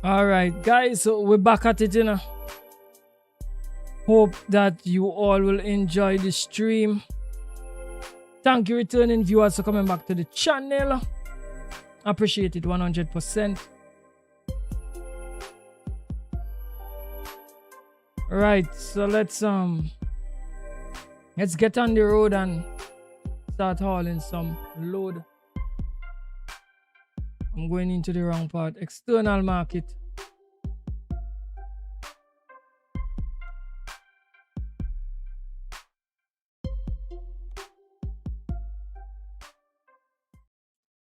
All right, guys, so we're back at it, Hope that you all will enjoy the stream. Thank you, returning viewers, for coming back to the channel. Appreciate it 100%. Right, so let's get on the road and start hauling some load. I'm going into the wrong part. External market.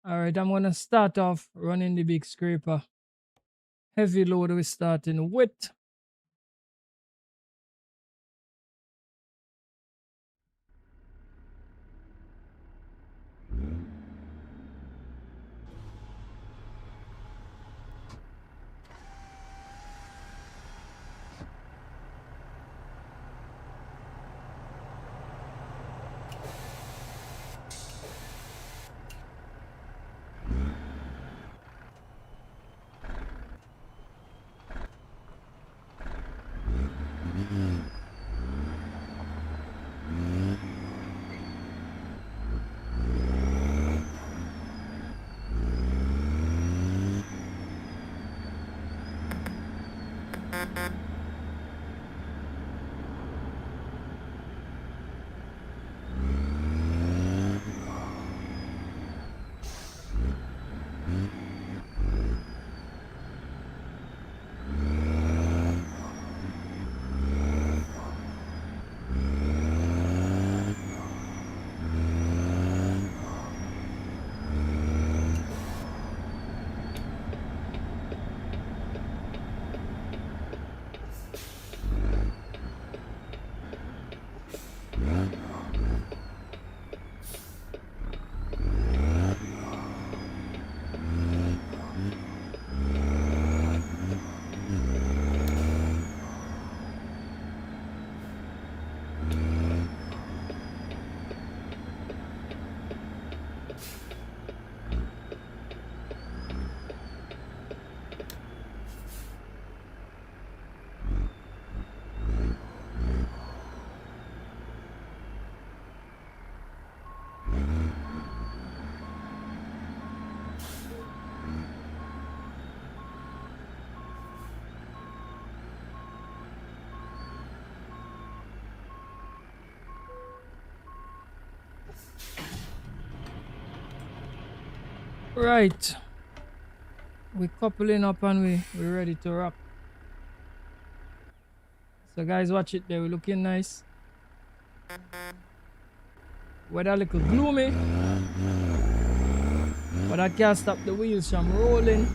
Alright, I'm gonna start off running the big scraper. Heavy load we're starting with. Right. We're coupling up and we're ready to rock. So guys, watch it there. We're looking nice. Weather a little gloomy, but I can't stop the wheels from rolling.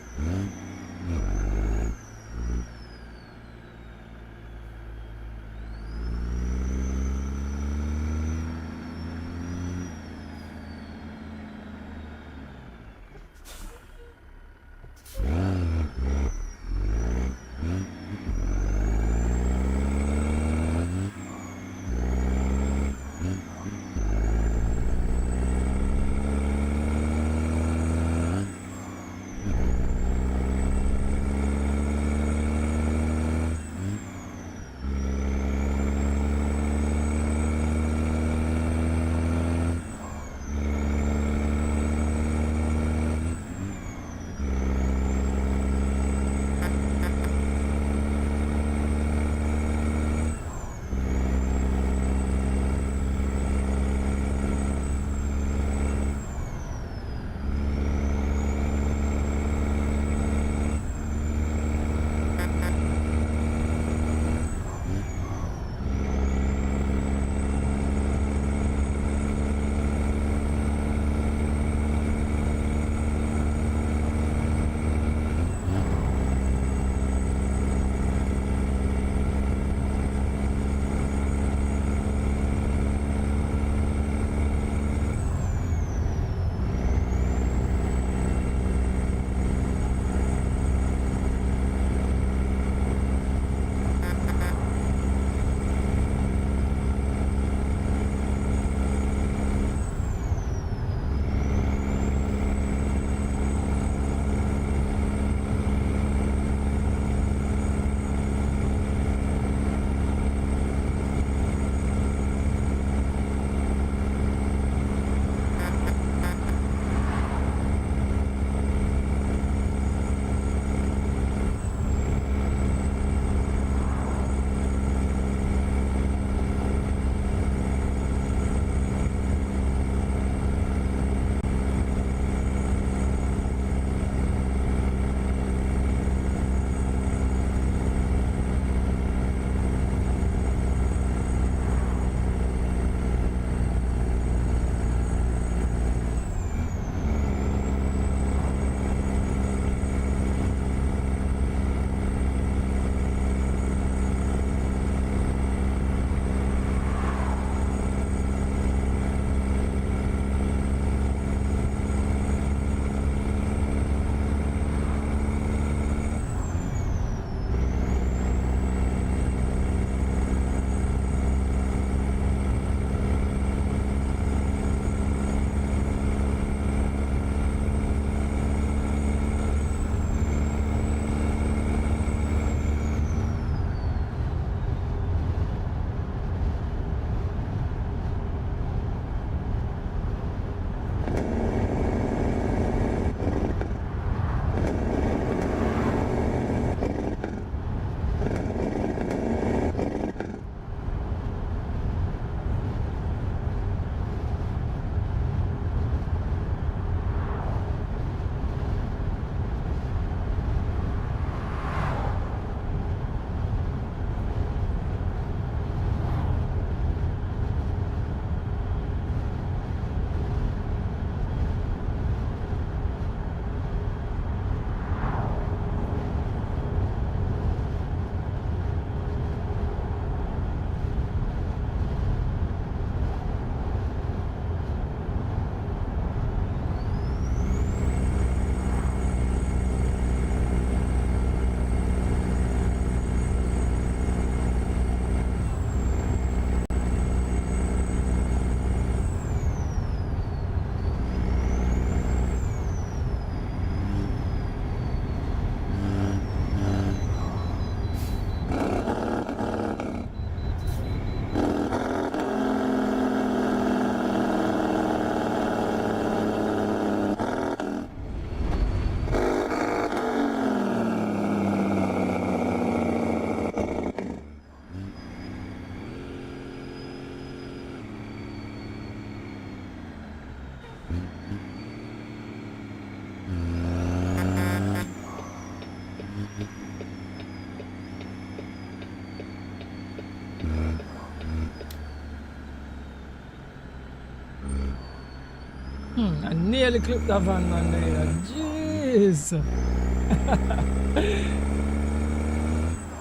I nearly clipped that van man there. Jeez.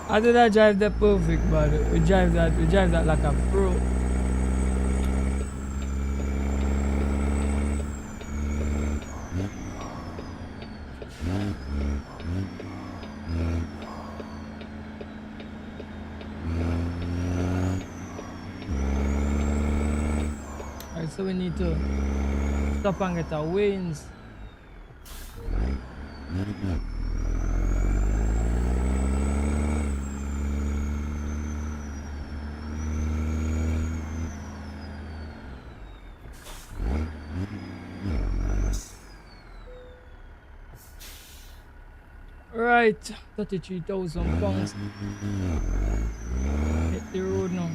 I did not drive that perfect, but we drive that like a pro. Alright, so we need to stop and get our wings. Right, 33,000 pounds. Hit the road now.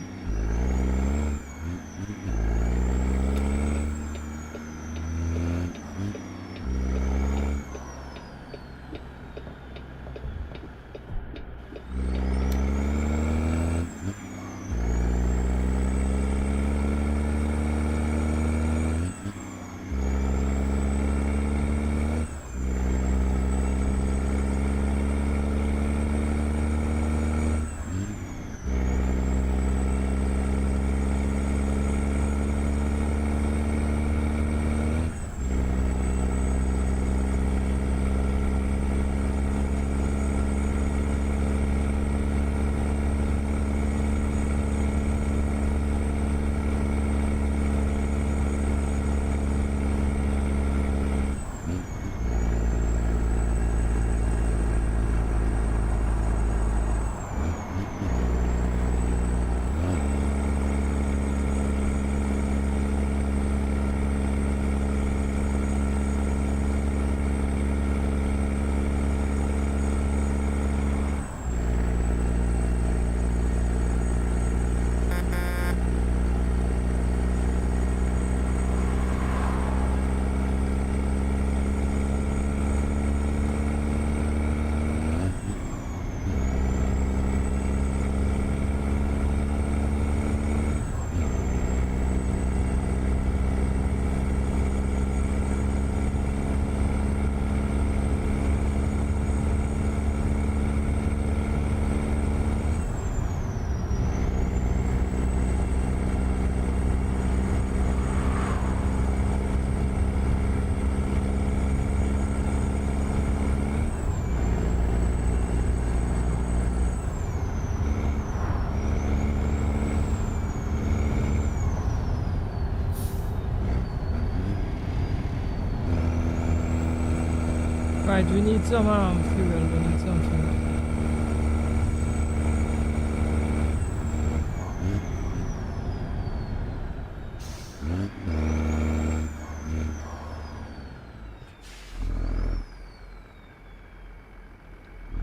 Right, we need some fuel, we need something.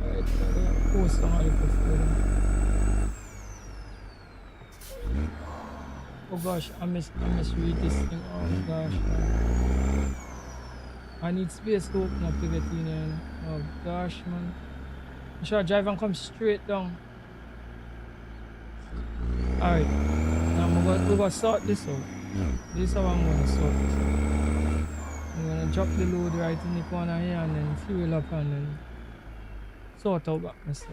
Right, post on all the fuel. Oh gosh, I misread this thing. Oh gosh, man. I need space to open up to get in here. Oh gosh, man. I should drive and come straight down. Alright. Now we're gonna sort this out. This is how I'm gonna sort this out. I'm gonna drop the load right in the corner here and then fuel up and then sort out back myself.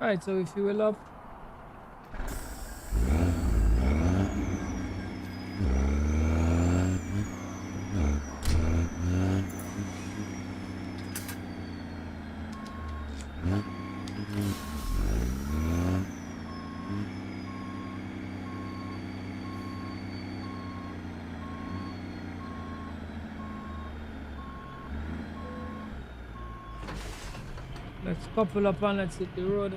Alright, so if you will up. Let's couple up and let's hit the road.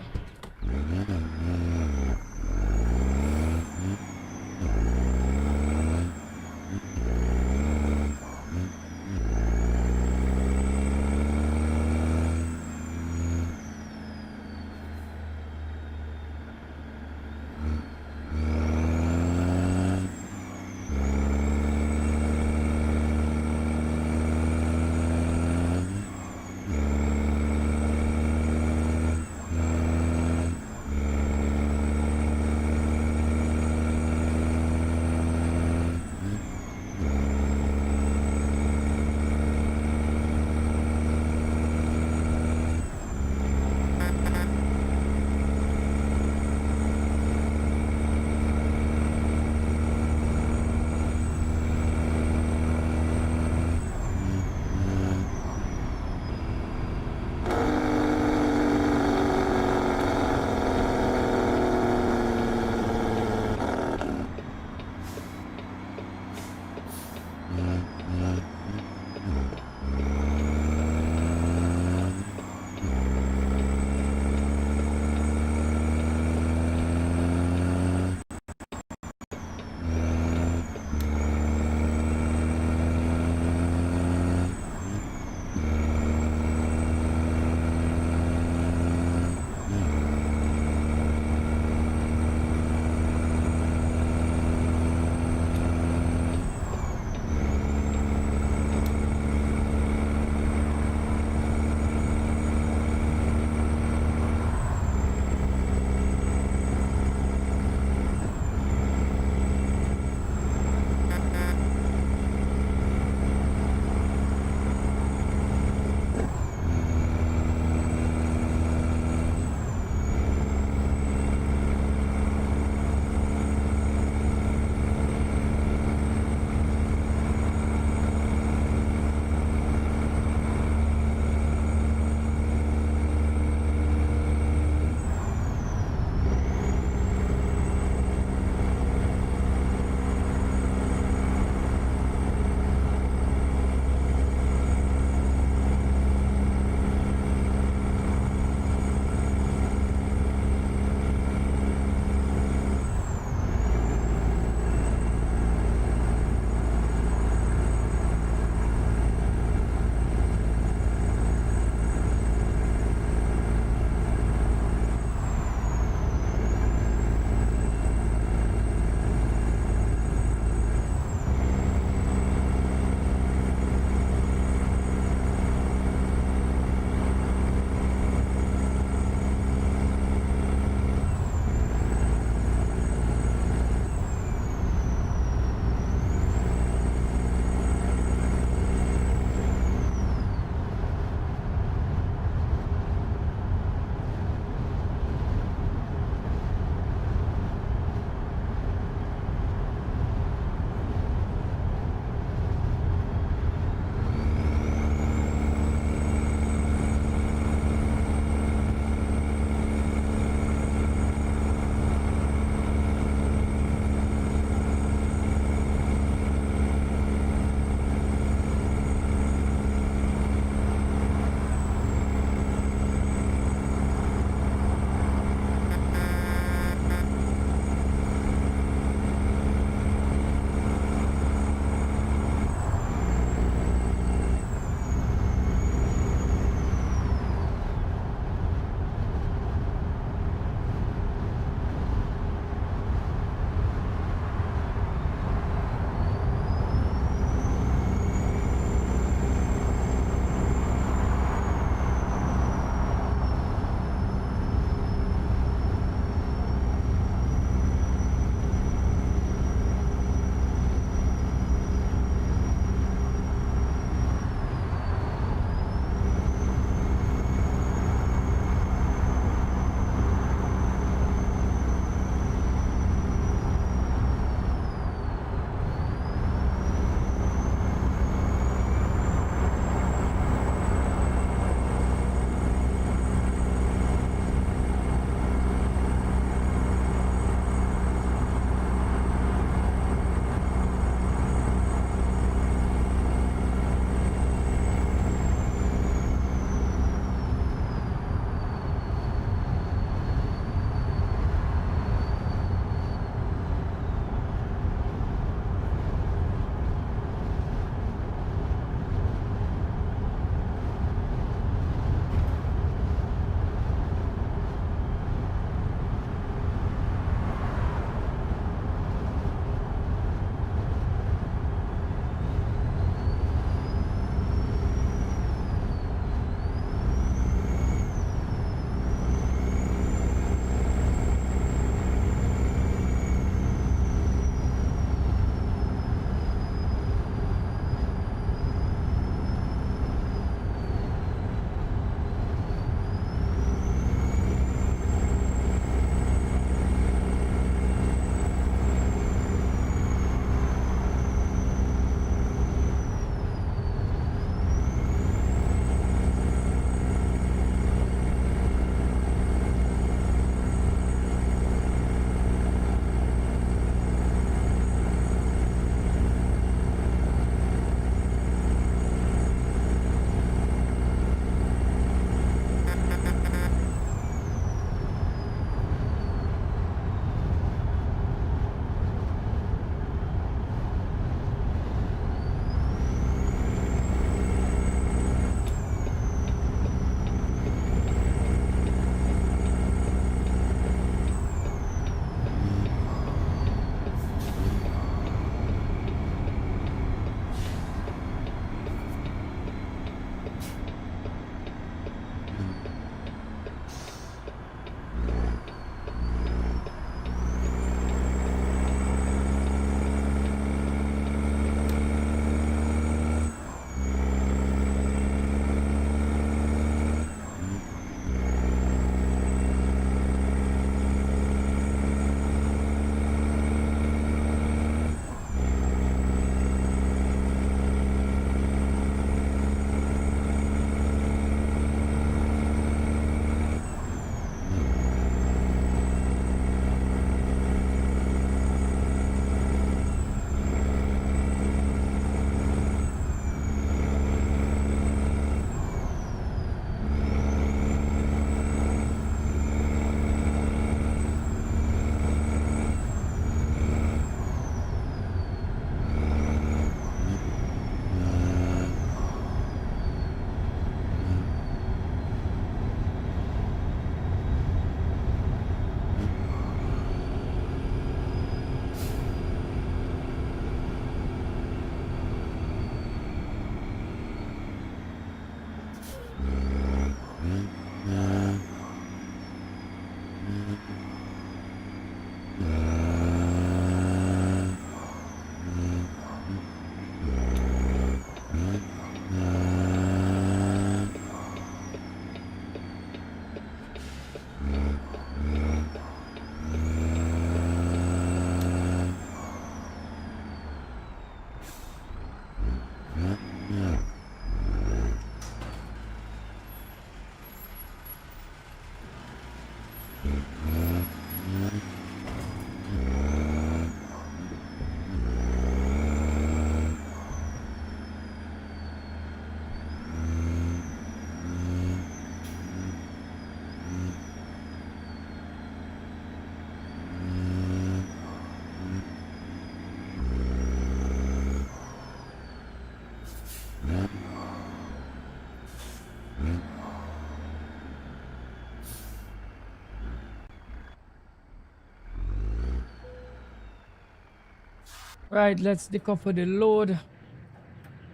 Right, let's decouple the load.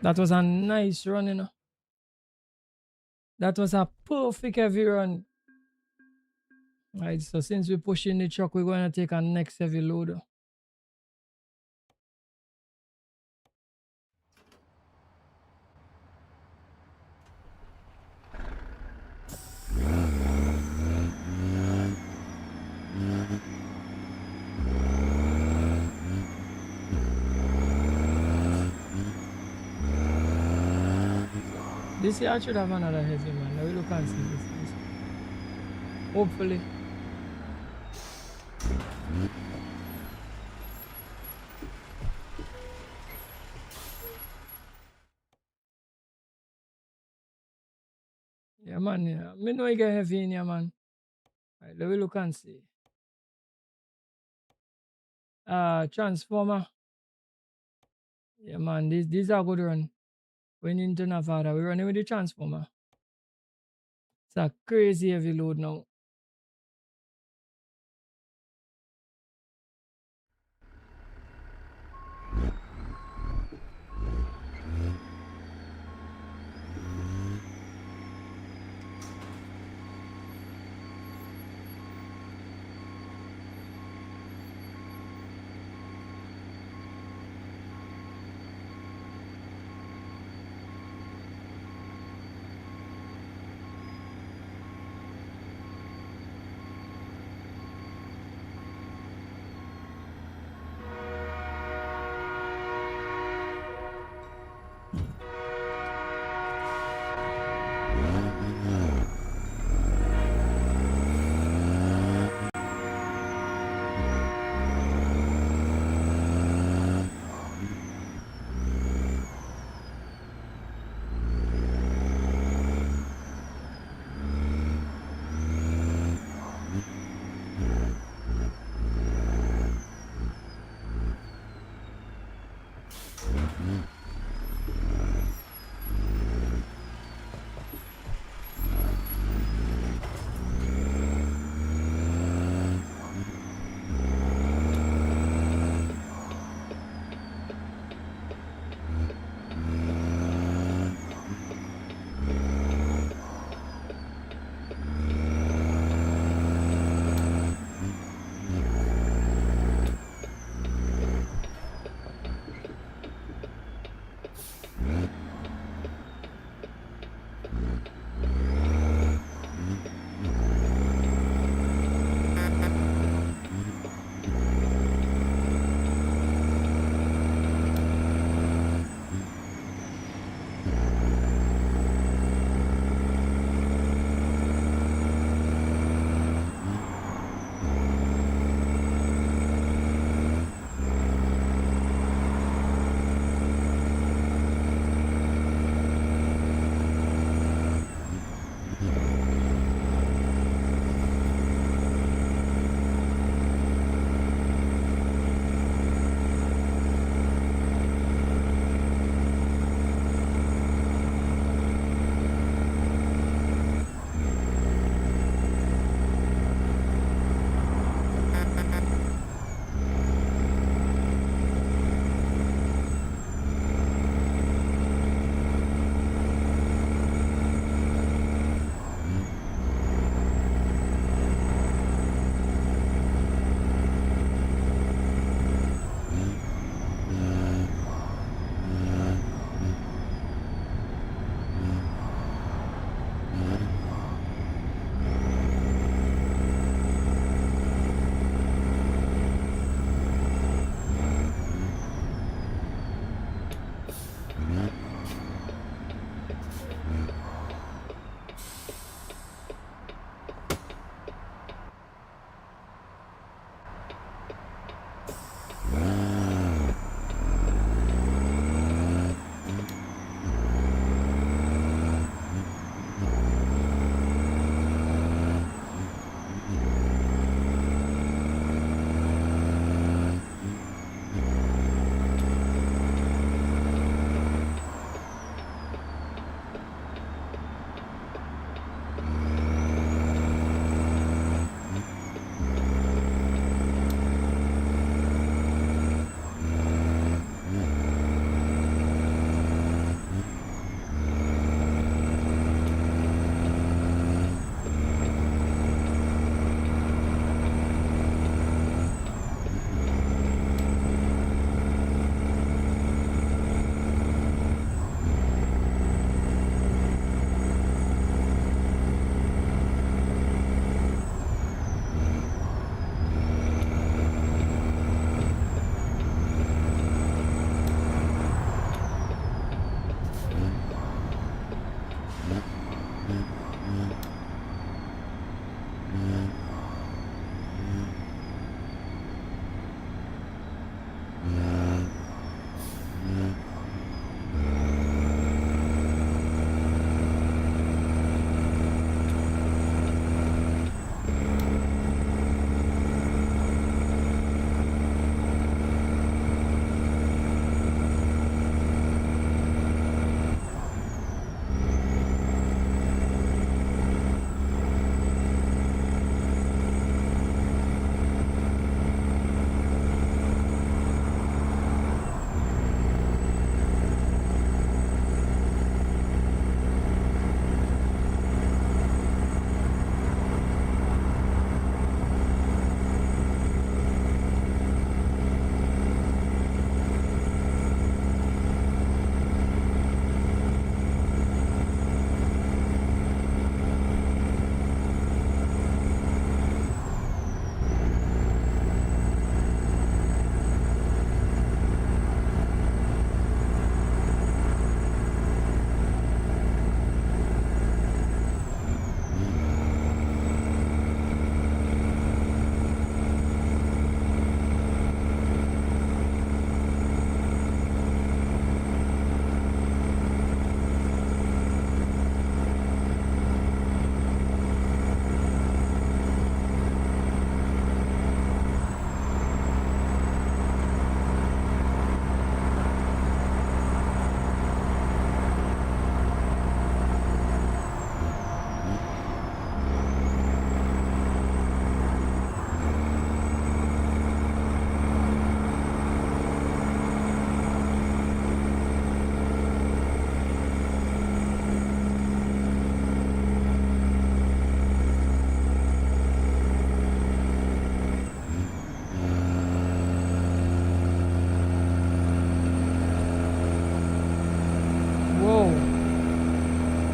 That was a nice run, you know. That was a perfect heavy run. Right, so since we're pushing the truck, we're going to take our next heavy load. This year I should have another heavy, man. Now we look and see this. Hopefully. Yeah, man. Yeah. Me know you get heavy in here, man. Right, let me look and see. Transformer. Yeah, man. These are good run. When into Nevada, we're running with the transformer. It's a crazy heavy load now.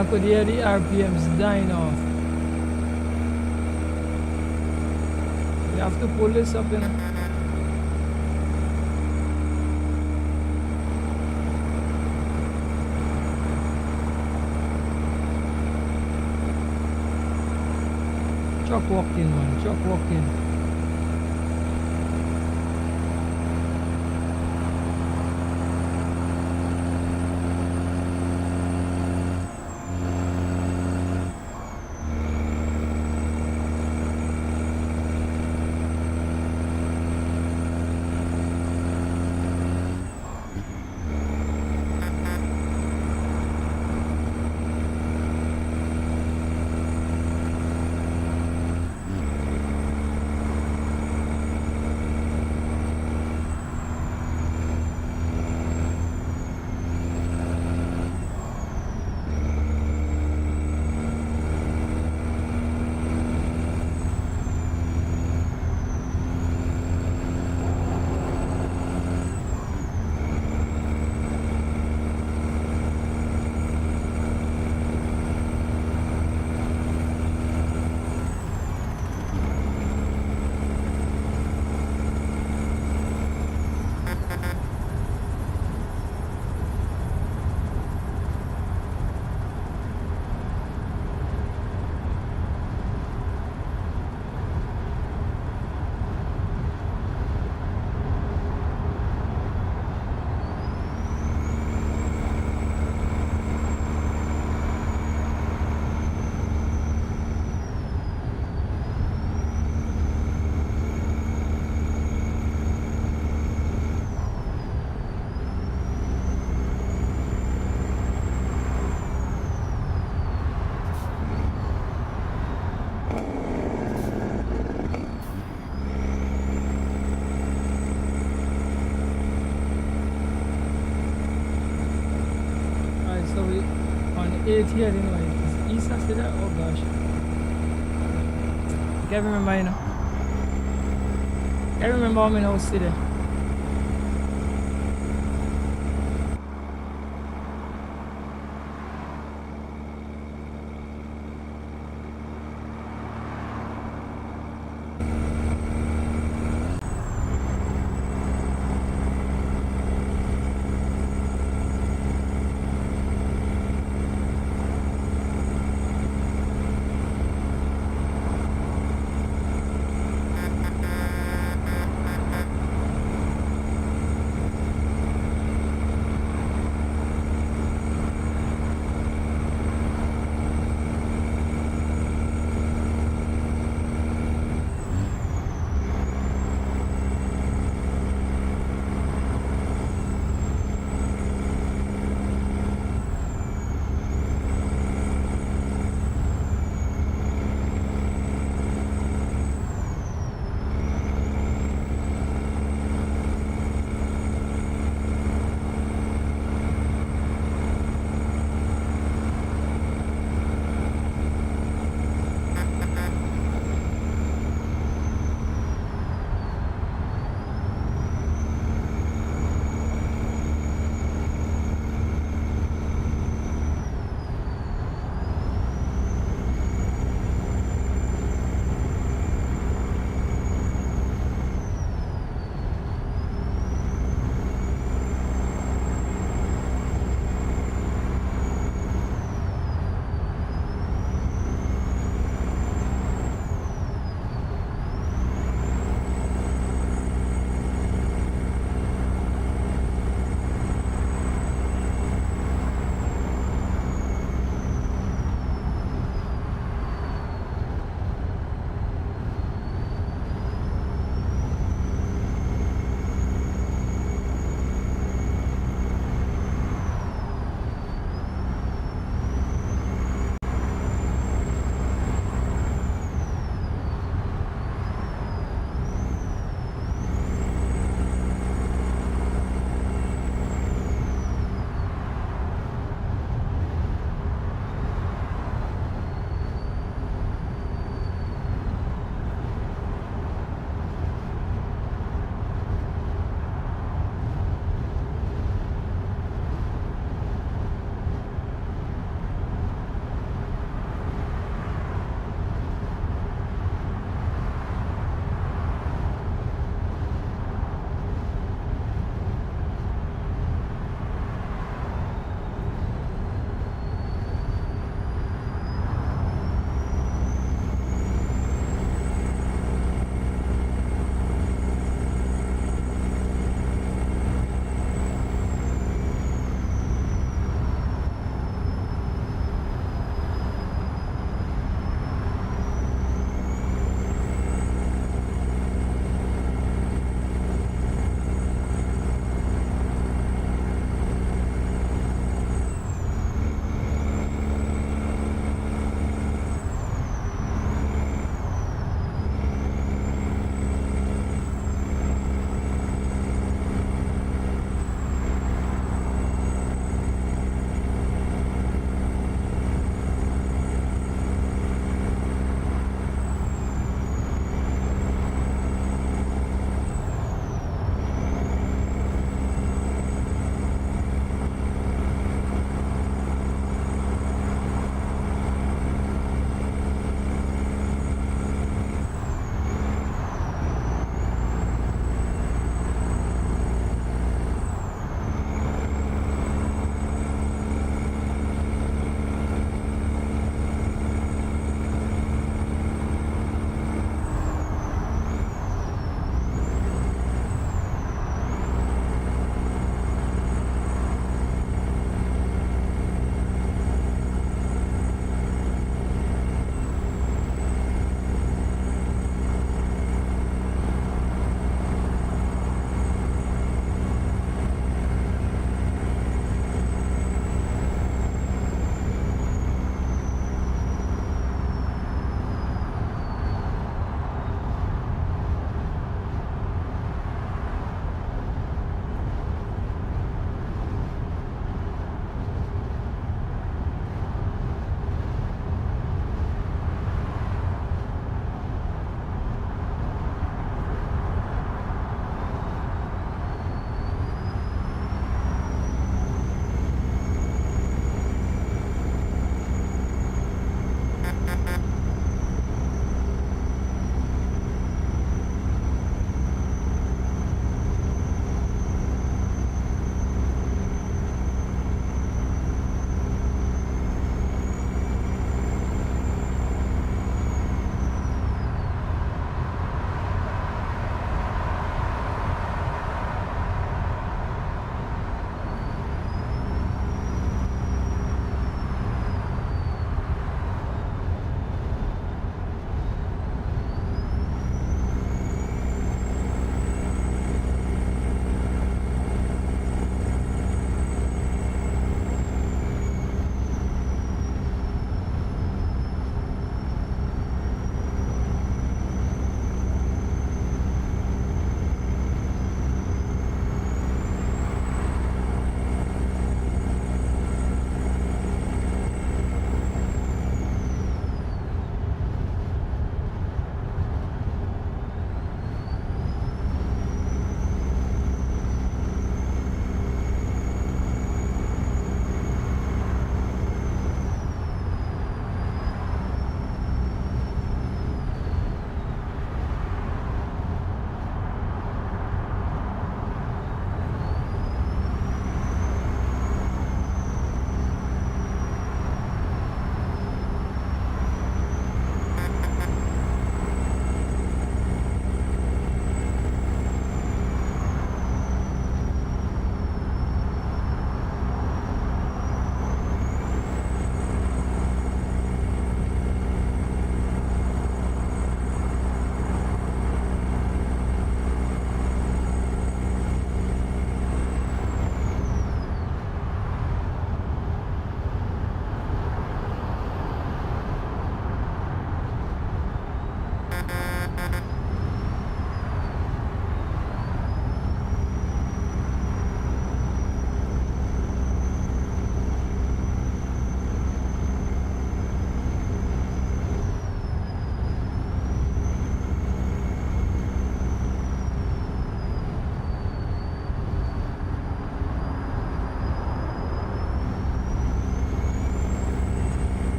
I could hear the RPMs dying off. You have to pull this up, you know. Truck walking, man. Truck walking. Alright, so we on 8 here anyway. Is East I see that? Oh gosh. Can't remember, you know. Can't remember how many house see there.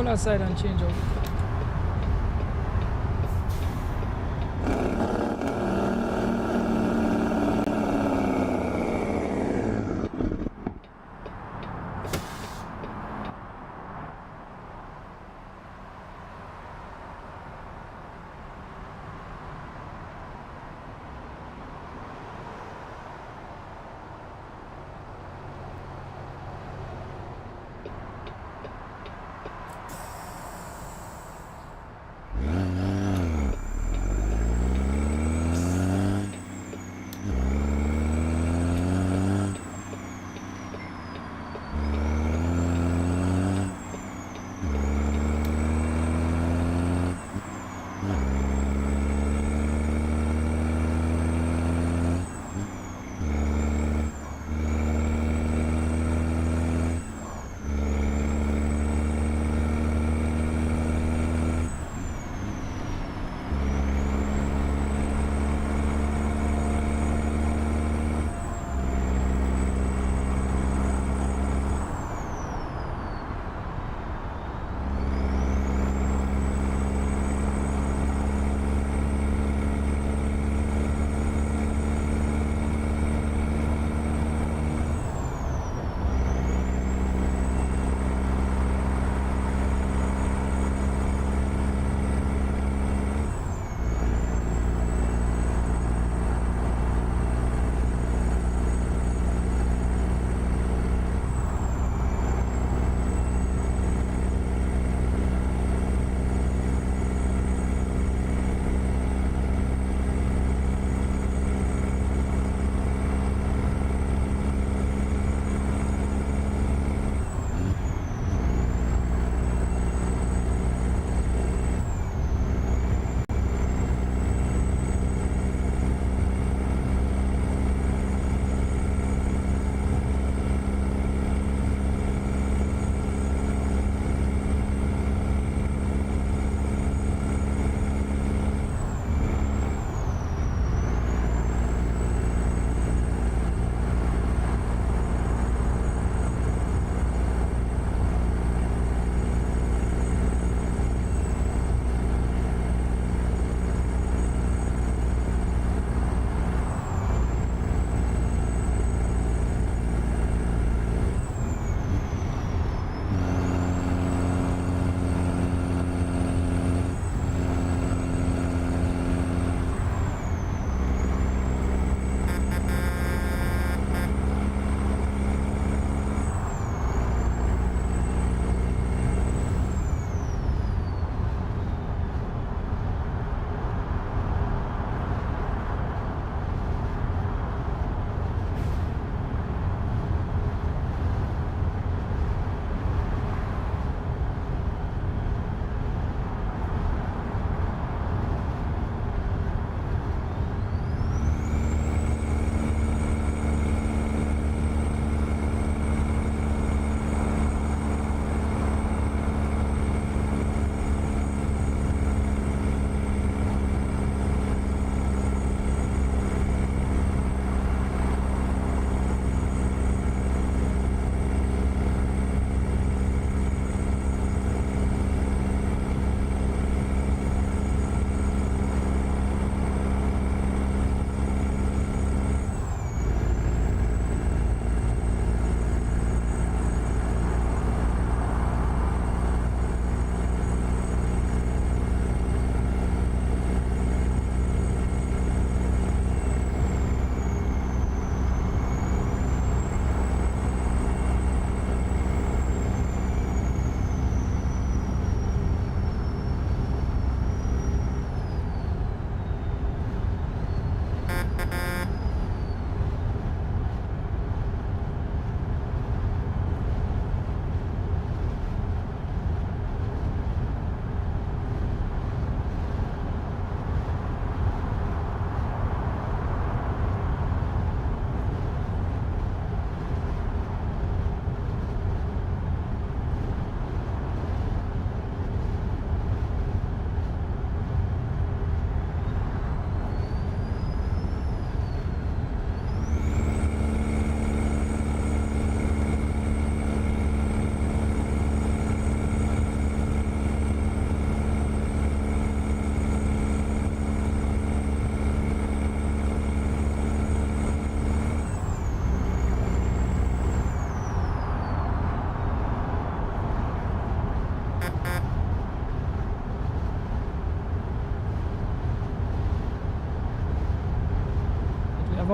pull aside and change out.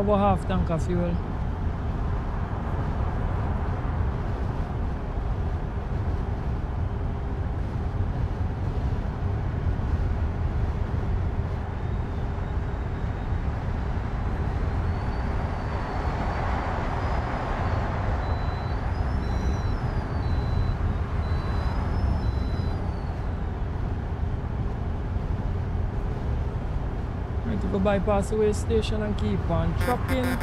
about half tank of fuel. Right to go bypass the way station and keep on trucking.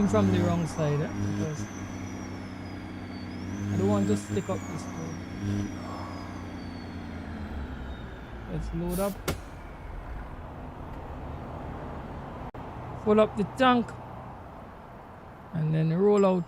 come from the wrong side, because I don't want to stick up this road. Let's load up. Fill up the tank. And then roll out.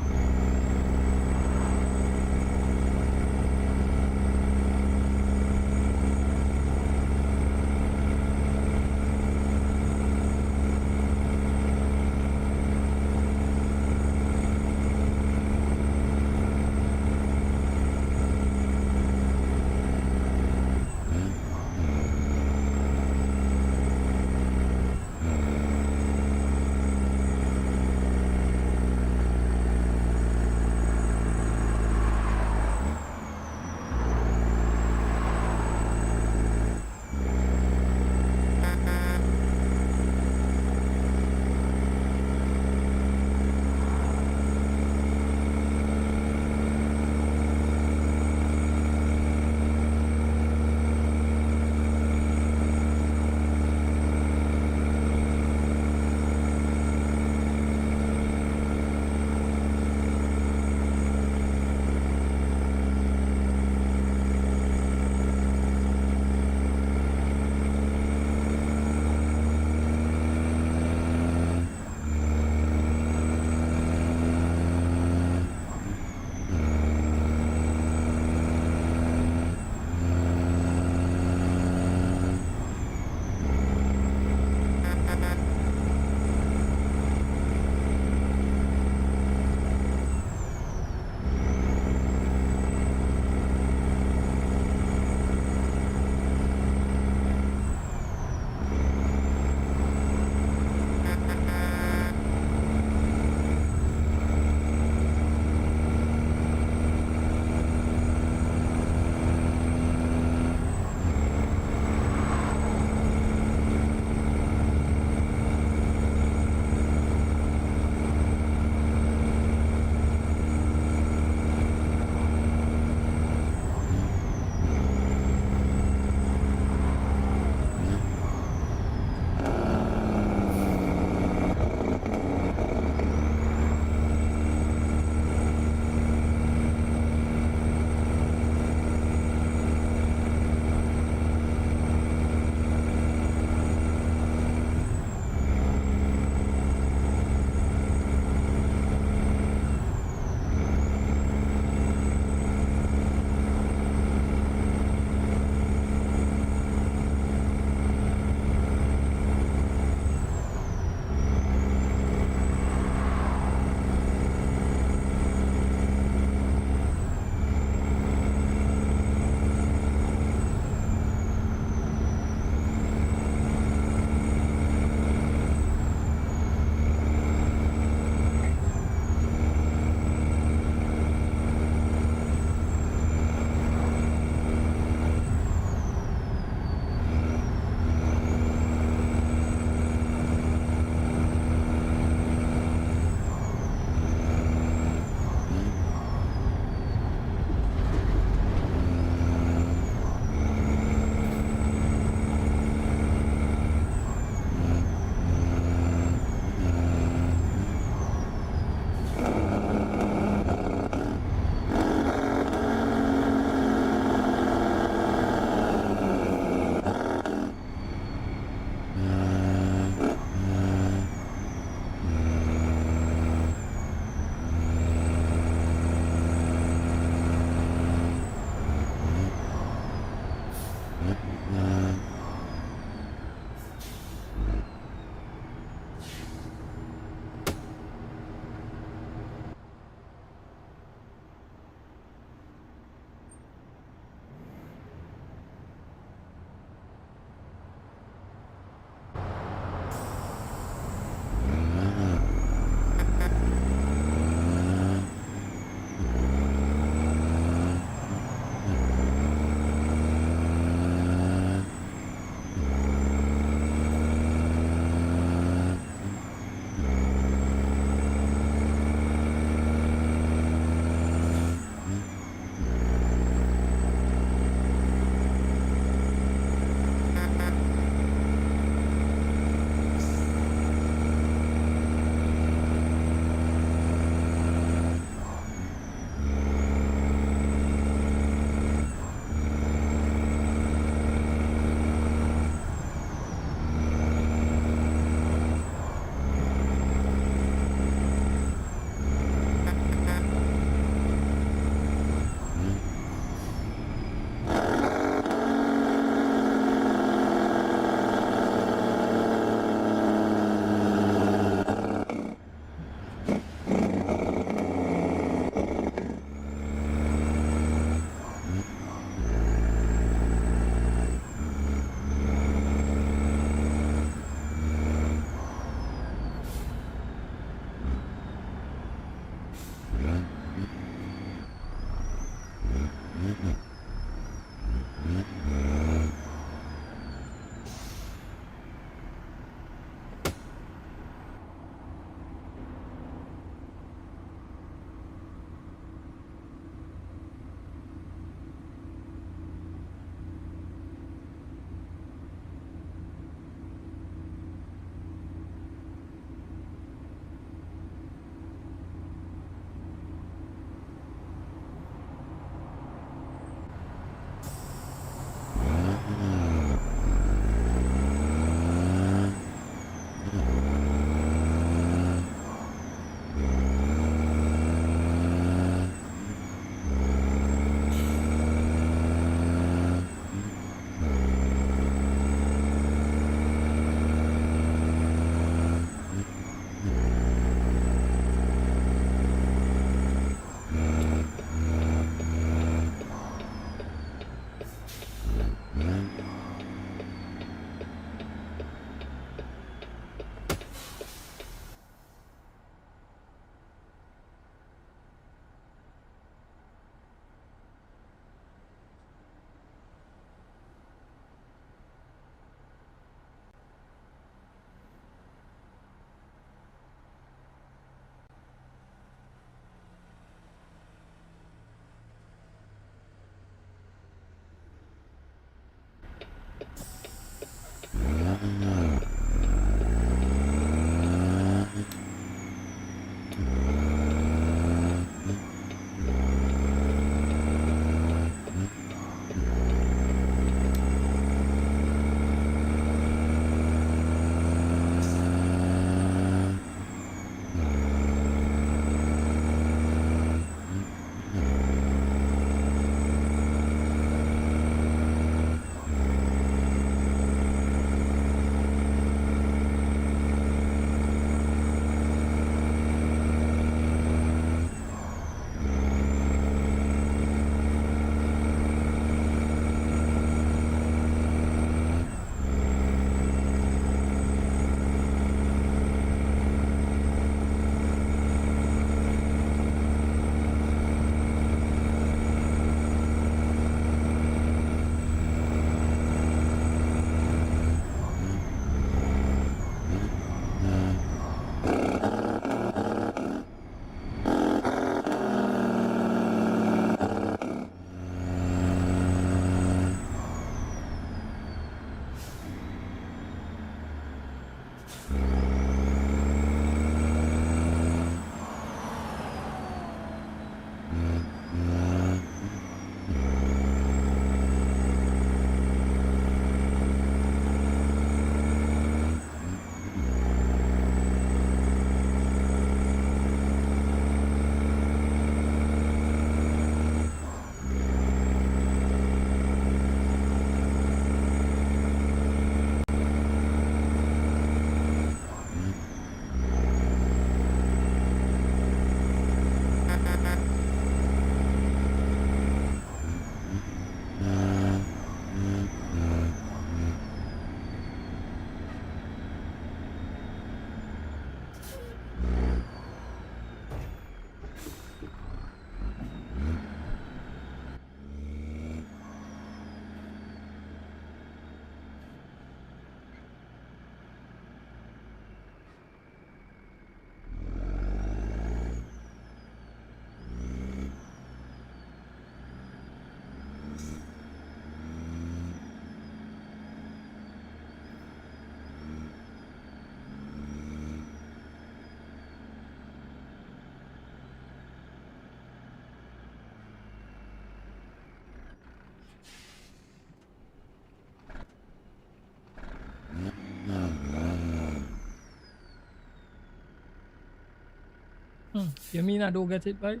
You mean I don't get it, right?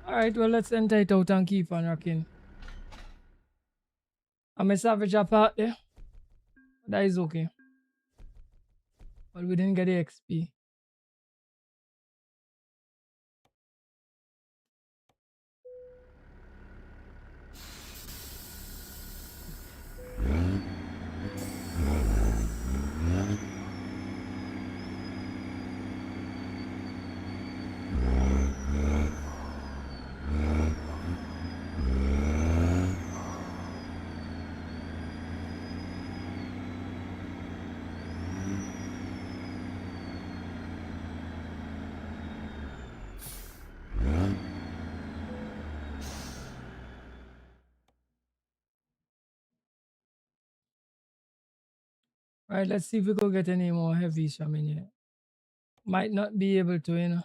Alright, well, let's enter it out and keep on rocking. I'm a savage apart there. That is okay. But we didn't get the XP. Right, let's see if we could get any more heavies from in here. Might not be able to,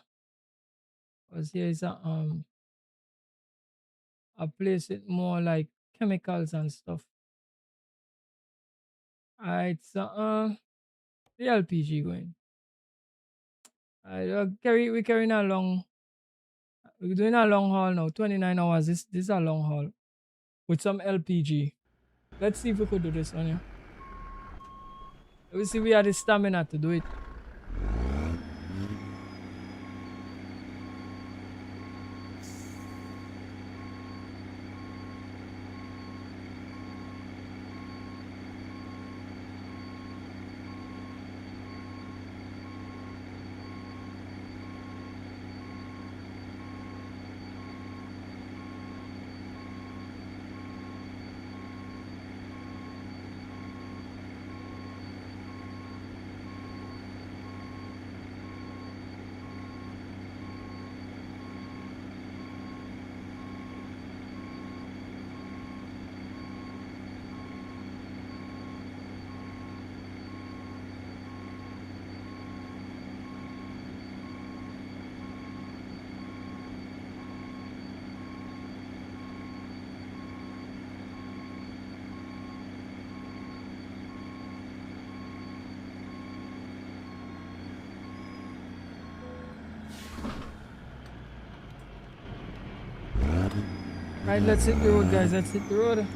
because here is a place with more like chemicals and stuff. Alright, so the LPG going. Alright, we're carrying a long, we're doing a long haul now, 29 hours. This is a long haul with some LPG. Let's see if we could do this one, yeah. Let's see if we have the stamina to do it. Right, let's hit the road, guys. Let's hit the road.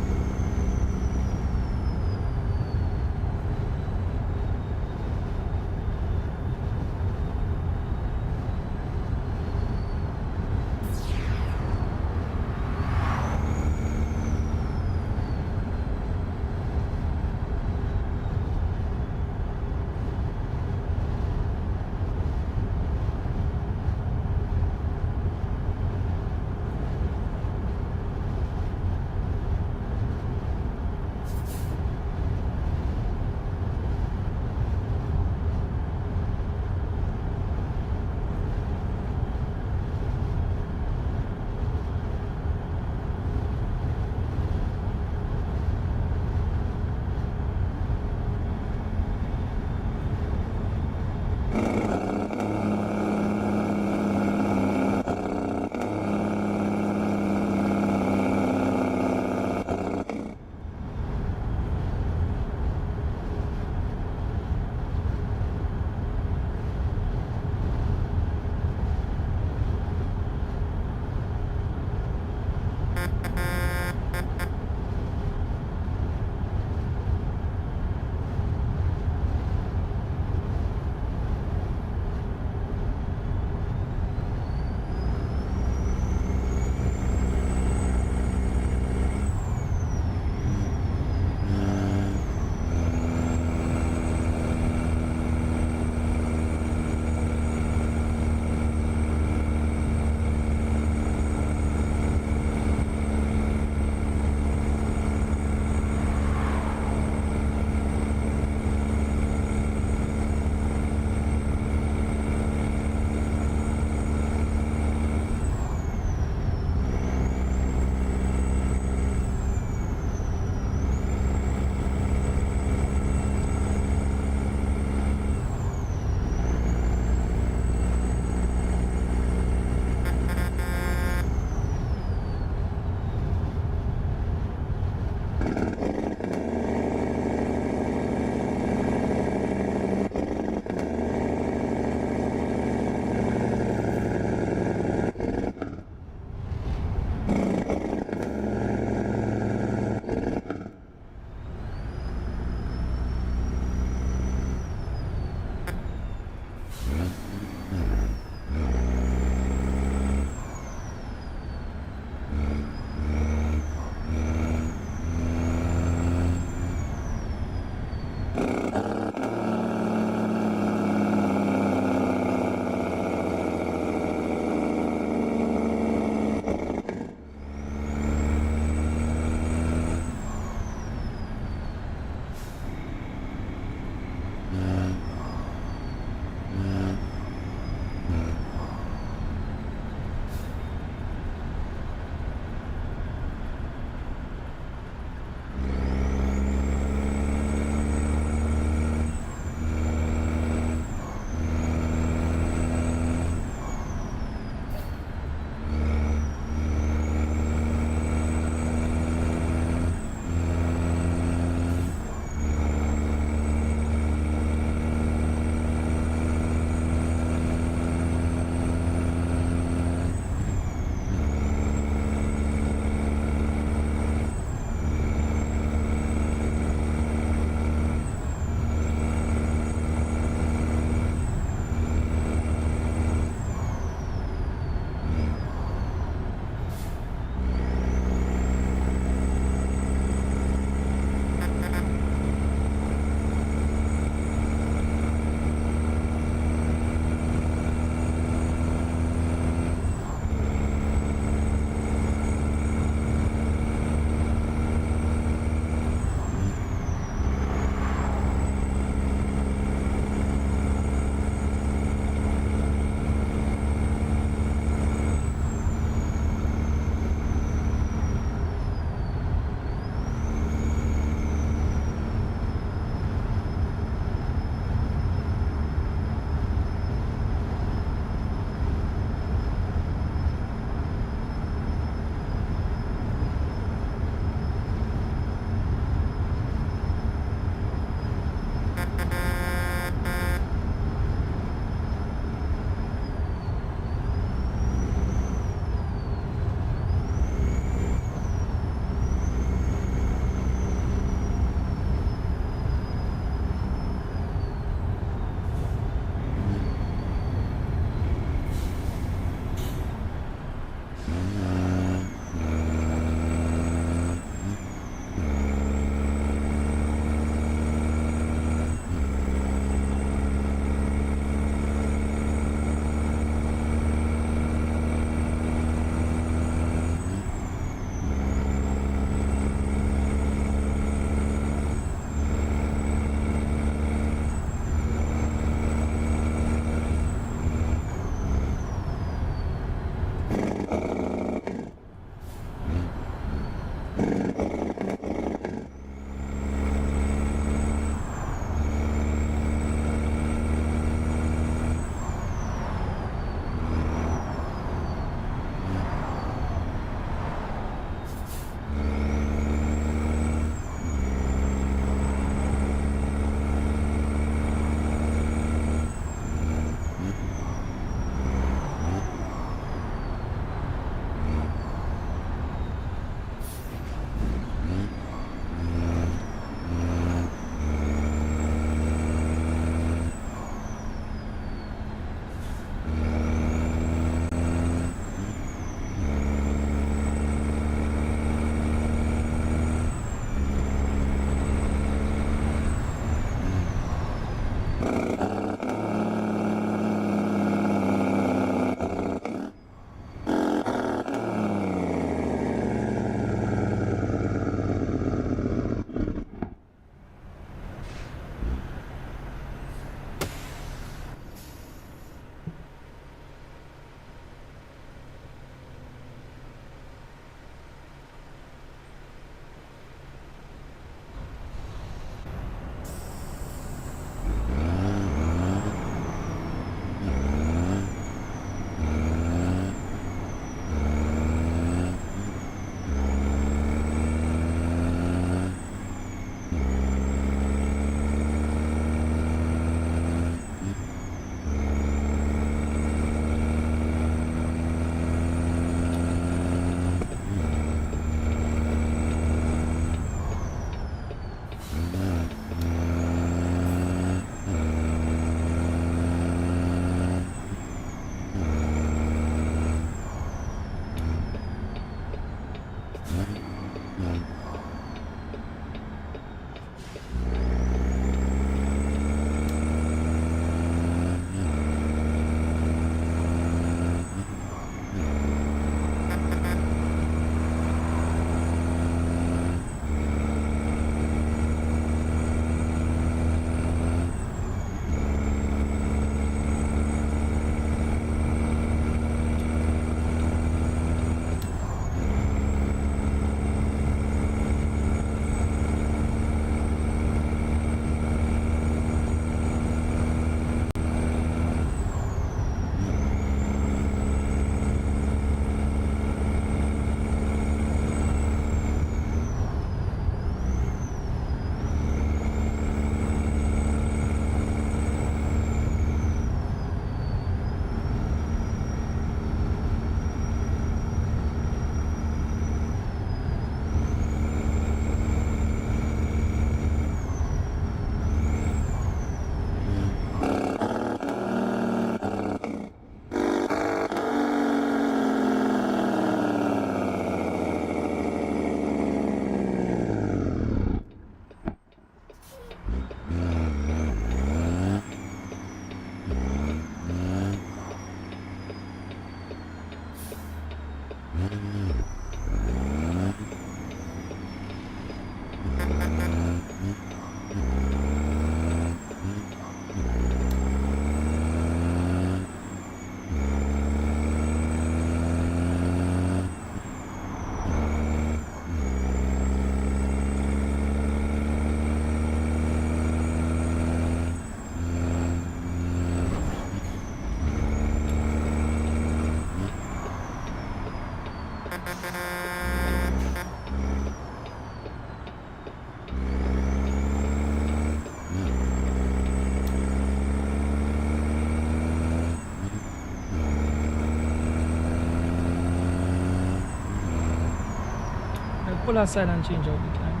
I'll pull aside and change out the time.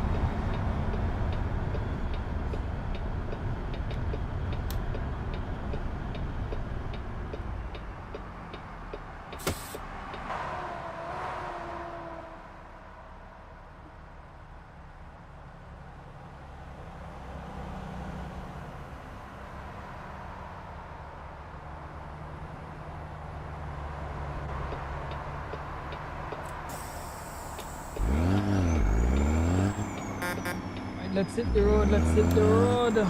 Let's hit the road, let's hit the road.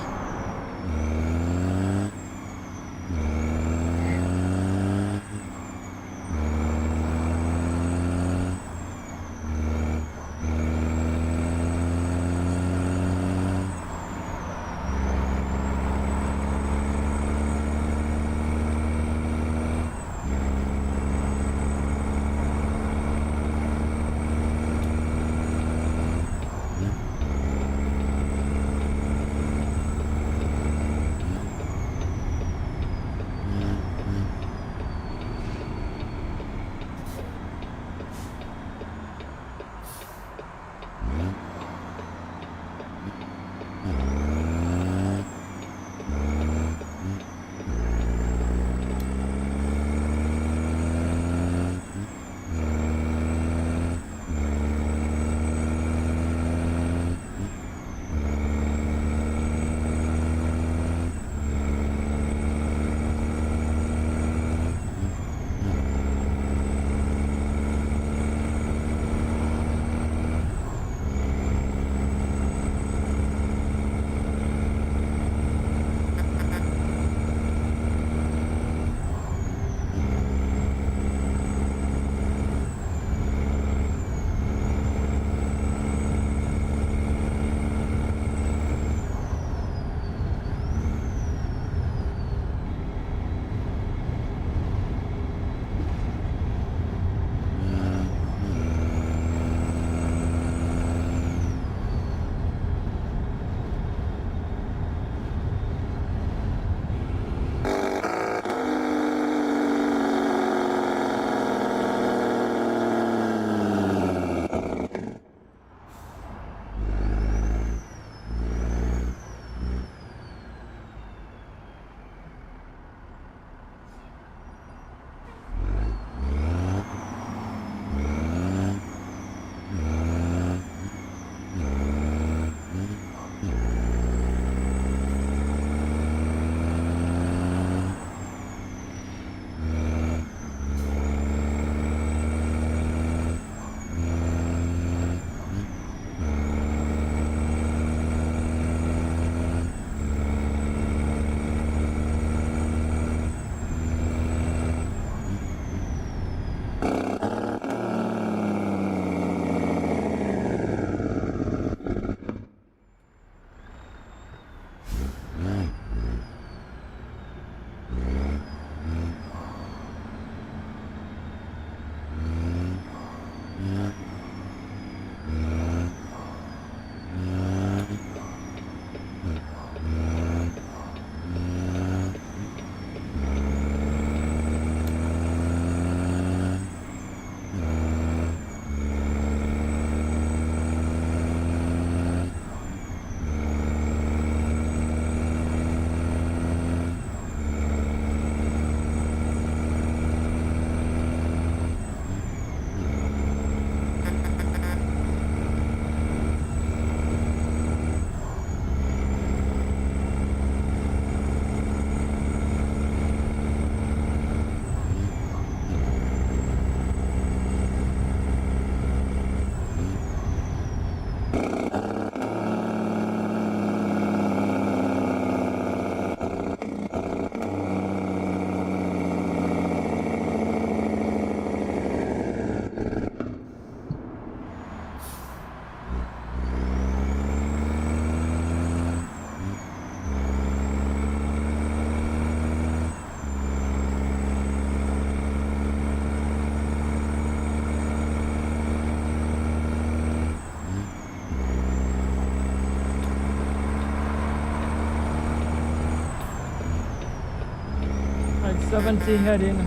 70 heading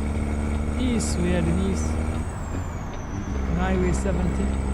east, we heading east. On Highway 70.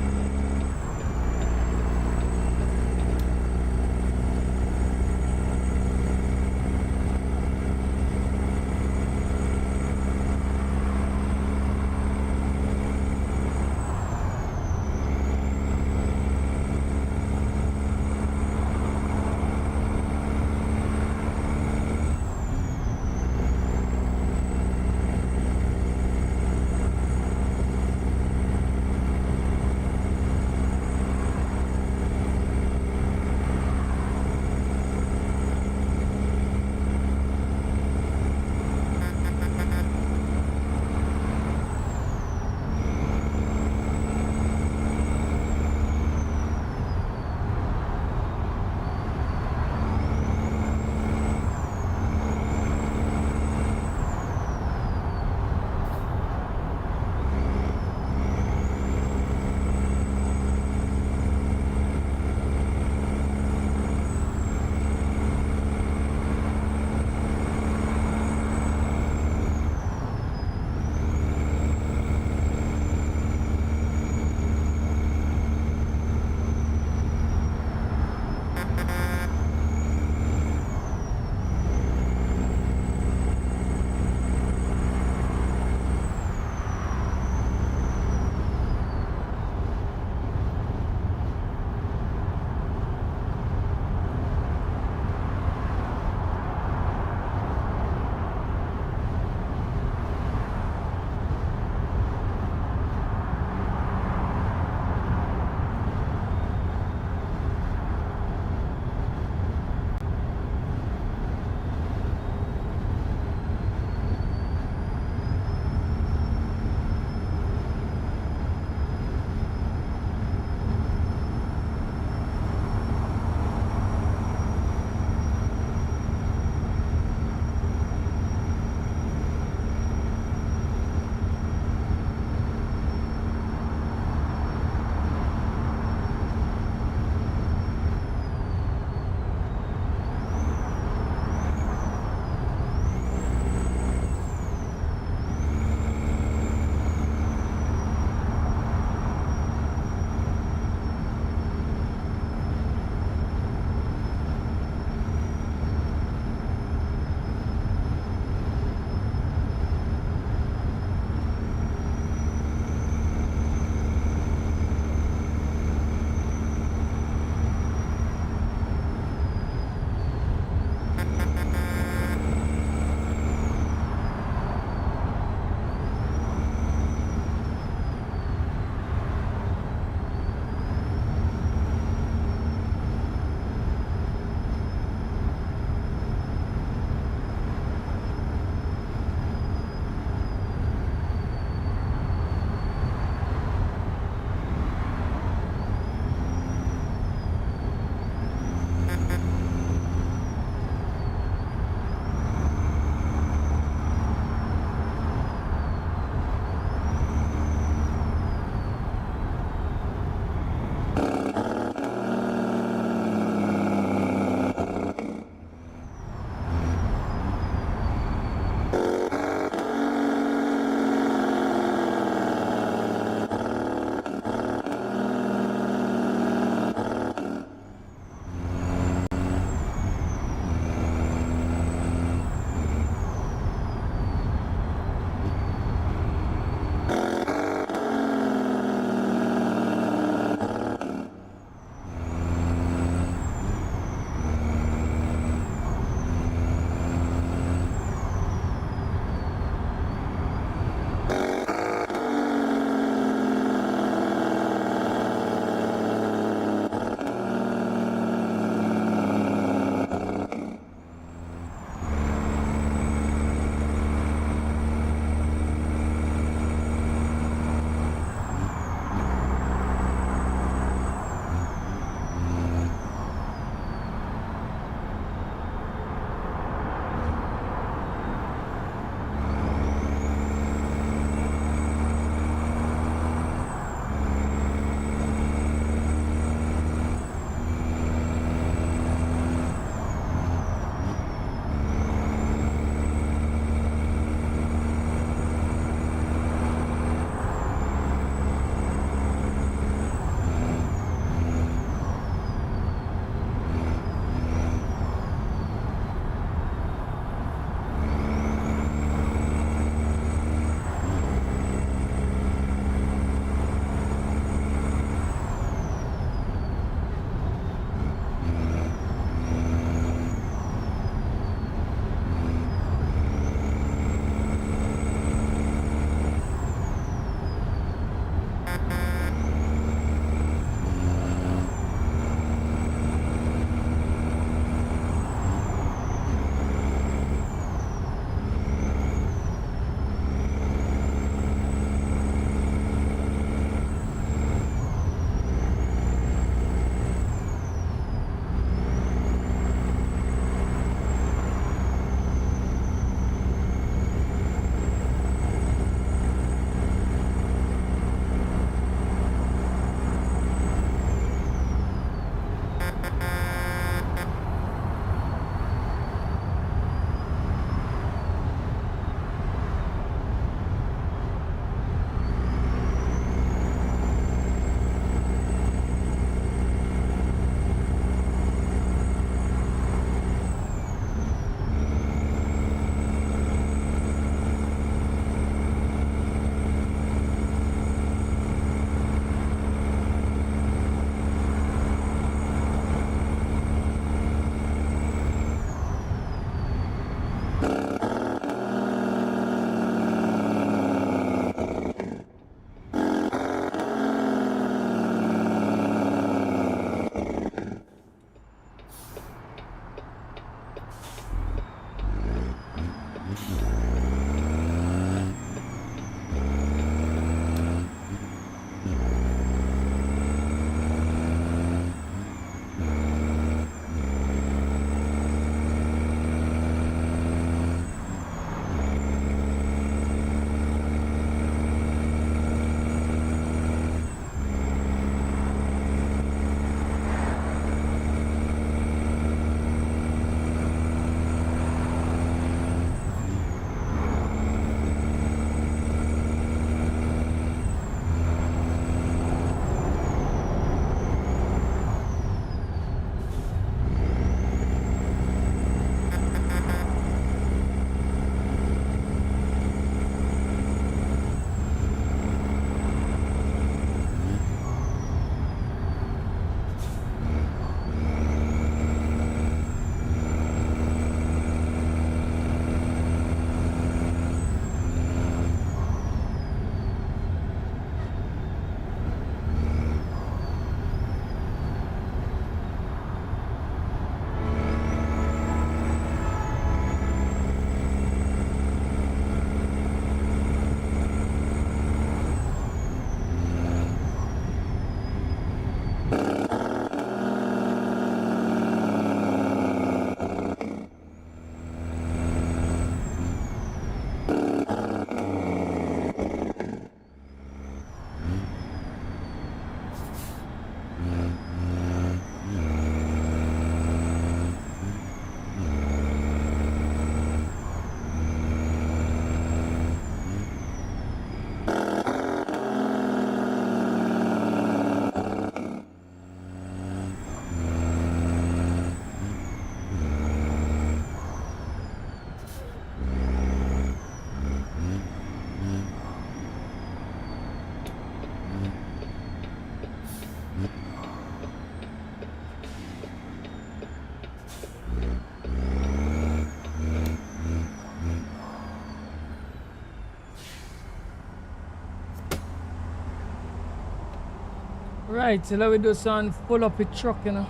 Right, so let me do some pull up a truck, you know.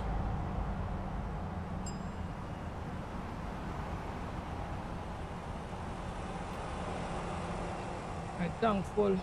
Right, thankful.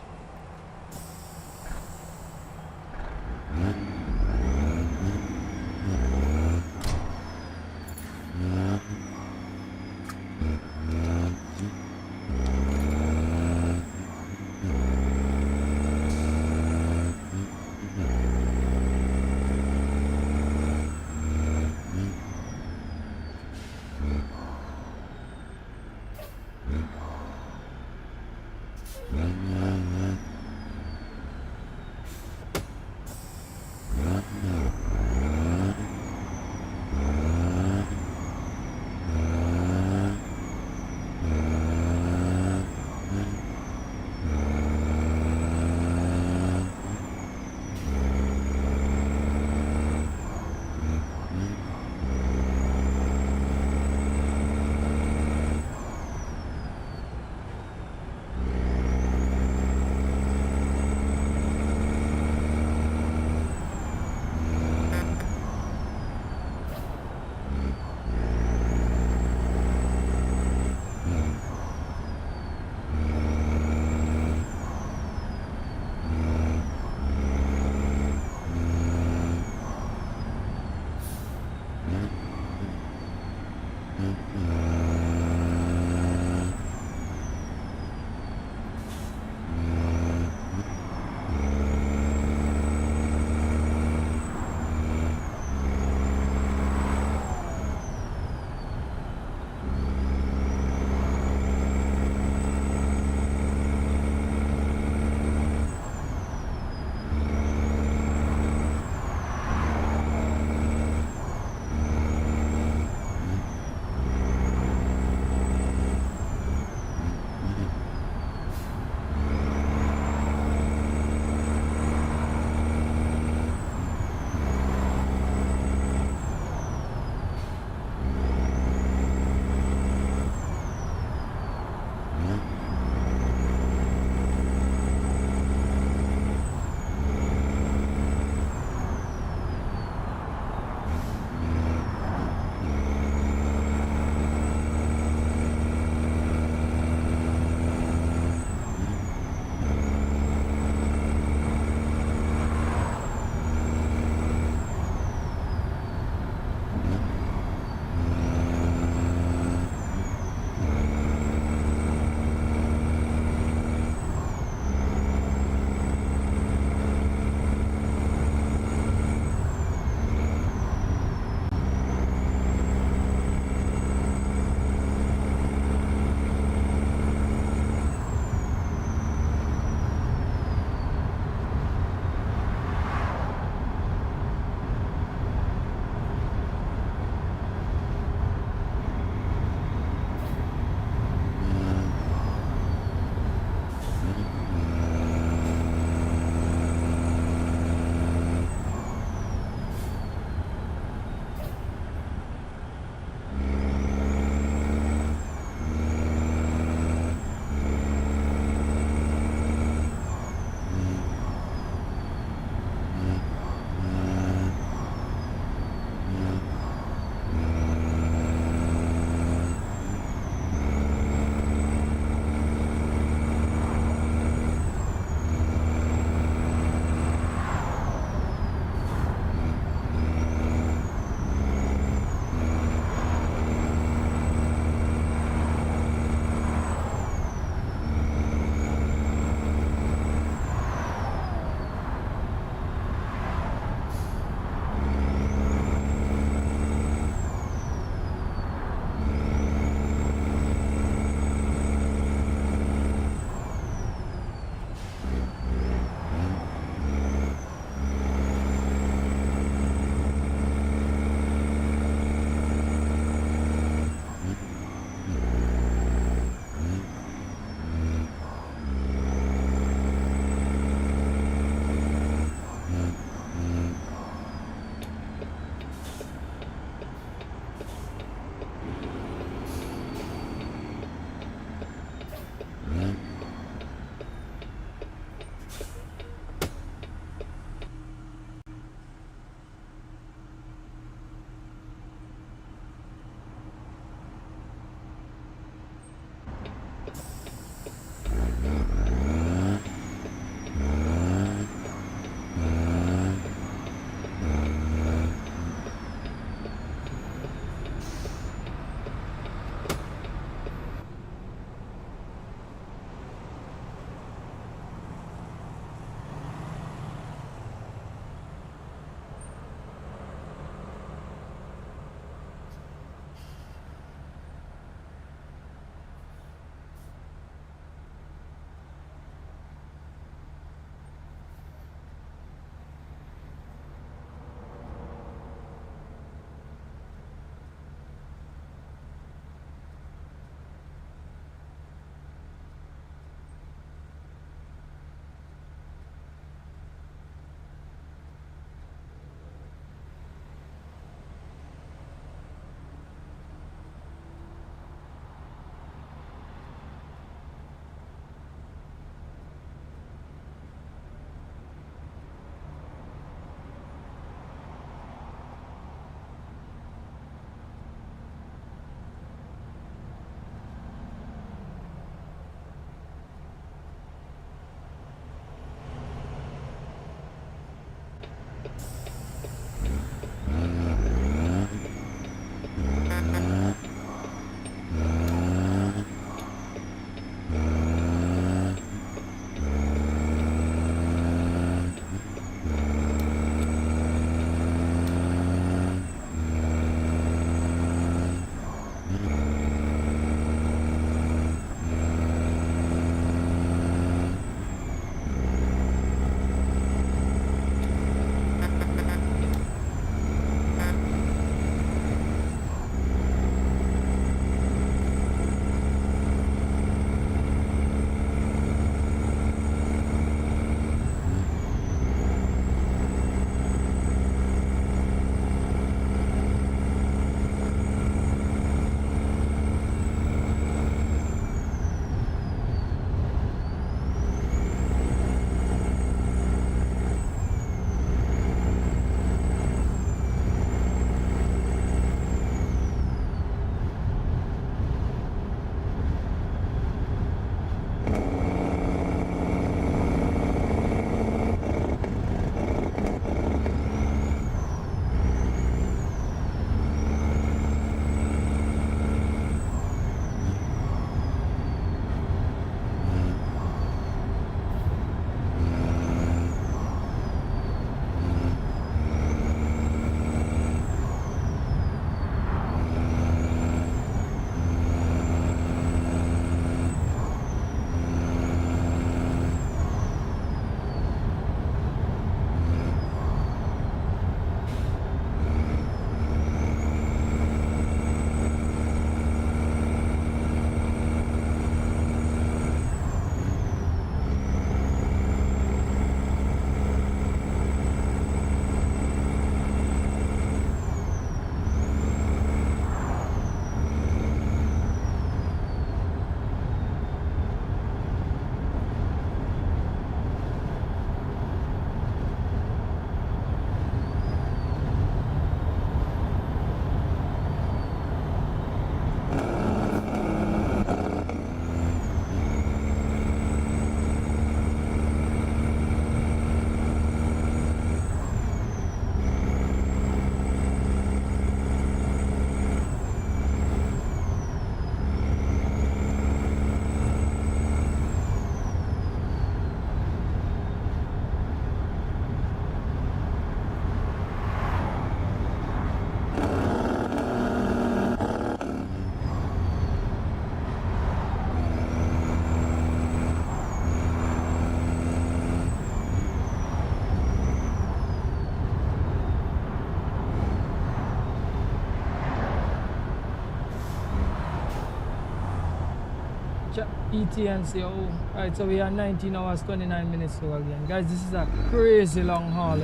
ETNC. Oh, right. So we are 19 hours 29 minutes to again, guys. This is a crazy long haul.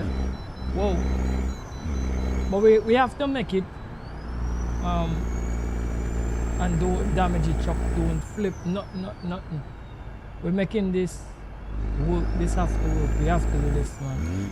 Whoa! But we have to make it. And don't damage the truck. Don't flip. Nothing. We're making this work. This have to work. We have to do this, man.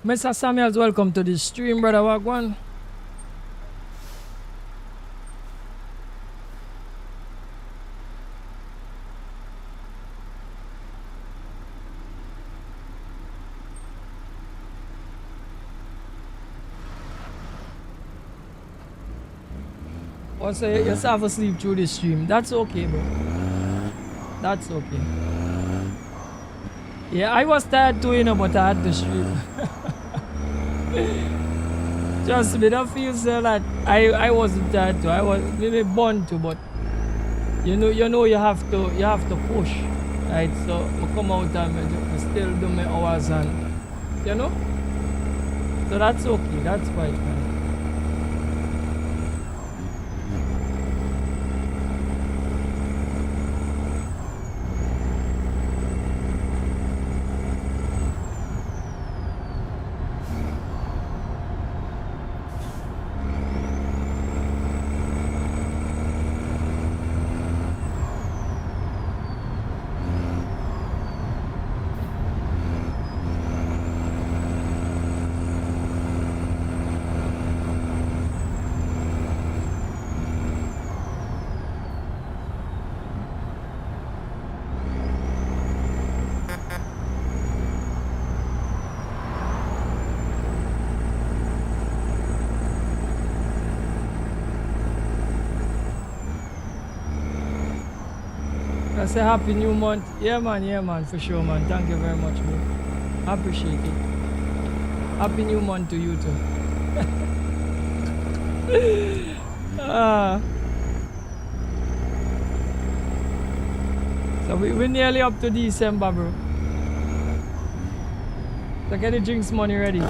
Mr. Samuels, welcome to the stream, brother Wagwan. Also, you have asleep through the stream. That's okay, bro. That's okay. Yeah, I was tired too, you know, but I had to stream. Just me, don't feel so that I wasn't tired too. I was maybe born to, but you know you have to push, right? So I come out and I still do my hours and you know. So that's okay. That's fine, man. I say happy new month. Yeah man, for sure man. Thank you very much, bro. I appreciate it. Happy new month to you too. So we're nearly up to December, bro. So get the drinks money ready.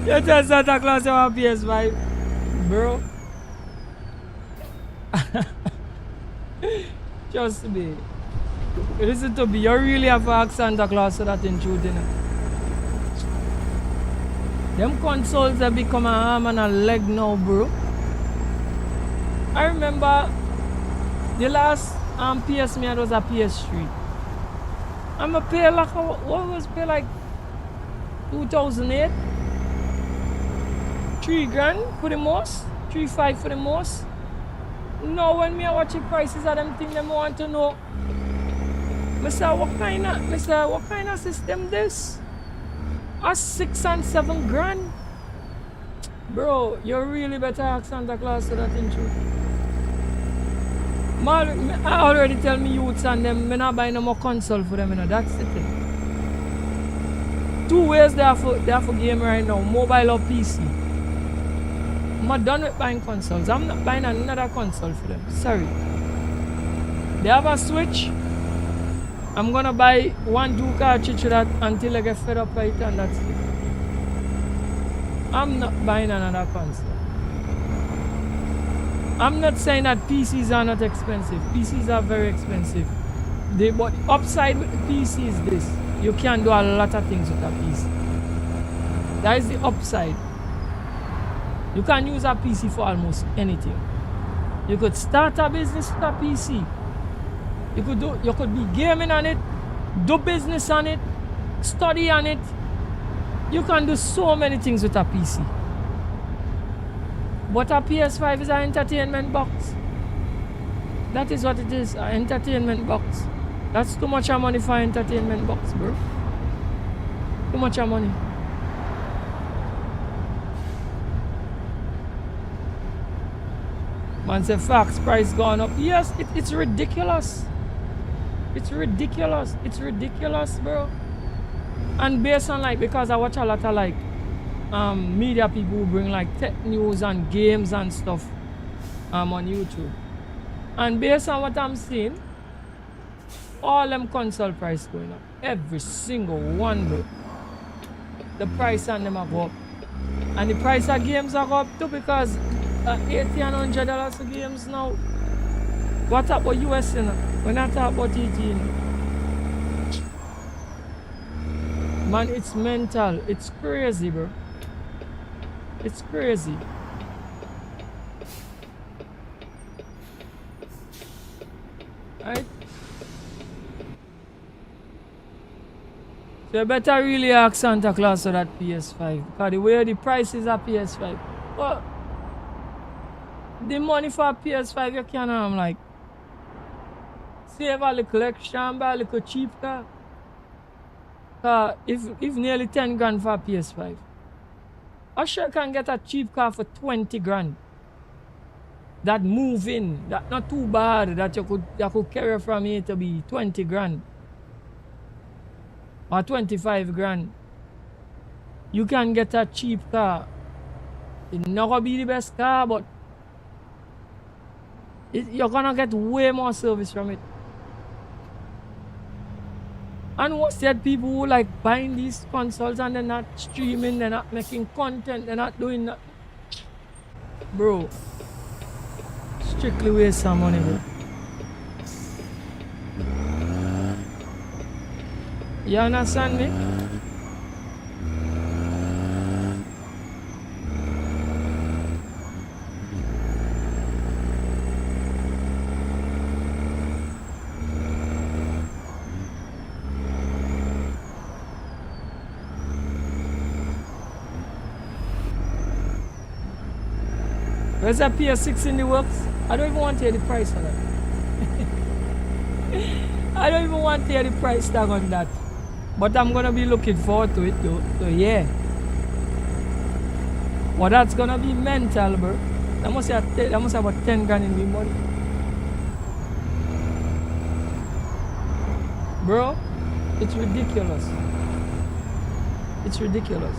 You tell Santa Claus you want PS5, bro. Trust me. Listen to me. You really have to ask Santa Claus for that in truth, you know. Them consoles have become an arm and a leg now, bro. I remember the last PS me had was a PS3. I'm a pay like what was pay like 2008? 3 grand for the most, 3.5 for the most. No, when me watch the prices of them things, them want to know. I say, what kind of system this? A 6 and 7 grand? Bro, you really better ask Santa Claus for that in truth. I already tell me youths and them, I'm not buying no more console for them, you know, that's the thing. 2 ways they have for game right now, mobile or PC. I'm done with buying consoles. I'm not buying another console for them. Sorry. They have a Switch. I'm gonna buy 1-2 cartridge for that until I get fed up with it, and that's it. I'm not buying another console. I'm not saying that PCs are not expensive. PCs are very expensive. But the upside with the PC is this. You can do a lot of things with a PC. That is the upside. You can use a PC for almost anything. You could start a business with a PC. You could be gaming on it, do business on it, study on it. You can do so many things with a PC. But a PS5 is an entertainment box. That is what it is, an entertainment box. That's too much money for an entertainment box, bro. Too much money. Man say facts, price gone up. Yes, it's ridiculous. It's ridiculous. It's ridiculous, bro. And based on like, because I watch a lot of like media people who bring like tech news and games and stuff on YouTube. And based on what I'm seeing, all them console price going up. Every single one, bro. The price on them are go up. And the price of games are go up too, because $80 and $100 for games now. What about US, you know? We're not talking about ET, you know? Man, it's mental. It's crazy, bro. It's crazy. Right? So you better really ask Santa Claus for that PS5. Because the way the prices are PS5. Well, the money for a PS5 you can like save a little extra and buy a little cheap car. If nearly 10 grand for a PS5, I sure can get a cheap car for 20 grand. That move in, that not too bad, that you could carry from here to be 20 grand. Or 25 grand. You can get a cheap car. It's not gonna be the best car, but you're gonna get way more service from it. And what's that, people who like buying these consoles and they're not streaming, they're not making content, they're not doing that. Bro, strictly waste some money, bro. You understand me? There's a PS6 in the works. I don't even want to hear the price on that. I don't even want to hear the price tag on that. But I'm gonna be looking forward to it though. So yeah. Well, that's gonna be mental, bro. That must have about 10 grand in the money. Bro, it's ridiculous. It's ridiculous.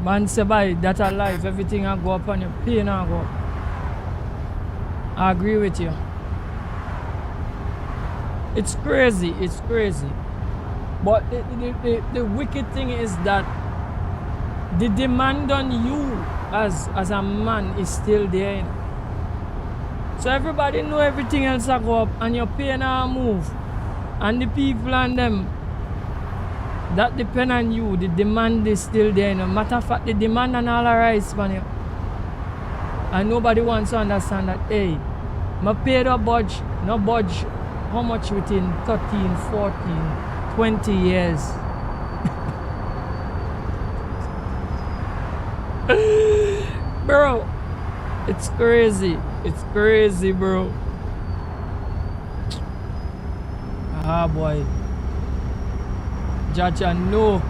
Man say by that a life, everything I go up and your pain I go up. I agree with you. It's crazy, it's crazy. But the wicked thing is that the demand on you as a man is still there. You know? So everybody know everything else I go up and your pain I move. And the people and them that depend on you, the demand is still there. No matter of fact, the demand and all arise man. And nobody wants to understand that, hey, my pay no budge how much within 13, 14, 20 years. Bro, it's crazy. It's crazy, bro. Ah, boy. Jaja, no.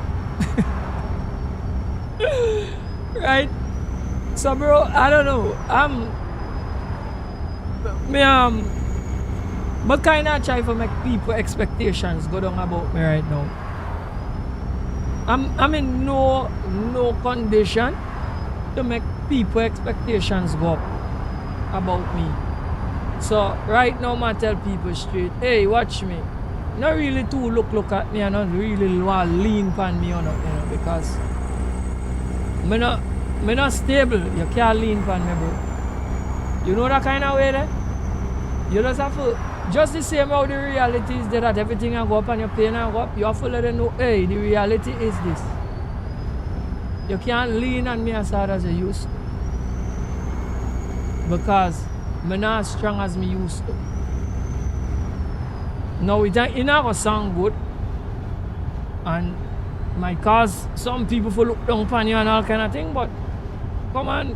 Right? So, bro, I don't know. But kind of try to make people expectations go down about me right now. I'm in no condition to make people expectations go up about me. So right now I tell people straight, hey, watch me. Not really too look at me and not really want to lean upon me or not, you know, because me not stable. You can't lean upon me, bro. You know that kind of way there? You just have to, just the same how the reality is that everything I go up and your pain I go up, you have to let them know, hey, the reality is this. You can't lean on me as hard as you used to. Because I'm not as strong as me used to. Now it not gonna sound good. And might cause some people to look down upon you and all kind of thing, but come on.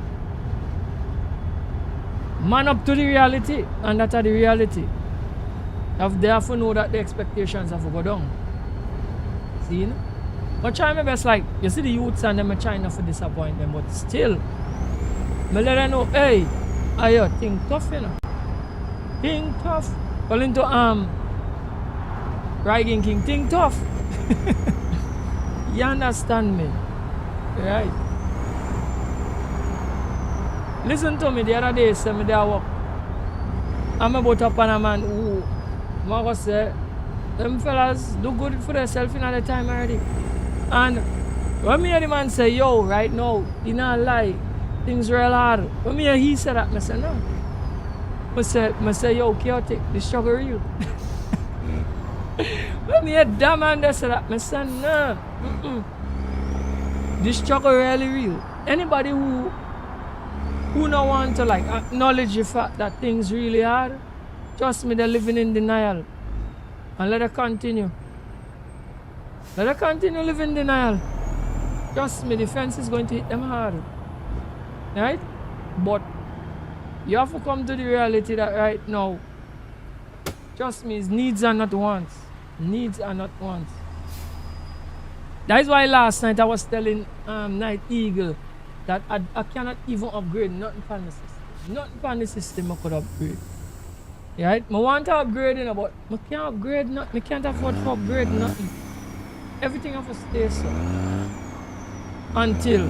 Man up to the reality, and that's the reality. They have to know that the expectations have to go down. See? No? I try my best, like, you see the youths and them, I try not to disappoint them, but still, I let them know, hey, ayo, think tough, you know. Think tough. Call into Riding King, think tough. You understand me? Right? Listen to me, the other day, say me there work. I'm about to pan a man who, I go say, them fellas do good for themselves in the time already. And when me hear the man say, yo, right now, he not lie, things real hard. When me hear he said that, I say, no. I say, yo, chaotic, the struggle real. When me hear that man that said that, I say, no. The struggle really real. Anybody who don't want to like acknowledge the fact that things really hard, trust me, they're living in denial. And let it continue. Let it continue living in denial. Trust me, the fence is going to hit them hard. Right? But you have to come to the reality that right now, trust me, it's needs are not wants. Needs are not wants. That is why last night I was telling Night Eagle that I cannot even upgrade nothing from the system. Nothing from the system I could upgrade. Right? I want to upgrade, but I can't upgrade nothing. I can't afford to upgrade nothing. Everything has to stay so. Until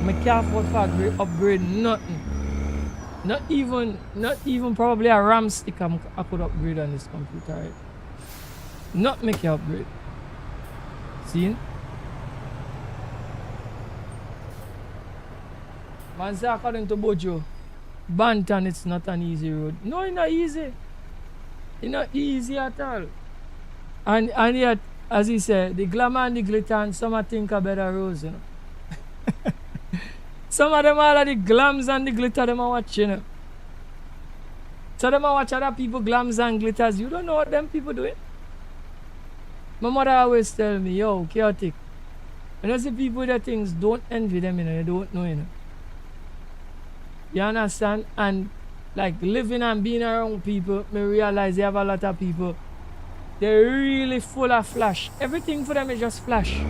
I can't afford to upgrade nothing. Not even probably a RAM stick I could upgrade on this computer, right? Not make it upgrade. See? Man say according to Bojo, Banton it's not an easy road. No, it's not easy. It's not easy at all. And yet, as he said, the glamour and the glitter and some think are better roads, you know. Some of them are the glams and the glitter them are watching, you know. So them are watch other people glams and glitters. You don't know what them people doing. My mother always tell me, yo, chaotic. When you see people that things, don't envy them, you know, you don't know, you know. You understand? And like living and being around people, me realize they have a lot of people. They're really full of flash. Everything for them is just flash.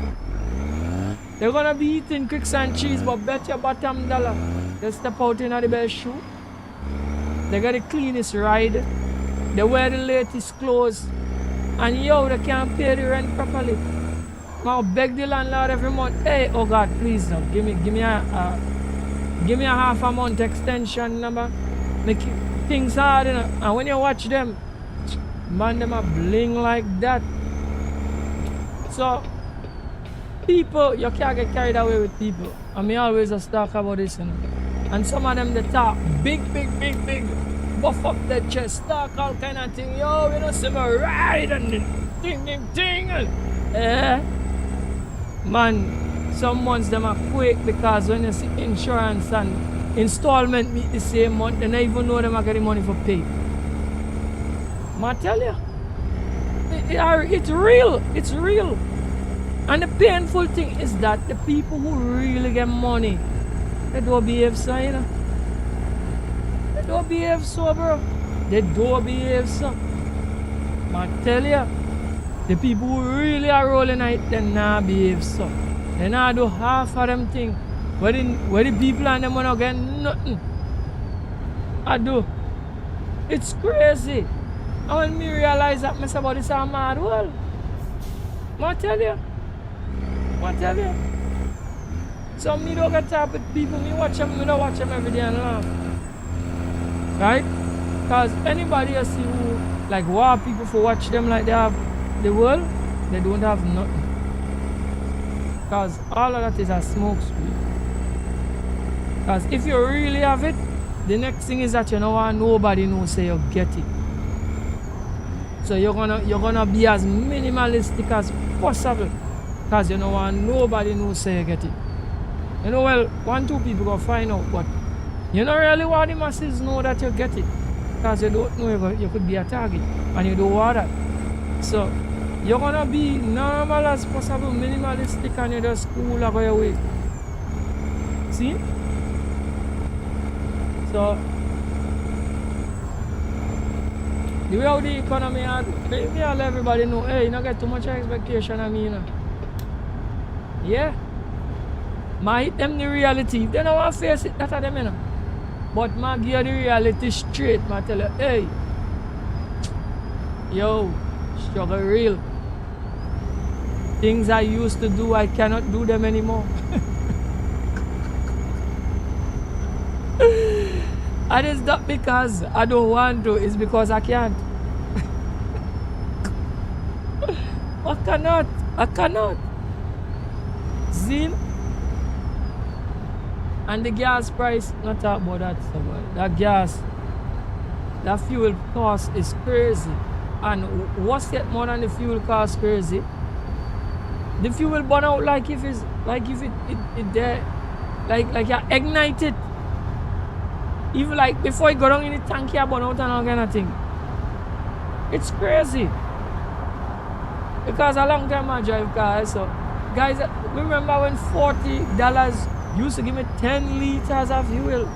They're gonna be eating cakes and cheese, but bet your bottom dollar. They step out in the best shoe. They got the cleanest ride. They wear the latest clothes. And yo, they can't pay the rent properly. I'll beg the landlord every month, hey, oh God, please no, give me a half a month extension number. Make things hard, you know. And when you watch them, man, them a bling like that. So people, you can't get carried away with people. And me always just talk about this, you know. And some of them they talk big, buff up their chest, talk all kind of thing. Yo, you know, see me ride and ting. Man, some months them are quick because when you see insurance and installment meet the same month, they don't even know them are getting money for pay. I tell you, it's real. And the painful thing is that the people who really get money, they don't behave so, you know. They don't behave so, bro. They don't behave so. I tell you, the people who really are rolling it, they not behave so. They not do half of them things. Where the people and them wanna get nothing. I do. It's crazy. And when me realize that, I say, about this is a mad world. I tell you. So me don't get top with people, me don't watch them every day and laugh. Right? Because anybody you see who like war people for watch them like they have the world, they don't have nothing. Because all of that is a smoke screen. Because if you really have it, the next thing is that you know what nobody knows say you get it. So you're gonna be as minimalistic as possible. Because you know what nobody knows say you get it. You know, well, 1-2 people gonna find out, but you don't really want the masses know that you get it. Because you don't know you could be a target and you don't want that. So you're gonna be normal as possible, minimalistic, and you just cool go your way. See? So the way how the economy are, me all everybody know, hey, you don't get too much expectation of me, you know. Yeah. I hit them the reality. If they don't want to face it, that's them, you know. But I give you the reality straight. I tell you, hey, yo, struggle real. Things I used to do, I cannot do them anymore. And it's not because I don't want to, it's because I can't. I cannot. See? And the gas price, not talk about that stuff. That gas, that fuel cost is crazy. And what's yet more than the fuel cost crazy? The fuel burn out like if it there, like you ignite it. Even like before you go down in the tank, you burn out and all kind of thing. It's crazy. Because a long time I drive cars, so guys, remember when $40 used to give me 10 liters of fuel?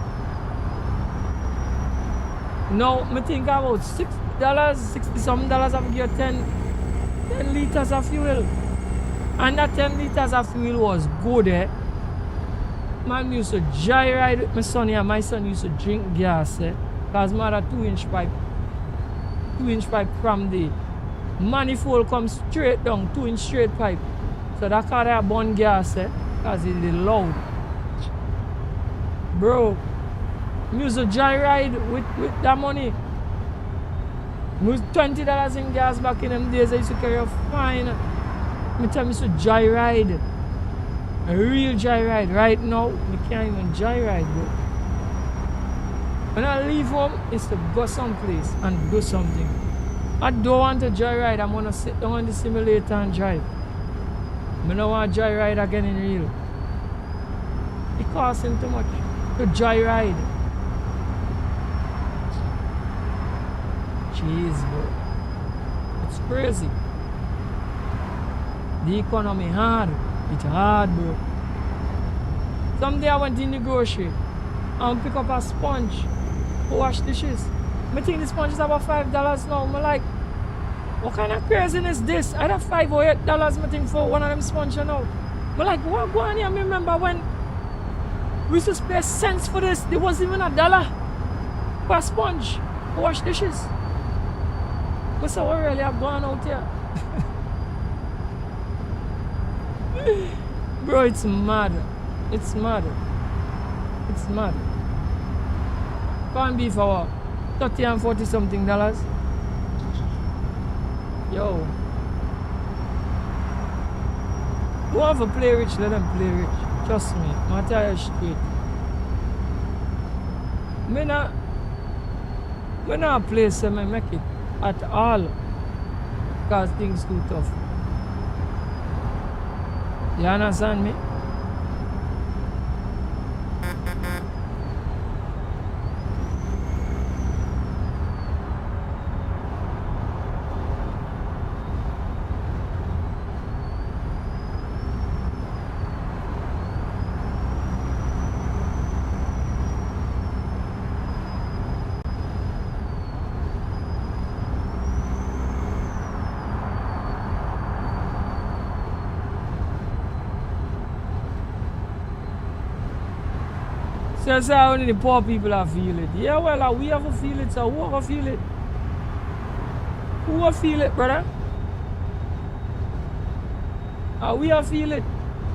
Now I think about $60, $60-something I give you 10 liters of fuel. And that 10 liters of fuel was good, eh? Man used to joyride with my son here. My son used to drink gas, eh? Because my had a 2-inch pipe from the manifold comes straight down, 2-inch straight pipe. So that car there burn gas, eh? Because it is loud. Bro, I used to joyride with that money. It was $20 in gas back in them days. I used to carry a fine. I tell me used to joyride. A real joyride. Right now, I can't even joyride, bro. When I leave home, it's to go someplace and do something. I don't want to joyride. I'm gonna sit down on the simulator and drive. I don't want to joyride again in real. It costs him too much to joyride. Jeez, bro. It's crazy. The economy hard. It's hard, bro. Someday I went in the grocery and pick up a sponge to wash dishes. I think the sponge is about $5 now. I'm like, what kind of craziness is this? I have $5 or $8 I think for one of them sponges now. I'm like, what go on here? I remember when we used to pay cents for this. There wasn't even $1 per sponge to wash dishes. But so what really have gone out here? Bro, it's mad. It's mad. It's mad. Can't be for what? 30 and 40 something dollars. Yo. Who want to play rich, let them play rich. Trust me. I tell you straight. Me not play so me make it at all. Because things too tough. You understand me? So that's how only the poor people are feel it. Yeah, well, we have to feel it, so who have to feel it? Who have to feel it, brother? We have to feel it.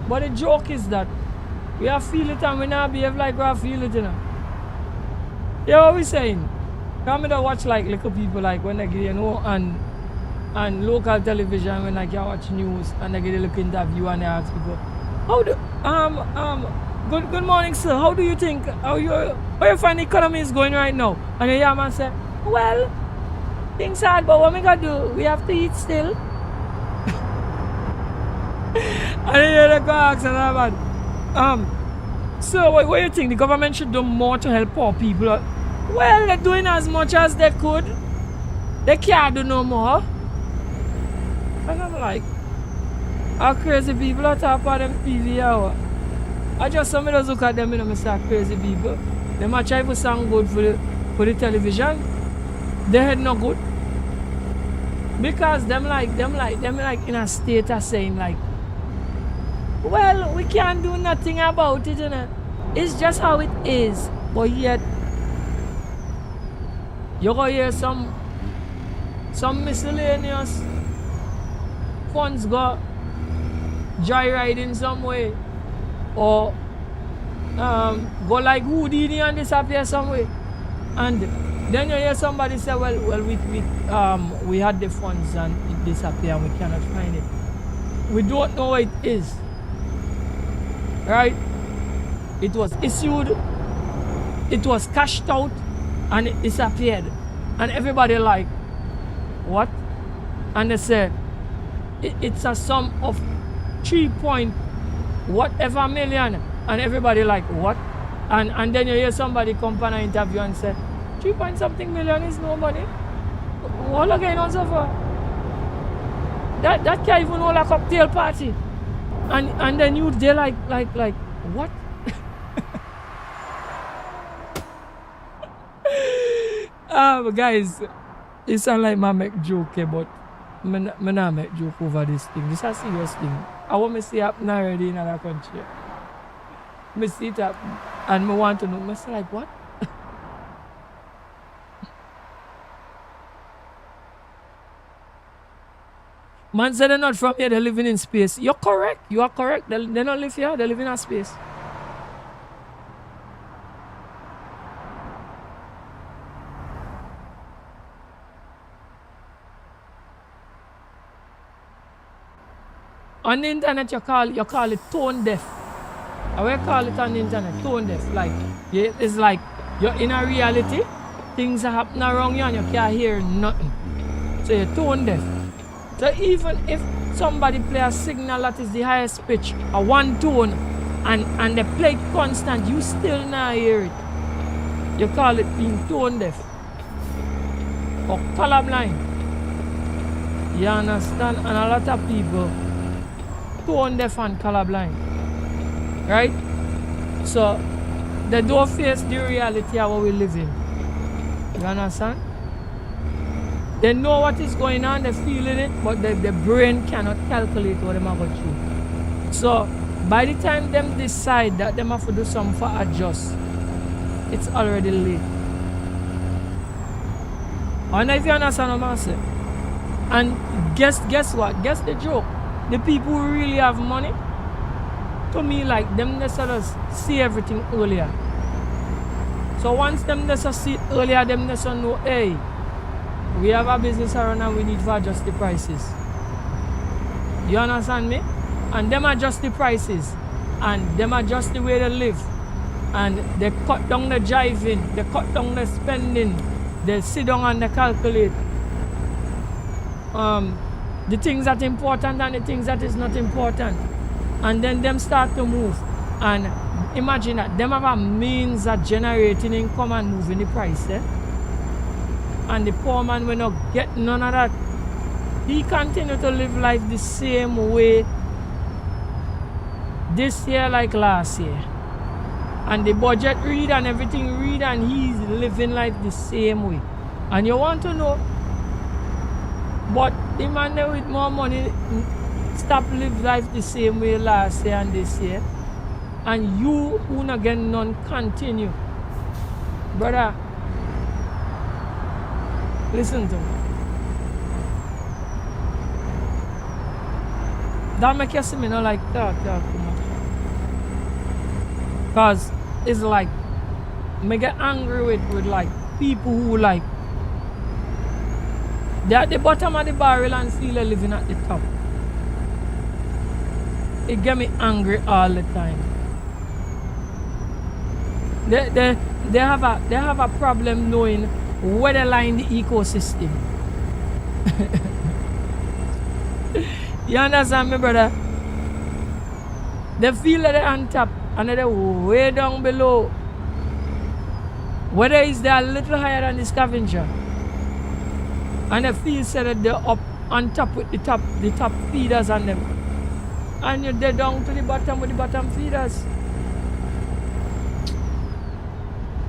But the joke is that we have to feel it and we not behave like we have to feel it, you know. Yeah, what we saying? Come to watch like little people like when they get, you know, and local television when like you watch news and they get a look interview and they ask people, how do Good morning, sir. How do you think how you find the economy is going right now? And the young man say, well, things hard, but what we gotta do? We have to eat still. And then the guy asks another man, so what do you think? The government should do more to help poor people? Well, they're doing as much as they could. They can't do no more. And I'm like, how crazy people are top of them TV hour. I just some of those look at them and I say crazy people. They might try to sound good for the television. They head not good. Because them like in a state of saying like, well, we can't do nothing about it, you know. It's just how it is. But yet you're gonna hear some miscellaneous funds go joyriding some way. Or go like Houdini and disappear somewhere. And then you hear somebody say, well, we had the funds and it disappeared and we cannot find it. We don't know what it is. Right? It was issued, it was cashed out, and it disappeared. And everybody like, what? And they say, it's a sum of 3 point whatever million, and everybody like what? And then you hear somebody come on an interview and say 3 point something million is no money. What again on so far? That can't even hold a cocktail party. And then you they like what? Guys, it sound like I make joke, but I not make joke over this thing. This is a serious thing. I want to see it happen already in another country. I see it happen and I want to know. I say like, what? Man said they're not from here, they're living in space. You're correct. You are correct. They don't live here, they live in a space. On the internet, you call it tone deaf. I will call it on the internet, tone deaf. Like, it's like you're in a reality, things are happening around you and you can't hear nothing. So you're tone deaf. So even if somebody play a signal that is the highest pitch, a one tone, and they play it constant, you still not hear it. You call it being tone deaf. Or colorblind. You understand? And a lot of people tone deaf and colorblind, right? So they don't face the reality of what we live in. You understand? They know what is going on, they're feeling it, but the brain cannot calculate what they are going through. So by the time them decide that they have to do something for adjust, it's already late. I don't know if you understand what I'm saying. And guess what? Guess the joke. The people who really have money, to me like them just see everything earlier. So once them just see it earlier, them just know, hey, we have a business around and we need to adjust the prices. You understand me? And them adjust the prices and them adjust the way they live. And they cut down the driving, they cut down the spending, they sit down and they calculate the things that are important and the things that is not important. And then them start to move. And imagine that them have a means of generating income and moving the price. And the poor man will not get none of that. He continue to live life the same way this year like last year. And the budget read and everything read and he's living life the same way. And you want to know, but the man there with more money stop live life the same way last year and this year. And you who not get none continue. Brother, listen to me. That make you see me not like talk too much. Cause it's like me get angry with like people who like they're at the bottom of the barrel and still they're living at the top. It get me angry all the time. They have a problem knowing where they lie in the ecosystem. You understand me, brother? They feel that they're on top and they're way down below. Whether it's they're a little higher than the scavenger. And they feel that they're up on top with the top feeders on them. And you're dead down to the bottom with the bottom feeders.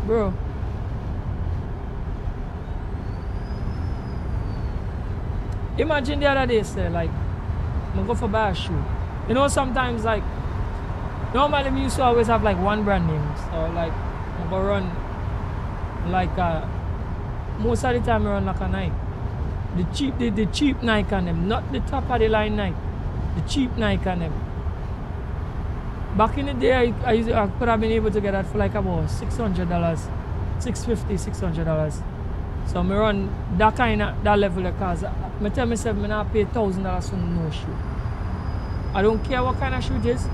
Bro. Imagine the other day, say, like, I go for buy a shoe. You know, sometimes, like, normally me used to always have, like, one brand name. So, like, I go run, like, most of the time I run like a Nike. The cheap Nike on them, not the top of the line Nike. The cheap Nike on them. Back in the day, I could have been able to get that for like about $600, $650, $600. So I run that kind of that level of cars. I tell myself I not pay $1,000 for no shoe. I don't care what kind of shoe it is.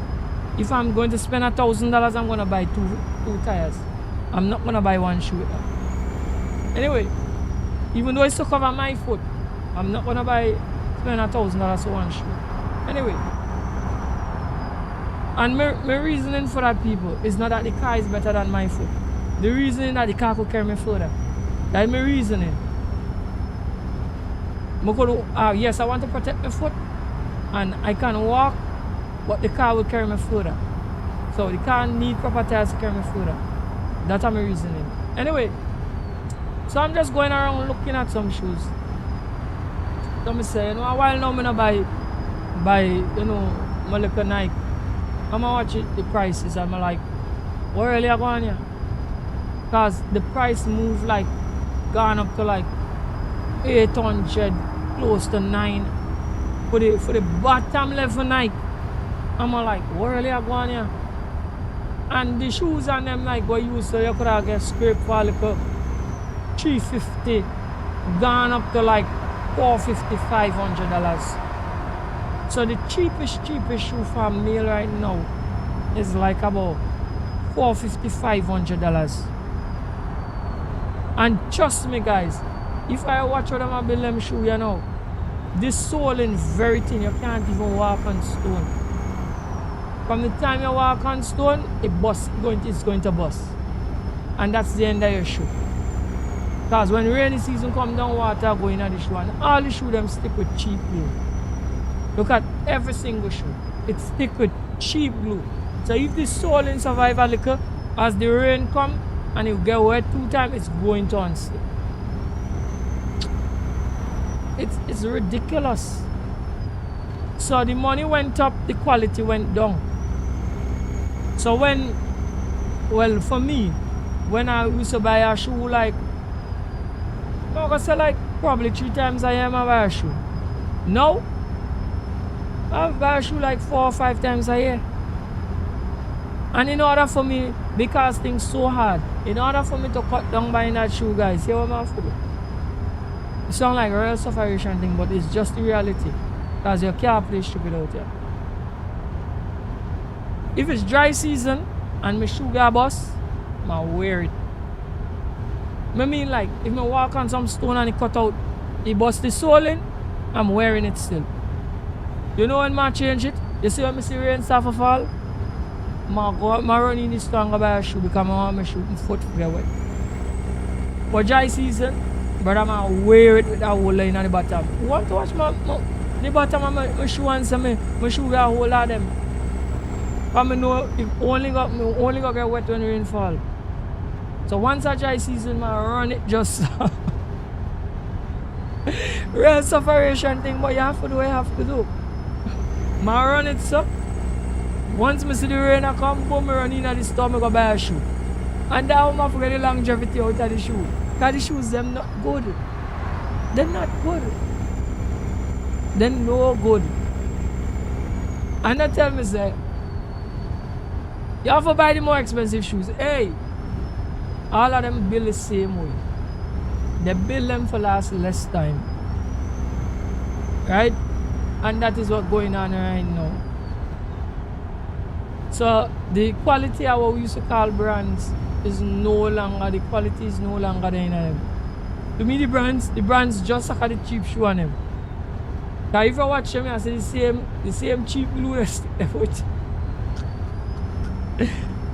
If I'm going to spend $1,000, I'm gonna buy two tires. I'm not gonna buy one shoe. Anyway, even though it's to cover my foot, I'm not gonna spend $1,000 for one shoe. Anyway, and my reasoning for that, people, is not that the car is better than my foot. The reasoning that the car could carry me further. That's my reasoning. Yes, I want to protect my foot, and I can walk, but the car will carry me further. So the car need proper tires to carry me further. That's my reasoning. Anyway, so I'm just going around looking at some shoes. So I say, you know, a while now I'm not buy, you know, my little Nike. I'm gonna watch the prices. I'm like, what really are going here? Because the price move like gone up to like 800, close to 9 for the bottom level Nike. I'm like, what really are going here? And the shoes on them like what you so you could have get scraped for like $350, gone up to like $450, $500. So the cheapest shoe for a male right now is like about $450, $500. And trust me, guys, if I watch how them build them shoe, you know, this sole is very thin. You can't even walk on stone. From the time you walk on stone, it's going to bust. And that's the end of your shoe. Because when rainy season comes down, water go in the shoe, and all the shoe them stick with cheap glue. Look at every single shoe. It stick with cheap glue. So if the sole in survive a little, as the rain come and it get wet 2 times, it's going to unstick. It's ridiculous. So the money went up, the quality went down. So for me, when I used to buy a shoe like, I'm gonna say like probably 3 times a year I buy a shoe. Now, I buy a shoe like 4 or 5 times a year. And in order for me, because things so hard, in order for me to cut down buying that shoe, guys, see what I'm do? It sounds like a real sufferation thing, but it's just the reality. Because you can't play stupid out here. If it's dry season and my shoe get bust, I wear it. I mean, like, if I walk on some stone and it cut out, it bust the sole in, I'm wearing it still. You know when I change it? You see when I see rain start to fall? I go out, I run in the store and go buy a shoe because I want my shoe, my foot to get wet. For dry season, brother, I wear it with that hole line on the bottom. You want to watch the bottom of my shoe and say my shoe got a hole of them? But I know it only got get wet when rain fall. So once a dry season, I run it just real sufferation thing, but you have to do what you have to do. I run it so. Once I see the rain come, boom, I run in the store, I go buy a shoe. And that I forget the longevity out of the shoe. Because the shoes, them not good. They're not good. They're no good. And they tell me, say, you have to buy the more expensive shoes. Hey, all of them build the same way. They build them for last less time. Right? And that is what's going on right now. So the quality of what we used to call brands is no longer, the quality is no longer there in them. To me the brands just like the cheap shoe on them. Because if you watch them, I see the same cheap glue they stick them with.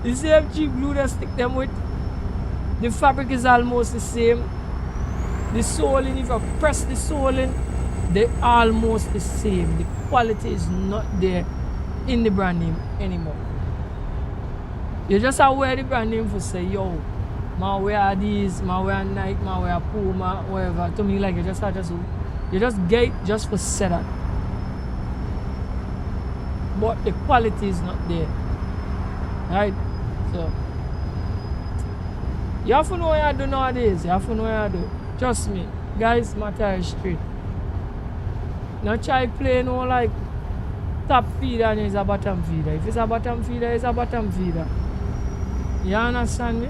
The same cheap glue they stick them with. The fabric is almost the same. The soling, if you press the soling, they're almost the same. The quality is not there in the brand name anymore. You just wear the brand name for say, yo, I wear these, I wear Nike, I wear Puma, whatever. To me, like you just get it just for setup. But the quality is not there. Right? So you have to know what you do nowadays. You have to know what you do. Trust me, guys, matter is straight. Not try play no like top feeder and it's a bottom feeder. If it's a bottom feeder, it's a bottom feeder. You understand me?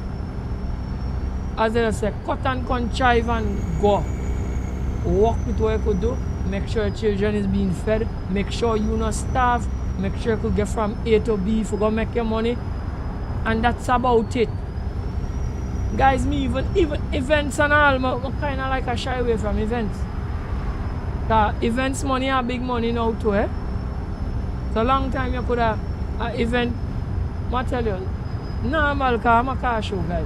As I say, cut and contrive and go. Work with what you could do. Make sure your children is being fed. Make sure you not starve. Make sure you could get from A to B if you go make your money. And that's about it. Guys, me even events and all, I kind of like a shy away from events. Events money are big money now too, eh? So long time you could have an event, I tell you, normal car, I'm a car show guy.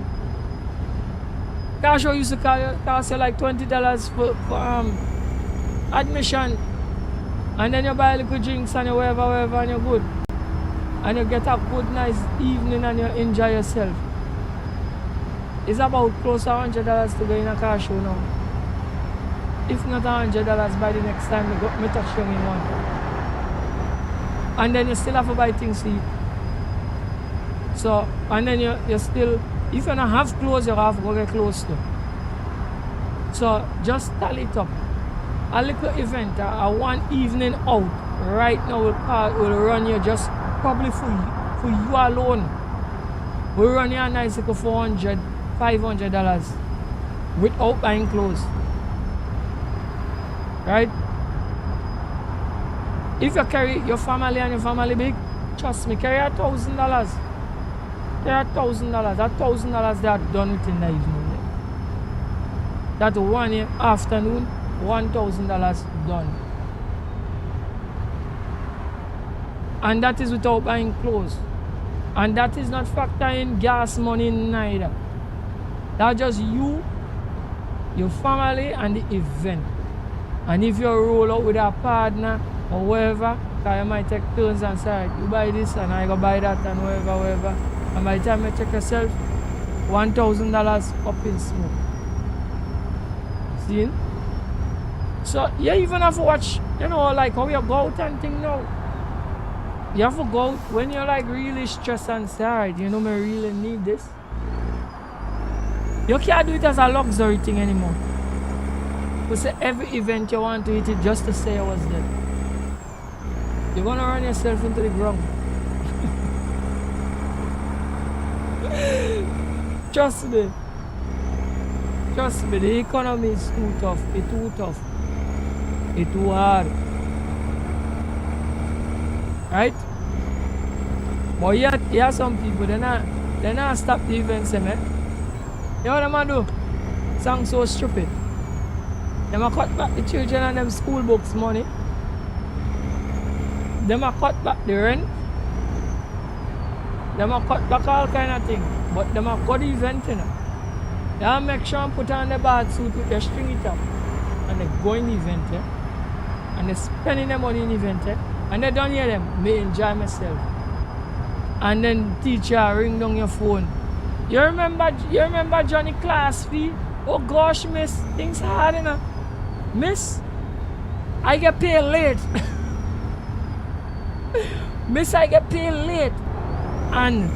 Car show used to cost you like $20 for admission. And then you buy little drinks and you whatever and you're good. And you get a good nice evening and you enjoy yourself. It's about close to $100 to go in a car show now. If not $100 by the next time me touch you in one. And then you still have to buy things to eat. So, and then you still, if you don't have clothes, you have to go get clothes too. So, just tally it up. A little event, a one evening out, right now will run you just probably for you alone. We'll run you a nice little $400, $500 without buying clothes. Right? If you carry your family and your family big, trust me, carry $1,000. Carry $1,000. That $1,000 they are done within the evening. That 1 afternoon, $1,000 done. And that is without buying clothes. And that is not factoring gas money neither. That's just you, your family, and the event. And if you roll out with a partner or whatever, because you might take turns and say, you buy this and I go buy that and whatever. And by the time you check yourself, $1,000 up in smoke. See? So you even have to watch, like how you go out and thing now. You have to go out when you're like really stressed and say, alright, me really need this. You can't do it as a luxury thing anymore. You say every event you want to eat it just to say I was there. You're gonna run yourself into the ground. Trust me. Trust me, the economy is too tough. It's too tough. It's too hard. Right? But yet, here are some people, they not stop the events, man. You know what I'm do? Sound so stupid. They might cut back the children and them school books money. They might cut back the rent. They might cut back all kind of things. But they might go the event, you know. They make sure and put on the bad suit with the string it up. And they go in the event, yeah? And they spending the money in the event, yeah? And they don't hear them. Me enjoy myself. And then teacher ring down your phone. You remember Johnny class fee? Oh gosh, miss, things hard, you know. Miss, I get paid late. Miss, I get paid late. And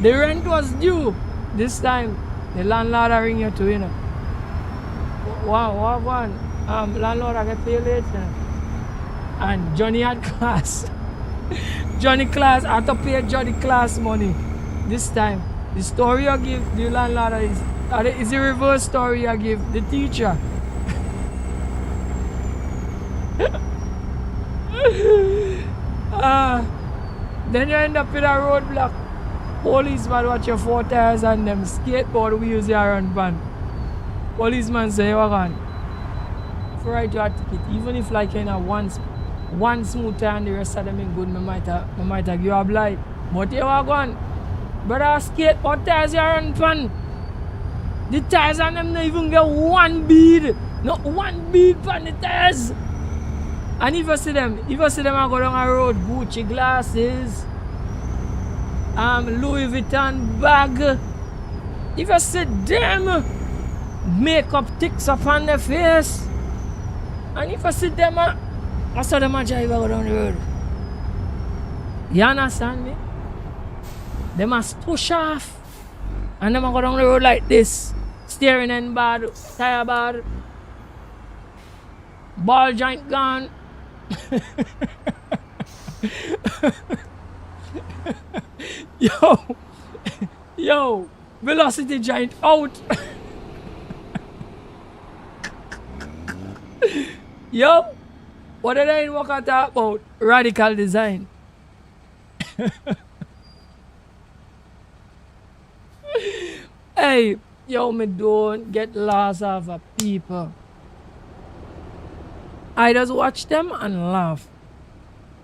the rent was due. This time, the landlord ring you too, you know. What one? Landlord, I get paid late, you know. And Johnny had class. Johnny class, I had to pay Johnny class money. This time, the story I give the landlord is the reverse story I give the teacher. Then you end up in a roadblock. Policeman watch your 4 tires and them skateboard wheels you run van. Policeman say, you're gone. For write you a ticket, even if like you know one smooth tire and the rest of them ain't good, I might have you a blight. But you are gone. Brother, skateboard tires you run van. The tires on them don't even get one bead. Not one bead on the tires. And if you see them I go down a road, Gucci glasses, Louis Vuitton bag. If you see them, makeup ticks up on their face. And if you see them, I saw them drive go down the road. You understand me? They must push off. And them go down the road like this. Steering end bad, tire bad, ball joint gone. Yo, velocity giant out. Yo, what did I walk and talk about? Radical design. Hey, yo, me don't get lost of people. I just watch them and laugh.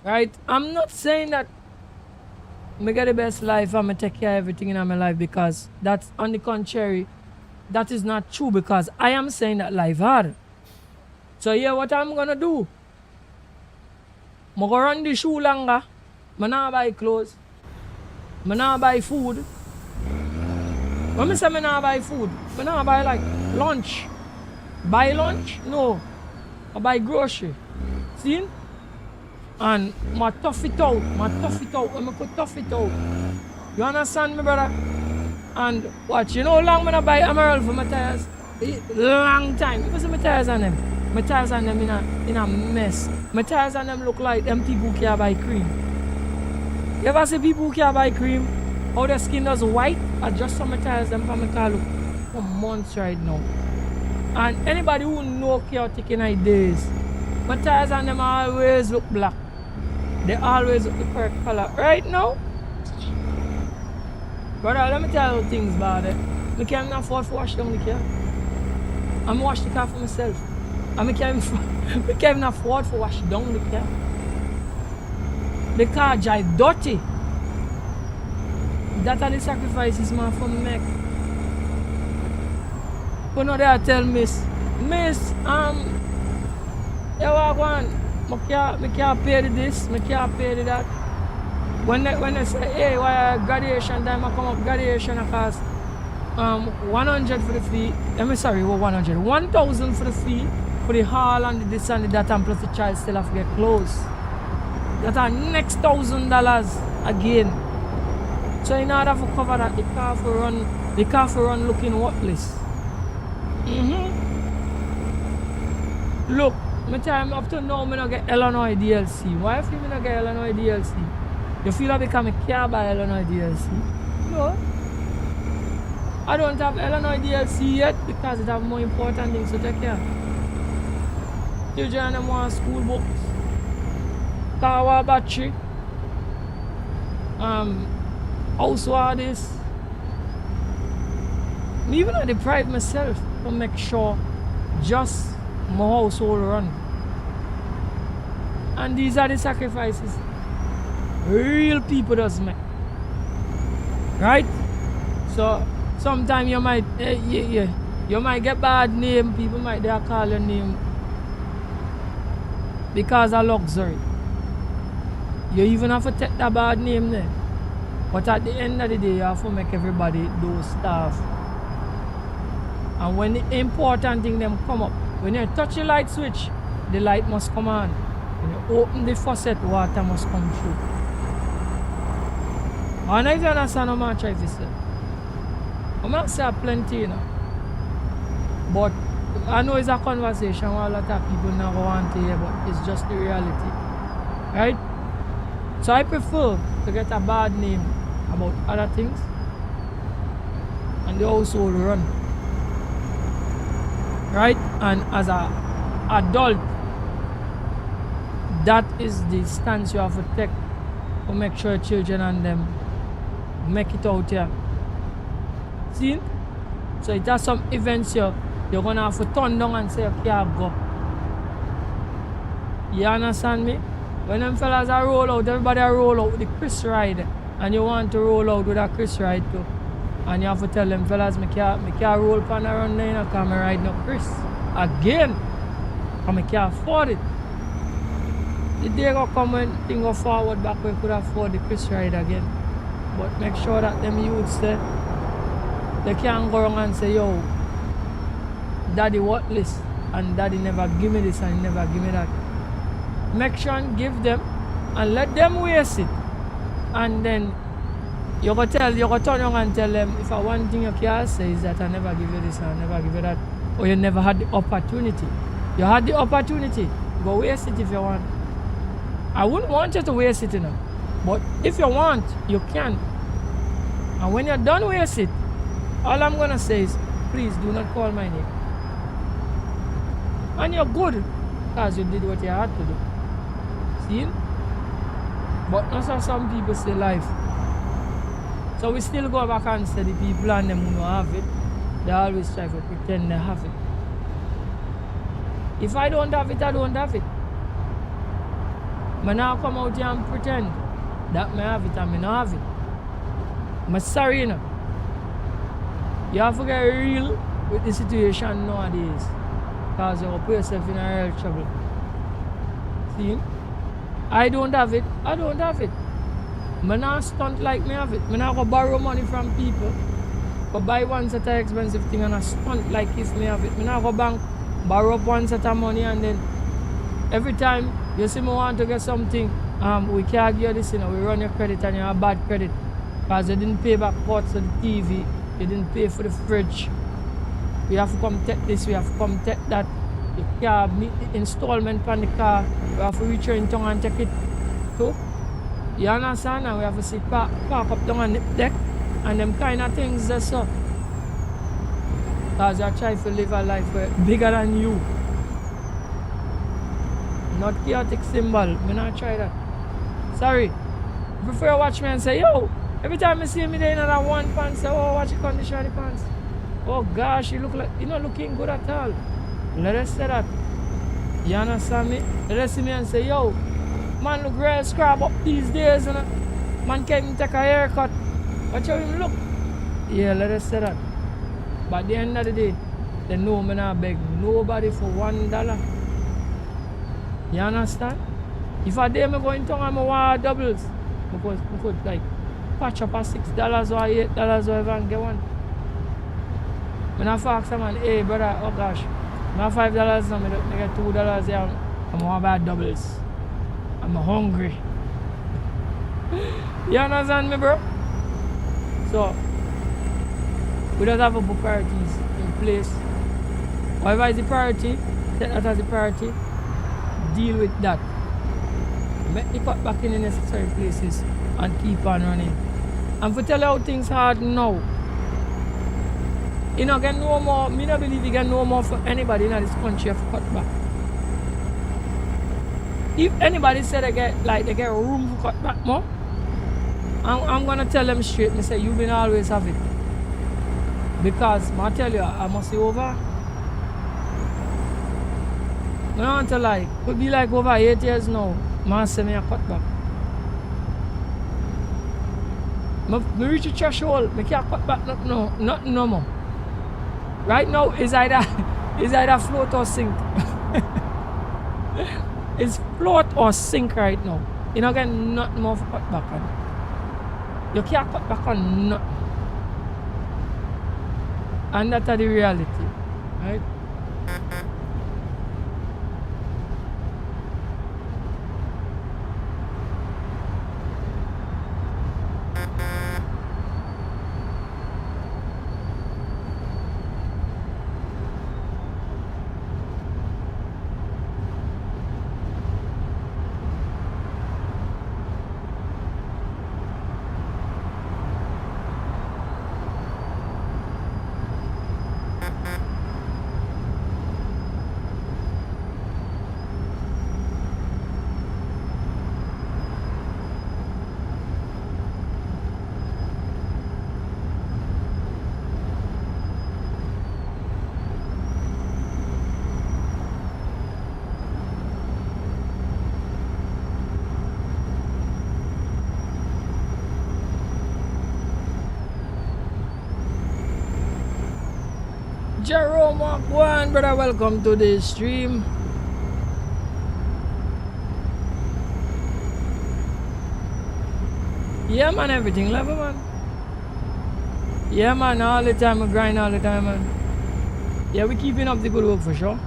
Right? I'm not saying that I get the best life and I take care of everything in my life, because that's on the contrary. That is not true, because I am saying that life hard. So yeah, what I'm gonna do? I'm gonna run the shoe longer. I'm not buy clothes. I'm not buy food. When I say I'm not buy food, I'm not buy like lunch. Buy lunch? No. I buy grocery. See? And I tough it out. When I could tough it out. You understand me, brother? And watch, you know how long I buy Emerald for my tires? Long time. Because my tires on them. My tires on them in a mess. My tires on them look like them people who can't buy cream. You ever see people who can't buy cream? How their skin does white? I just saw my tires them for my car look for months right now. And anybody who know chaotic in ideas, my tires on them always look black. They always look the correct color. Right now, brother, let me tell you things about it. I can't even afford to wash down the car. I'm wash the car for myself. And I can't even afford to wash down the car. The car drive dirty. That are the sacrifices man for me make. But now they tell Miss, you walk one, I can't pay this, I can't pay that. When they say, hey, why graduation time I come up, graduation I cost 100 for the fee, 1,000 for the fee, for the hall and the this and the that, and plus the child still have to get clothes. That are next $1,000 again. So in order to cover that, the car for run looking worthless. Look, my time up to now, I don't get Illinois DLC. Why if you don't get Illinois DLC? You feel I become a car by Illinois DLC? No. I don't have Illinois DLC yet because it have more important things to take care of. Children them want school books, car battery, house this. Me even I deprive myself to make sure just my household run. And these are the sacrifices real people does make. Right? So sometimes you might you might get bad name, people might they call your name because of luxury. You even have to take that bad name there. But at the end of the day, you have to make everybody do stuff. And when the important thing them come up, when you touch the light switch, the light must come on. When you open the faucet, water must come through. And if you understand how much I say, I'm not saying plenty, you know. But I know it's a conversation where a lot of people never want to hear, but it's just the reality. Right? So I prefer to get a bad name about other things and the household run. Right? And as an adult, that is the stance you have to take to make sure children and them make it out here. See? So it has some events you're gonna have to turn down and say you can't go. You understand me? When them fellas are roll out, everybody are roll out with the Chris ride. And you want to roll out with a Chris ride too. And you have to tell them fellas, me can't roll pan around there because I ride no Chris. Again. And I can't afford it. The day go come when things go forward back we could afford the Chris ride again. But make sure that them youths there, they can't go around and say, yo, daddy worthless and daddy never give me this and never give me that. Make sure and give them and let them waste it. And then you go turn around and tell them if one thing you can't say is that I never give you this and I never give you that. Or you never had the opportunity. You had the opportunity. Go waste it if you want. I wouldn't want you to waste it, you know. But if you want, you can. And when you're done waste it, all I'm gonna say is please do not call my name. And you're good because you did what you had to do. See? But not so some people say life. So we still go back and say the people and them who don't have it, they always try to pretend they have it. If I don't have it, I don't have it. I now come out here and pretend that I have it and I don't have it. I'm sorry, you know. You have to get real with the situation nowadays. Because you will put yourself in a real trouble. See? I don't have it, I don't have it. I not stunt like me have it. I not go borrow money from people. But buy one set of expensive thing and I stunt like if me have it. I not go bank, borrow up one set of money and then every time you see me want to get something, we can't give you this, you know, we run your credit and you have bad credit. Because you didn't pay back parts of the TV, you didn't pay for the fridge. We have to come take this, we have to come take that. You can't meet the installment on the car. We have to reach in town and take it too. You understand? And we have to sit park up down on the deck and them kind of things that's so. Because you're trying to live a life bigger than you. Not chaotic symbol. I not try that. Sorry. Before you watch me and say, yo, every time you see me there in that one pants, say, oh, watch the condition of the pants. Oh gosh, you look like you're not looking good at all. Let us say that. You understand me? Let us see me and say, yo, man look real scrap up these days, you know? Man can't even take a haircut. Watch how him look. Yeah, let us say that. But at the end of the day, they know me not beg nobody for $1. You understand? If a day me go in town and I want doubles, I could like patch up a $6 or $8 or whatever and get one. When I ask someone, hey brother, oh gosh, I have $5 now, I get $2 here, I'm going to buy doubles. I'm hungry. You understand me, bro? So, we don't have a priorities in place. Whatever is the priority, take that as the priority, deal with that. Make the cut back in the necessary places and keep on running. And to tell you how things hard now, You know, get no more, me not believe you get no more for anybody in this country of cut back. If anybody said they get room for cut back more, I'm gonna tell them straight, me say you been always have it. Because I tell you, I must say over. I don't want to lie. Could be like over 8 years now. Man say me a cut back. Me reach a threshold, me can't cut back nothing no more. Right now is either float or sink. It's float or sink right now. You don't get nothing more for cut back on. You can't cut back on nothing. And that's the reality, right? Jerome One, brother, welcome to the stream. Yeah, man, everything level, man. Yeah, man, all the time, we grind all the time, man. Yeah, we keeping up the good work for sure.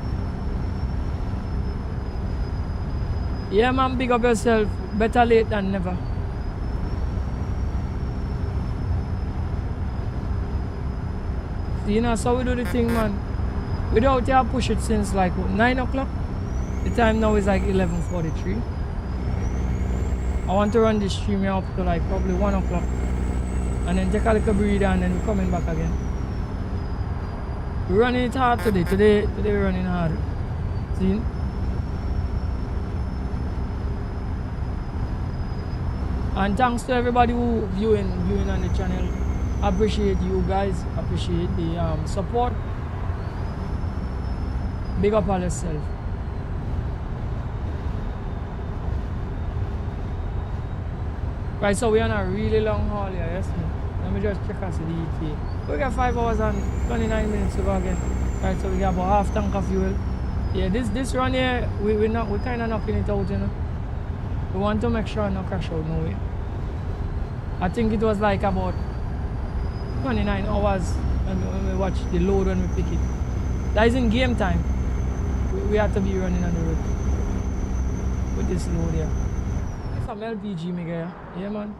Yeah, man, big up yourself. Better late than never. You know, so we do the thing, man. Without you, push it since like 9 o'clock. The time now is like 11:43. I want to run this stream here up to like probably 1 o'clock. And then take a little breather and then we're coming back again. We're running it hard today. Today we're running hard. See? And thanks to everybody who viewing on the channel. I appreciate you guys. Appreciate the support. Big up on yourself. Right, so we're on a really long haul here, yes? Let me just check us the ETA. We got 5 hours and 29 minutes to go again. Right, so we got about half tank of fuel. Yeah, this run here, we're kind of knocking it out, you know. We want to make sure no crash out no way. I think it was like about 29 hours when we watch the load when we pick it. That is in game time. We have to be running on the road with this load here. It's some LPG, Miguel. Yeah, man.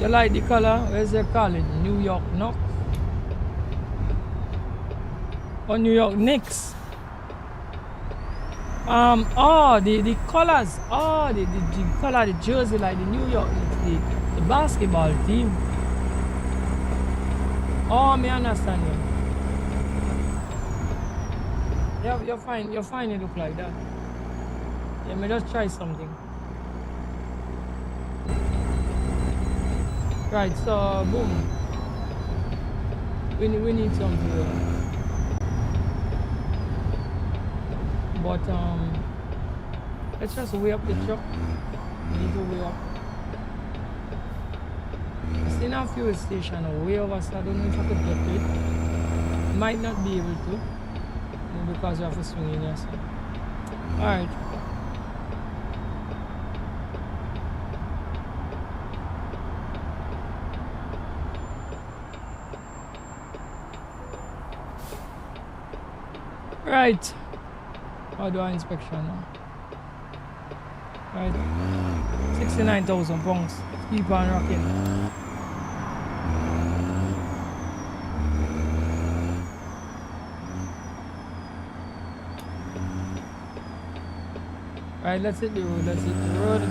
You like the color? Where's your college? New York Knicks? Oh, New York Knicks. Oh, the colors. Oh, the color, the jersey, like the New York Knicks, the basketball team. Oh, me understand you. Yeah, you're fine, it look like that. Yeah, me just try something. Right, so boom. We need something. But let's just weigh up the truck. We need to weigh up. It's in a fuel station way over, so I don't know if I could get to it. Might not be able to. Because you have to swing in yourself. Alright. Right. How do I inspection now? Right. 69,000 pounds. Keep on rocking. Right, let's hit the road. Let's hit the road.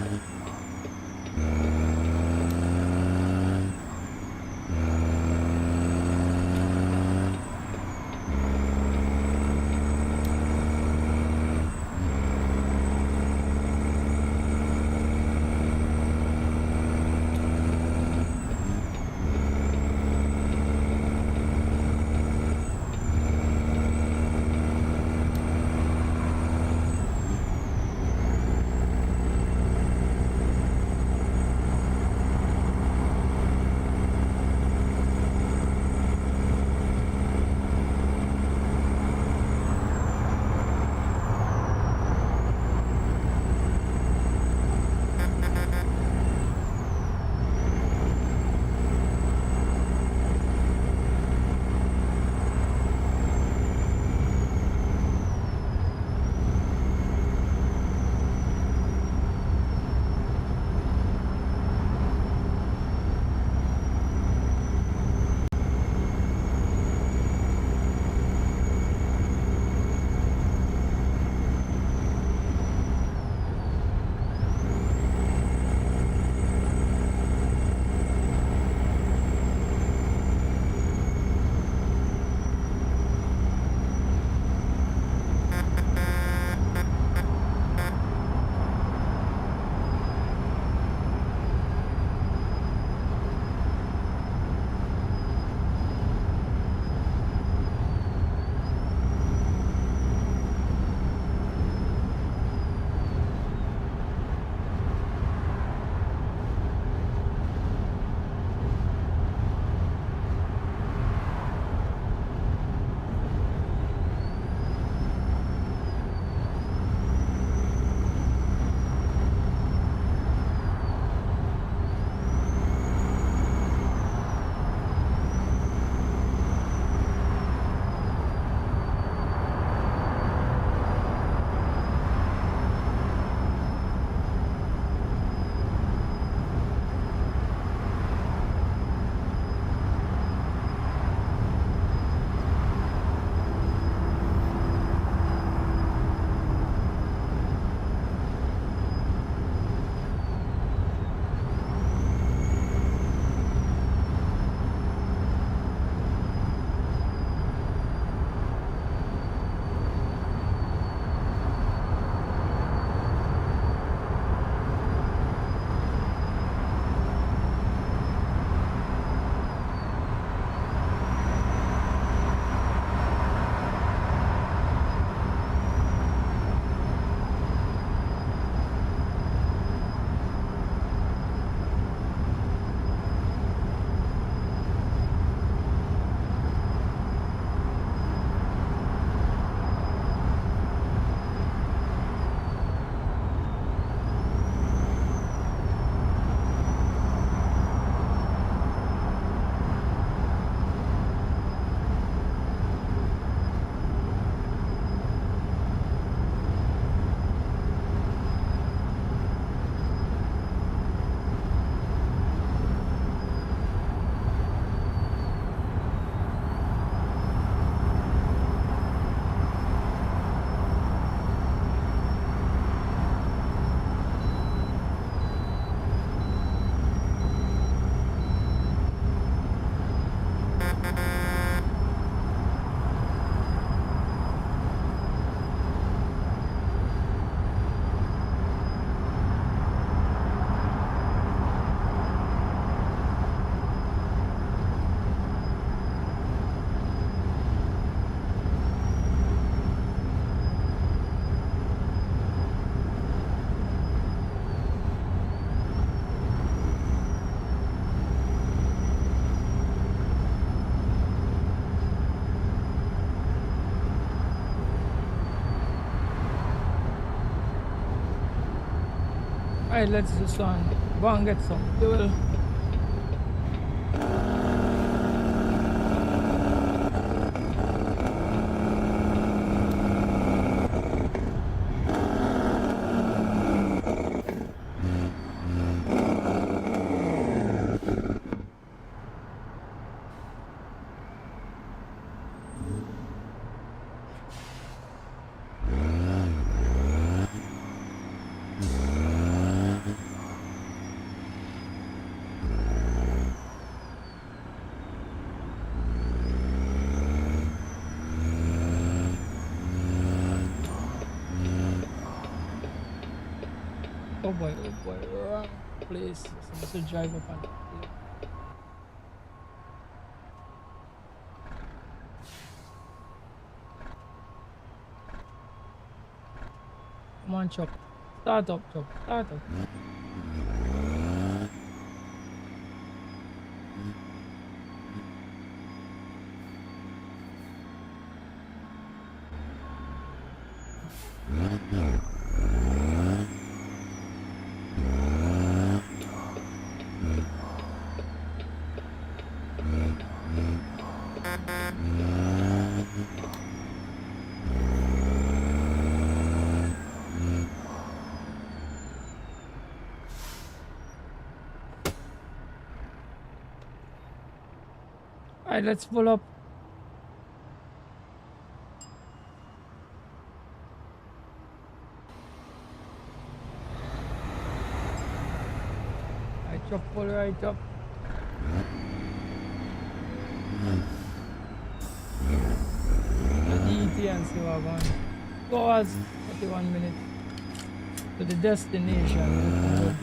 Alright, let's just go and get some fuel. Oh boy, wrong place. Supposed to drive up on that place. Come on, Chop. Start up, Chop. Start up. Alright, let's pull up. Alright, Chop, pull right up. The DT and see what going. 2 hours, 31 minutes to the destination.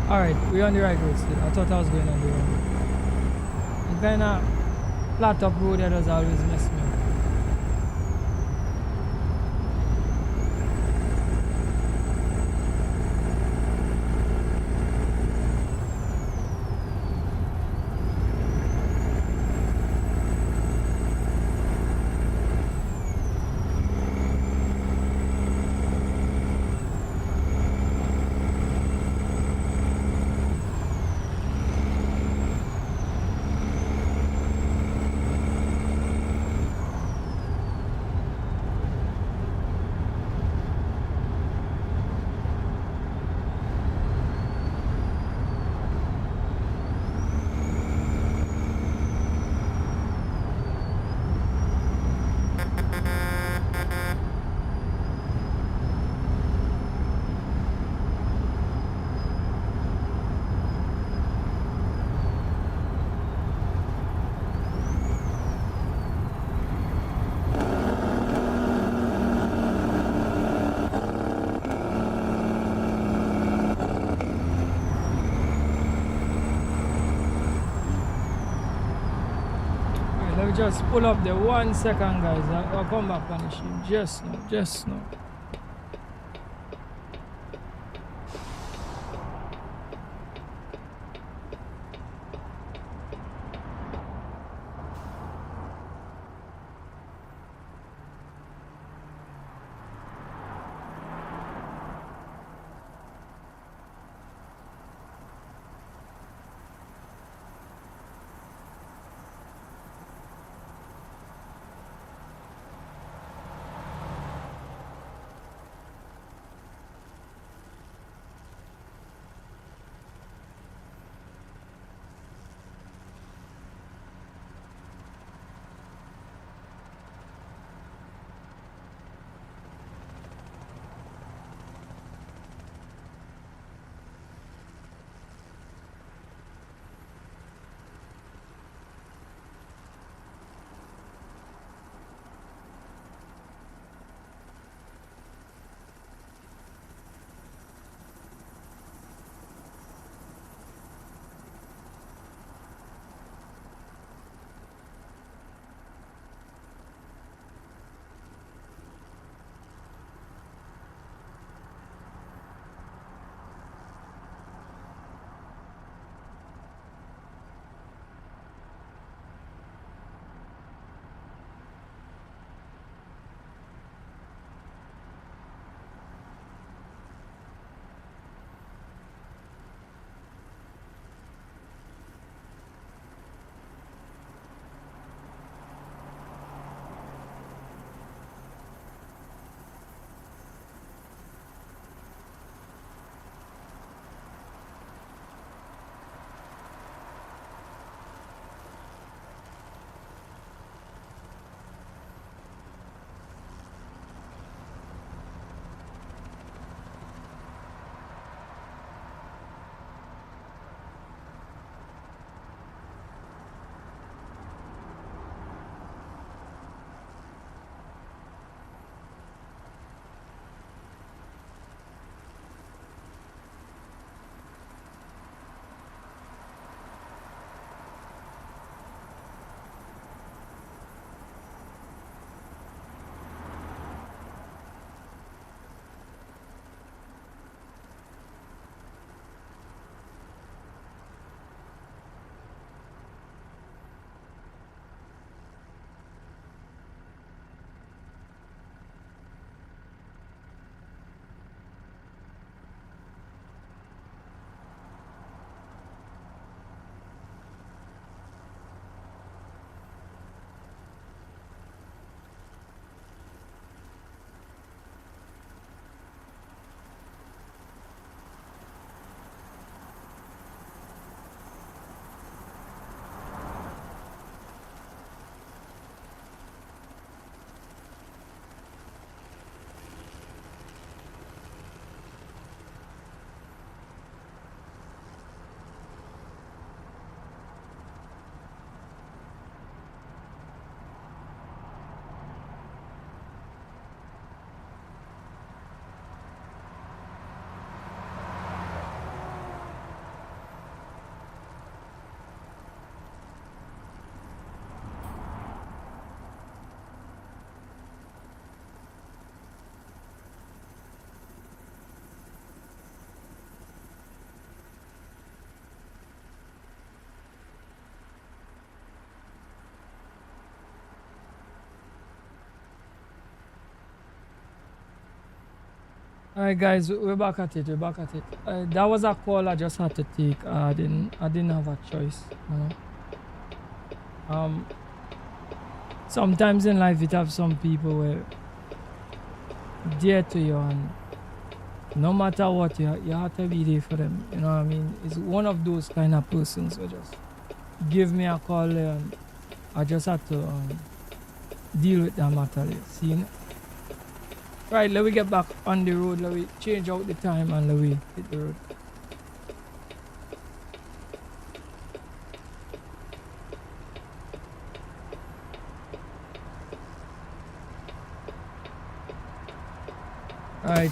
Alright, we're on the right road still. I thought I was going on the wrong road. The kind of flat top road that does always mess me up. Let me just pull up there 1 second, guys. I'll come back on the stream just now, just now. Alright guys, we're back at it, that was a call I just had to take. I didn't have a choice, you know. Sometimes in life it have some people where dear to you, and no matter what, you have to be there for them, you know what I mean. It's one of those kind of persons who just give me a call there, and I just had to deal with that matter there, see. Right, let me get back on the road, let me change out the time and let me hit the road. Right.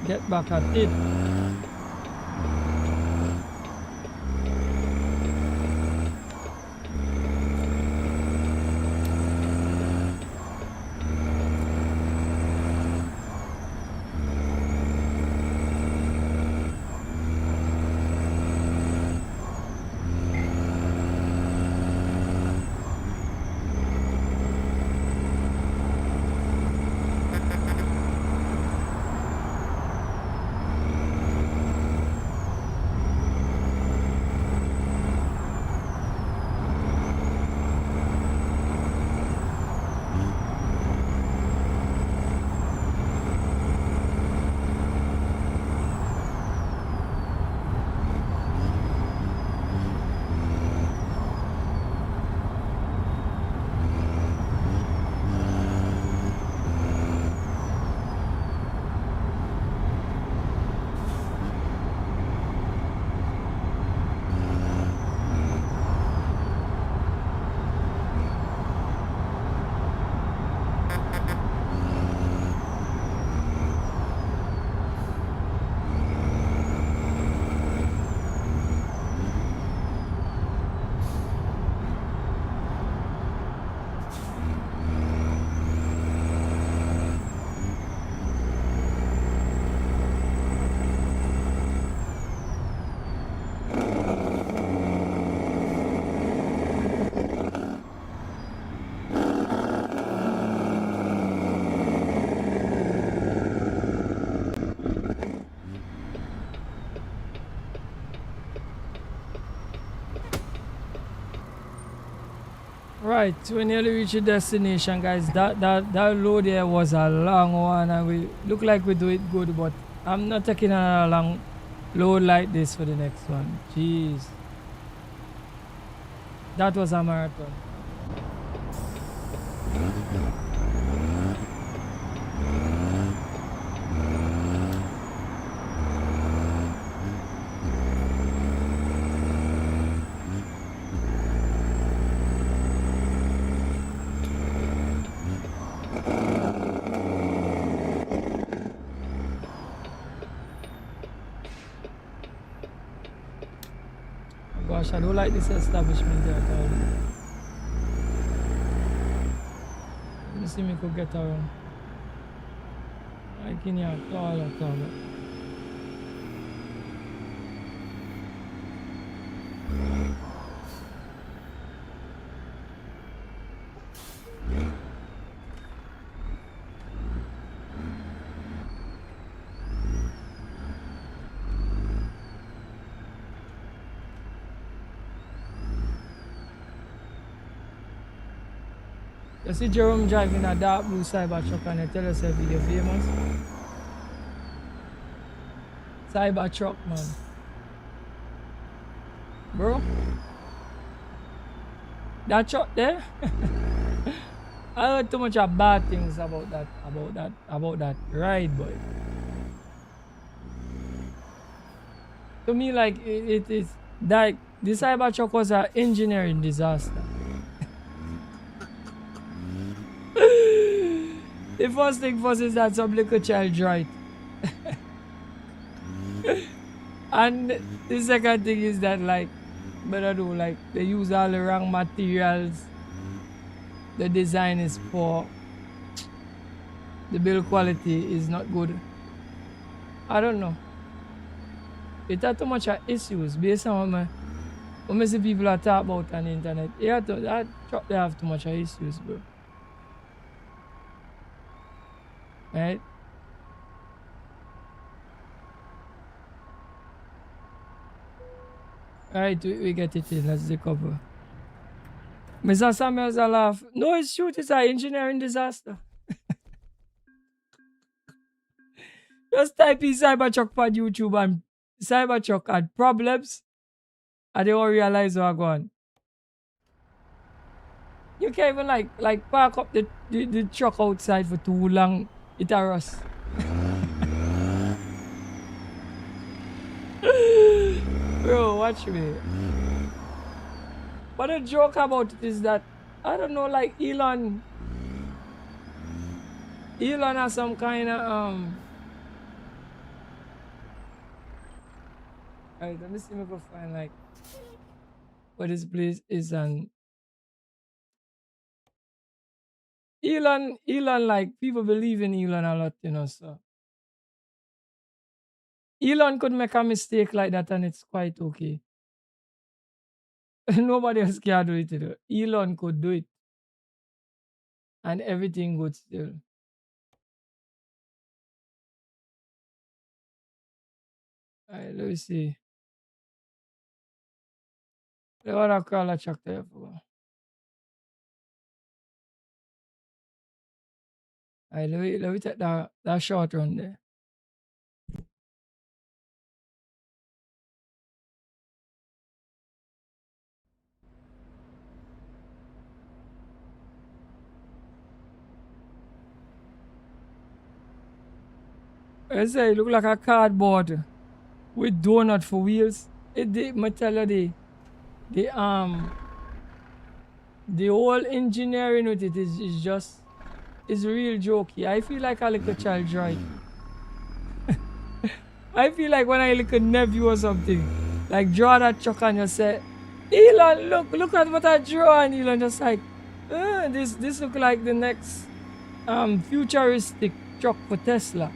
Get back at it. Right, we nearly reached the destination, guys. That load there was a long one, and we look like we do it good, but I'm not taking a long load like this for the next one. Jeez, that was a marathon. Gosh, I don't like this establishment here at all. Let me see if I could get around. I can hear taller. You see Jerome driving a dark blue Cybertruck and you tell yourself you're famous? Cybertruck, man. Bro? That truck there? I heard too much of bad things about that ride, boy. To me, like, it is like the Cybertruck was an engineering disaster. The first thing first is that some little child right. And the second thing is that, like, better do, like, they use all the wrong materials. The design is poor. The build quality is not good. I don't know. It had too much issues based on When I see people are talk about on the internet, yeah, that truck they have too much issues, bro. Right? Right, we get it in. That's the cover. Mr. Samuels a laugh. No, it's true. It's an engineering disaster. Just type in Cybertruck on YouTube and Cybertruck had problems and they all realize what going. You can't even like park up the truck outside for too long. It a rust. Bro, watch me. But the joke about it is that I don't know, like Elon has some kind of Alright, let me see if I can find like what this place is. And Elon like people believe in Elon a lot, you know, so Elon could make a mistake like that and it's quite okay. Nobody else can do it, you know. Elon could do it and everything good still. Alright, let me see. What I call a truck there for? Alright, let me take that short run there. I say it look like a cardboard with donut for wheels. I tell you the whole engineering with it is just it's real jokey. I feel like a little child drive. I feel like when I look at nephew or something, like draw that truck and you say, Elon, look at what I draw, and Elon just like, this look like the next futuristic truck for Tesla,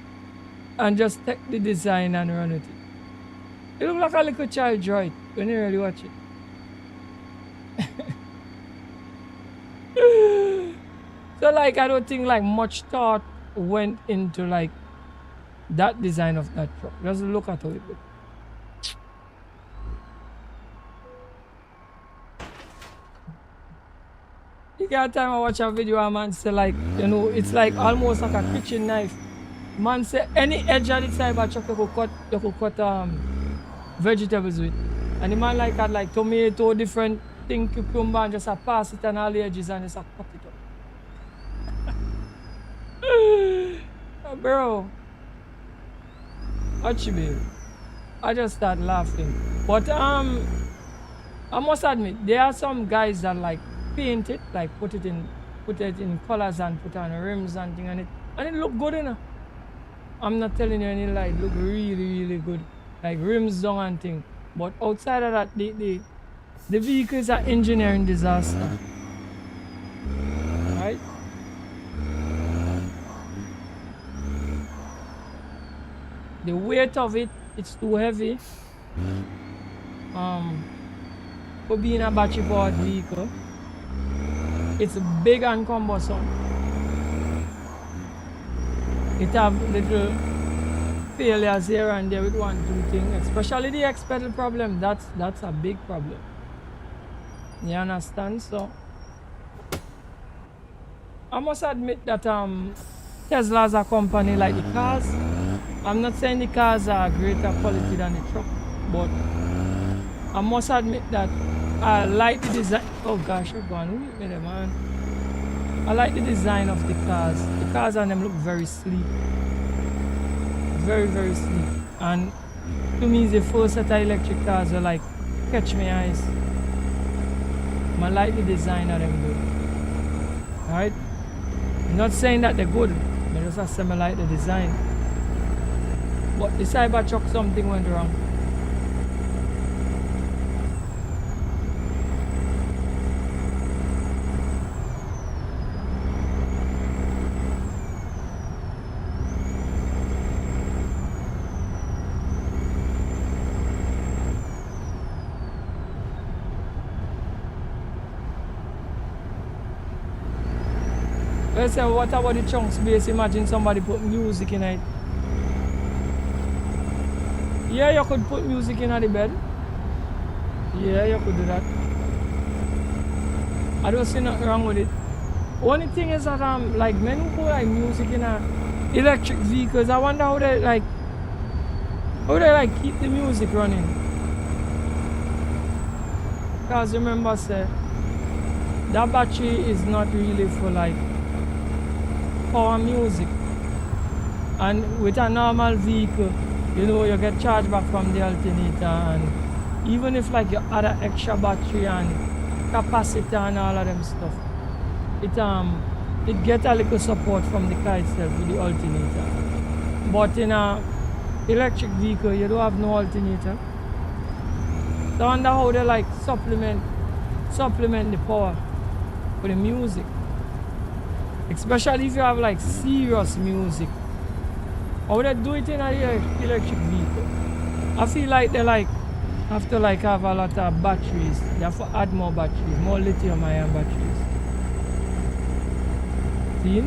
and just take the design and run with it. It look like a little child droid when you really watch it. So like I don't think like much thought went into like that design of that truck. Just look at how it looks. You got time I watch a video and man say like, you know, it's like almost like a kitchen knife. Man say any edge of the Cybertruck you could cut vegetables with. And the man like had like tomato, different thing, cucumber, and just pass it on all the edges and just cut it up. Bro. Watch me. I just start laughing. But I must admit, there are some guys that like paint it, like put it in colors and put on rims and thing on it. And it look good, you know. I'm not telling you any lie, it look really, really good. Like rims down and thing. But outside of that, the vehicle is an engineering disaster. Right? The weight of it, it's too heavy. For being a battery powered vehicle. It's big and cumbersome. It have little failures here and there with 1-2 things, especially the X-pedal problem. That's a big problem. You understand? So I must admit that Tesla's a company like the cars. I'm not saying the cars are greater quality than the truck, but I must admit that I like the design. Oh gosh, you're gone with me there, man. I like the design of the cars. The cars on them look very sleek. Very, very sleek. And to me, the first set of electric cars are like, catch my eyes. I like the design of them good. Alright? I'm not saying that they're good. I just say I like the design. But the Cybertruck, something went wrong. I say, what about the trunk space? Imagine somebody put music in it. Yeah, you could put music in the bed. Yeah, you could do that. I don't see nothing wrong with it. Only thing is that like men who put like music in electric vehicles, I wonder how they like keep the music running. Because remember, say that battery is not really for like power music. And with a normal vehicle, you know, you get charged back from the alternator, and even if like you add an extra battery and capacitor and all of them stuff, it get a little support from the car itself with the alternator. But in a electric vehicle, you don't have no alternator. So I wonder how they like supplement the power for the music, especially if you have like serious music. How they do it in an electric vehicle? I feel like they like have to like have a lot of batteries. They have to add more batteries, more lithium-ion batteries. See?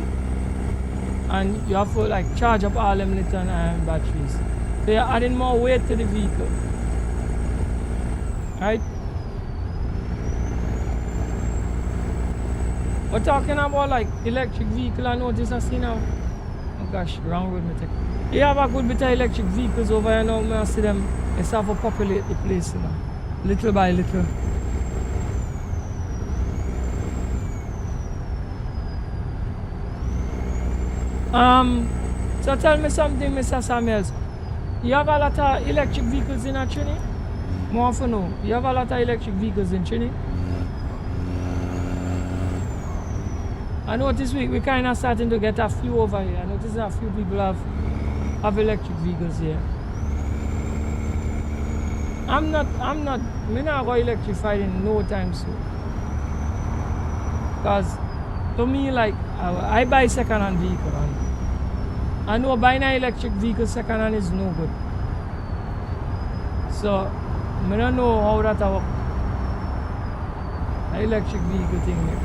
And you have to like charge up all them lithium-ion batteries. So you're adding more weight to the vehicle. Right? We're talking about like electric vehicle. I notice I see now. Oh gosh, wrong road me take. You have a good bit of electric vehicles over here now. I see them. They start to populate the place, you know, little by little. So tell me something, Mr. Samuels. You have a lot of electric vehicles in Trini? More for no. You have a lot of electric vehicles in Trini? I notice we kind of starting to get a few over here. I notice a few people have electric vehicles here. I'm not going to electrify in no time soon. Because to me, like, I buy second-hand vehicle. And I know buying an electric vehicle second-hand is no good. So, I don't know how that works. An electric vehicle thing there.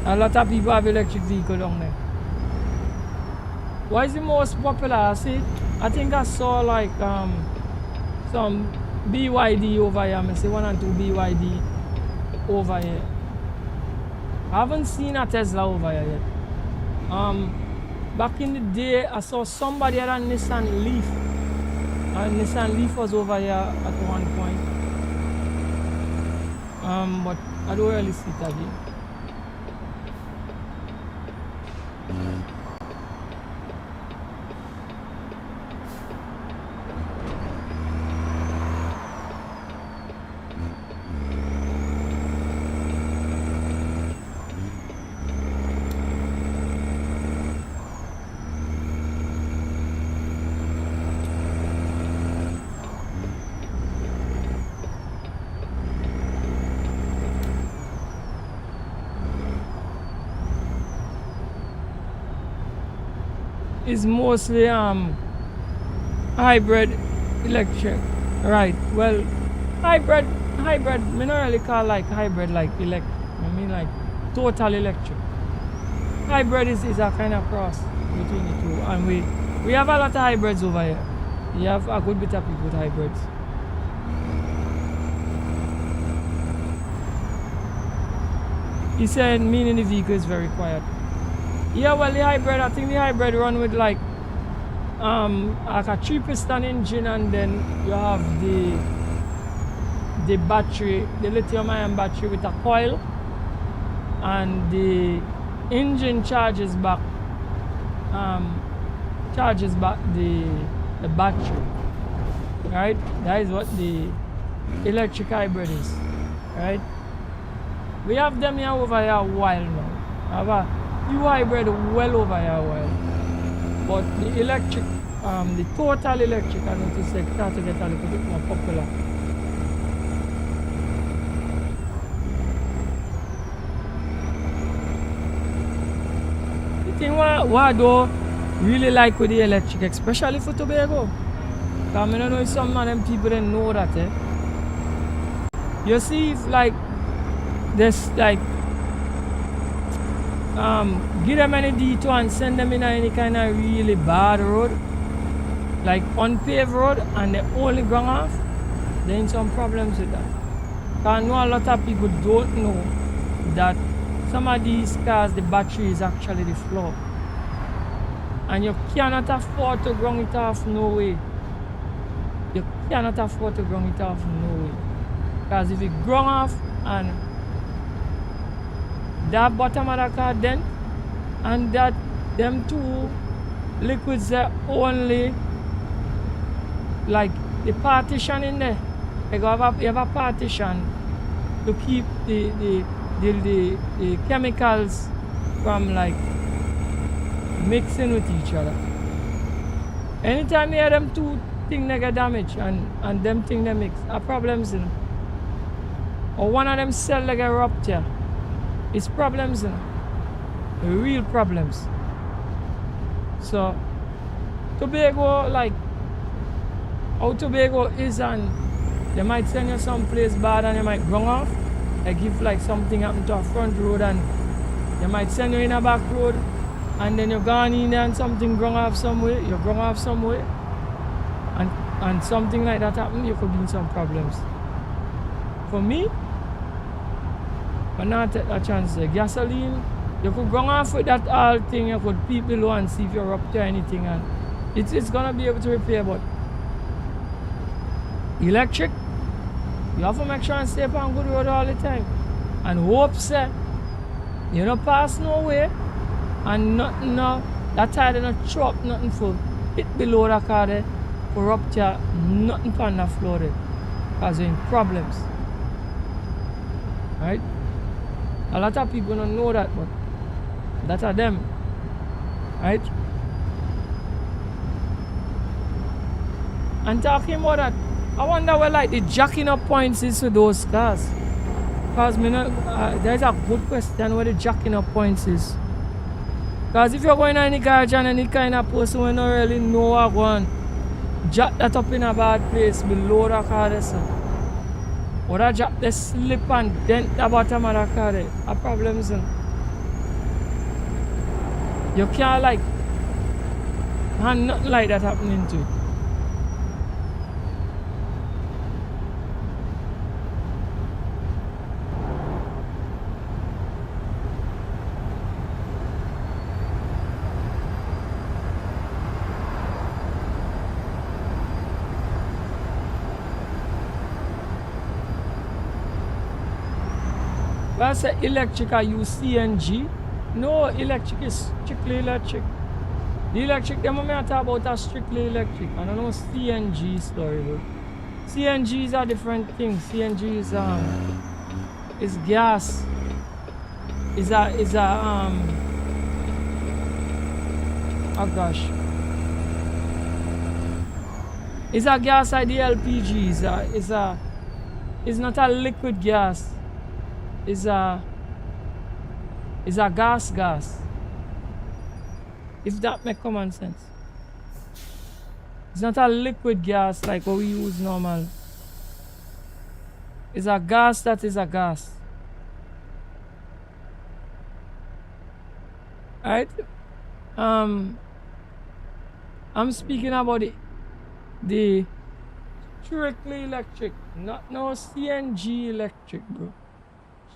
A lot of people have electric vehicle down there. What is the most popular? I think I saw like some BYD over here. I see 1 and 2 BYD over here. I haven't seen a Tesla over here yet. Back in the day, I saw somebody had a Nissan Leaf. And Nissan Leaf was over here at one point. But I don't really see it again. Is mostly hybrid electric, right? Well, hybrid me not really call like hybrid like electric. I mean like total electric. Hybrid is a kind of cross between the two, and we have a lot of hybrids over here. We have a good bit of people with hybrids. He said meaning the vehicle is very quiet. Yeah, well, the hybrid, I think the hybrid run with like a 3-piston engine, and then you have the battery, the lithium-ion battery with a coil, and the engine charges back the battery, right? That is what the electric hybrid is, right? We have them here over here a while now. I have a few hybrid well over here a while, but the electric, the total electric, I noticed they start to get a little bit more popular. The thing what I do really like with the electric, especially for Tobago, because I don't know if some of them people didn't know that, You see if like this like give them any detour and send them in any kind of really bad road, like unpaved road, and they only gone off, there ain't some problems with that. I know a lot of people don't know that some of these cars, the battery is actually the flaw. And you cannot afford to ground it off no way. You cannot afford to ground it off no way. Because if it ground off and that bottom of the car dent and that them two liquids are only like the partition in there. You have a partition to keep the chemicals from like mixing with each other. Anytime you have them two things that get damaged and them things they mix, are problems in. Or one of them cell that get rupture, it's problems in. Real problems. So Tobago, like how Tobago is, and they might send you someplace bad and you might ground off. Like if like something happened to a front road and they might send you in a back road and then you're gone in there and something ground off somewhere, you ground off somewhere, and something like that happen, you could be in some problems. For me, but not take that chance. The gasoline, you could ground off with that all thing, you could peep below and see if you're up to anything, and it's gonna be able to repair. But electric, you have to make sure and stay on good road all the time. And hope say you don't pass nowhere and nothing now. That tire don't throw up nothing full. Hit below the car there, for rupture, nothing on the floor there. Because you're in problems. Right? A lot of people don't know that, but that are them. Right? And talking about that, I wonder where like the jacking up points is to those cars. Because there's a good question where the jacking up points is. Because if you're going to any garage and any kind of person who don't really know what going, jack that up in a bad place below the car there, so. Or that jack the slip and dent the bottom of the car there. A problem is. You can't like have nothing like that happening to it. When I say electric, I use CNG. No, electric is strictly electric. The electric, the moment I talk about are strictly electric. I don't know CNG story though. CNG is a different thing. CNG is gas. Oh gosh. It's a gas like the LPG. It's not a liquid gas. It's a gas. If that make common sense. It's not a liquid gas like what we use normal. It's a gas that is a gas. Alright? I'm speaking about the strictly electric, not no CNG electric, bro.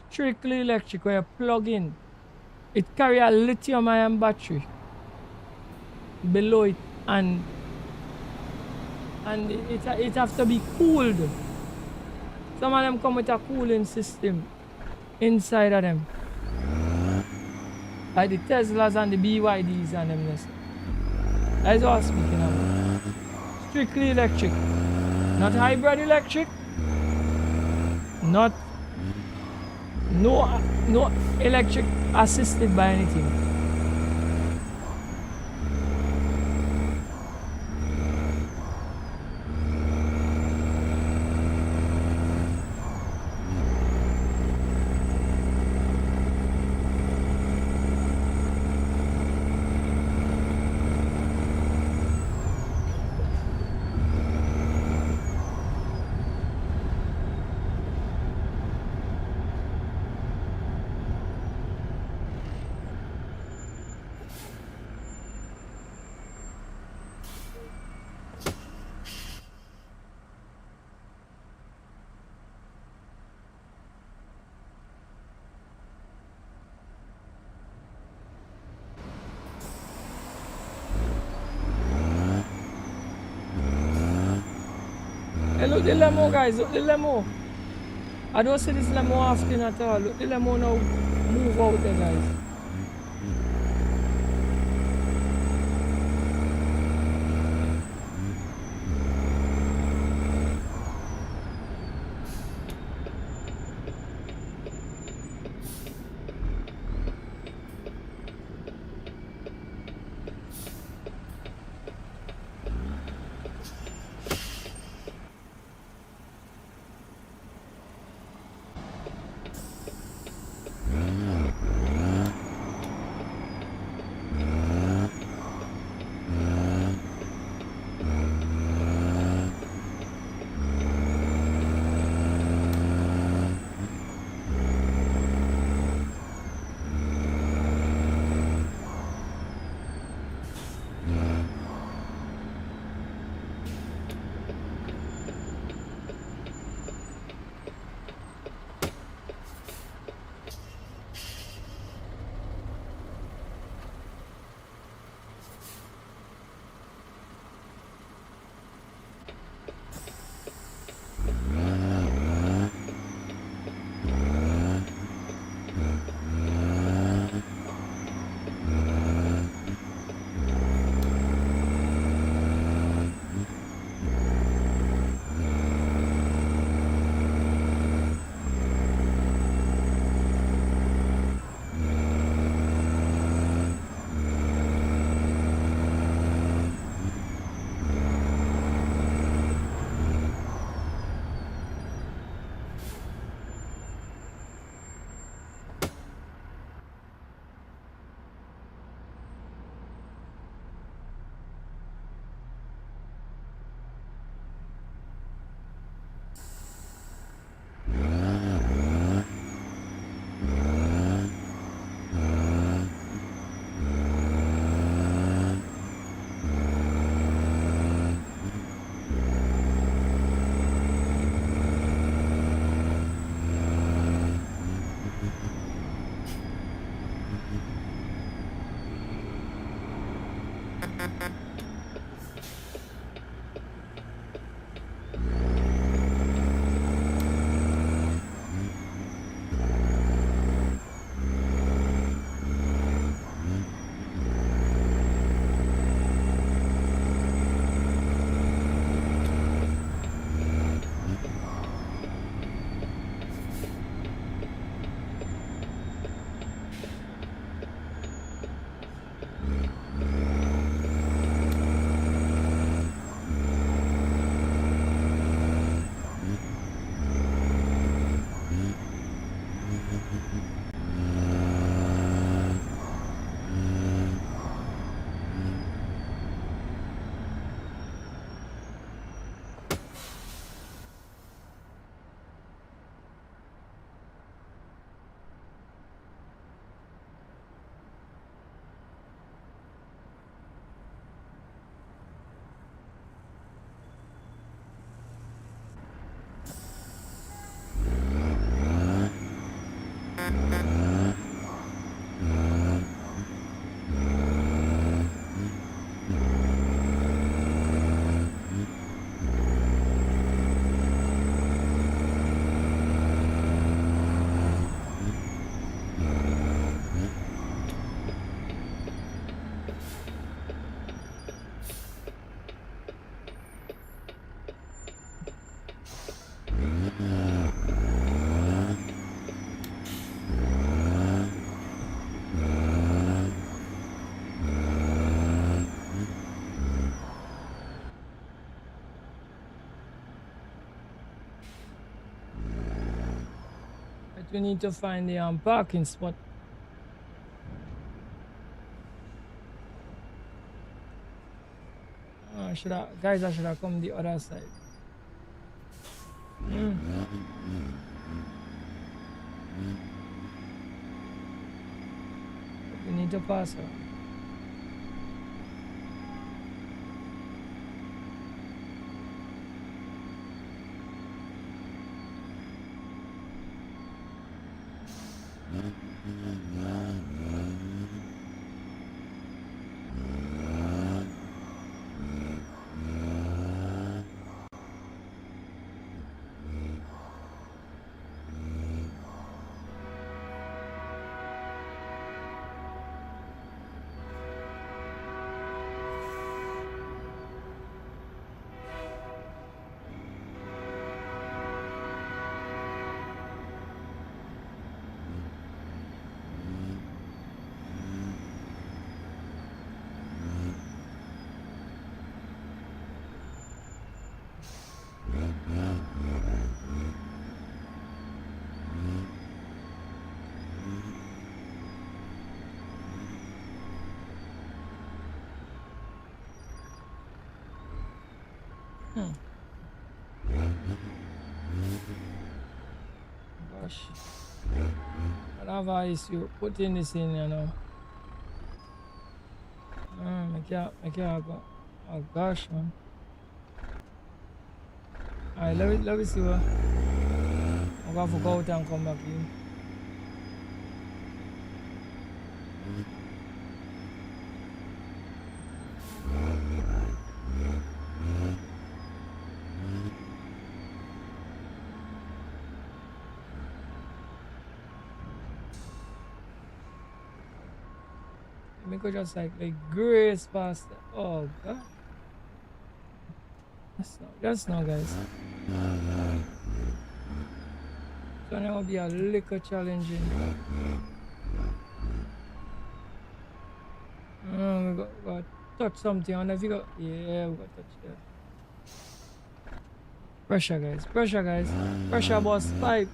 Strictly electric where you plug in. It carry a lithium-ion battery below it, and it have to be cooled. Some of them come with a cooling system inside of them, like the Teslas and the BYDs and them. That's what I'm speaking about. Strictly electric, not hybrid electric, not no electric assisted by anything. Hey, look the limo, guys. Look the limo. I don't see this limo often at all. Look the limo now move out there, guys. But we need to find the parking spot. Guys, I should have come the other side. We need to pass her. have a issue putting this in, you know. I can't go. Oh gosh, man. Alright, let me see what. I'm going to go out and come back in. Let me go just like grace past. Oh god. That's not guys. So now will be a little challenging. We got touch something on the figure. Yeah, we got touch there. Pressure guys, pressure guys. Pressure boss pipe.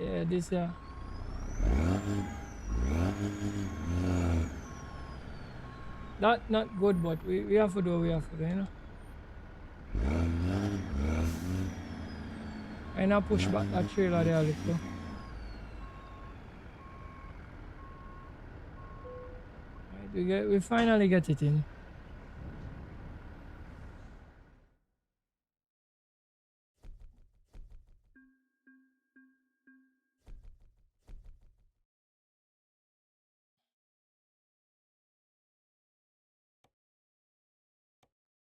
Yeah, this yeah. Not good, but we have to do what we have to do, you know. I now push back that trailer there a little. Right, we finally get it in.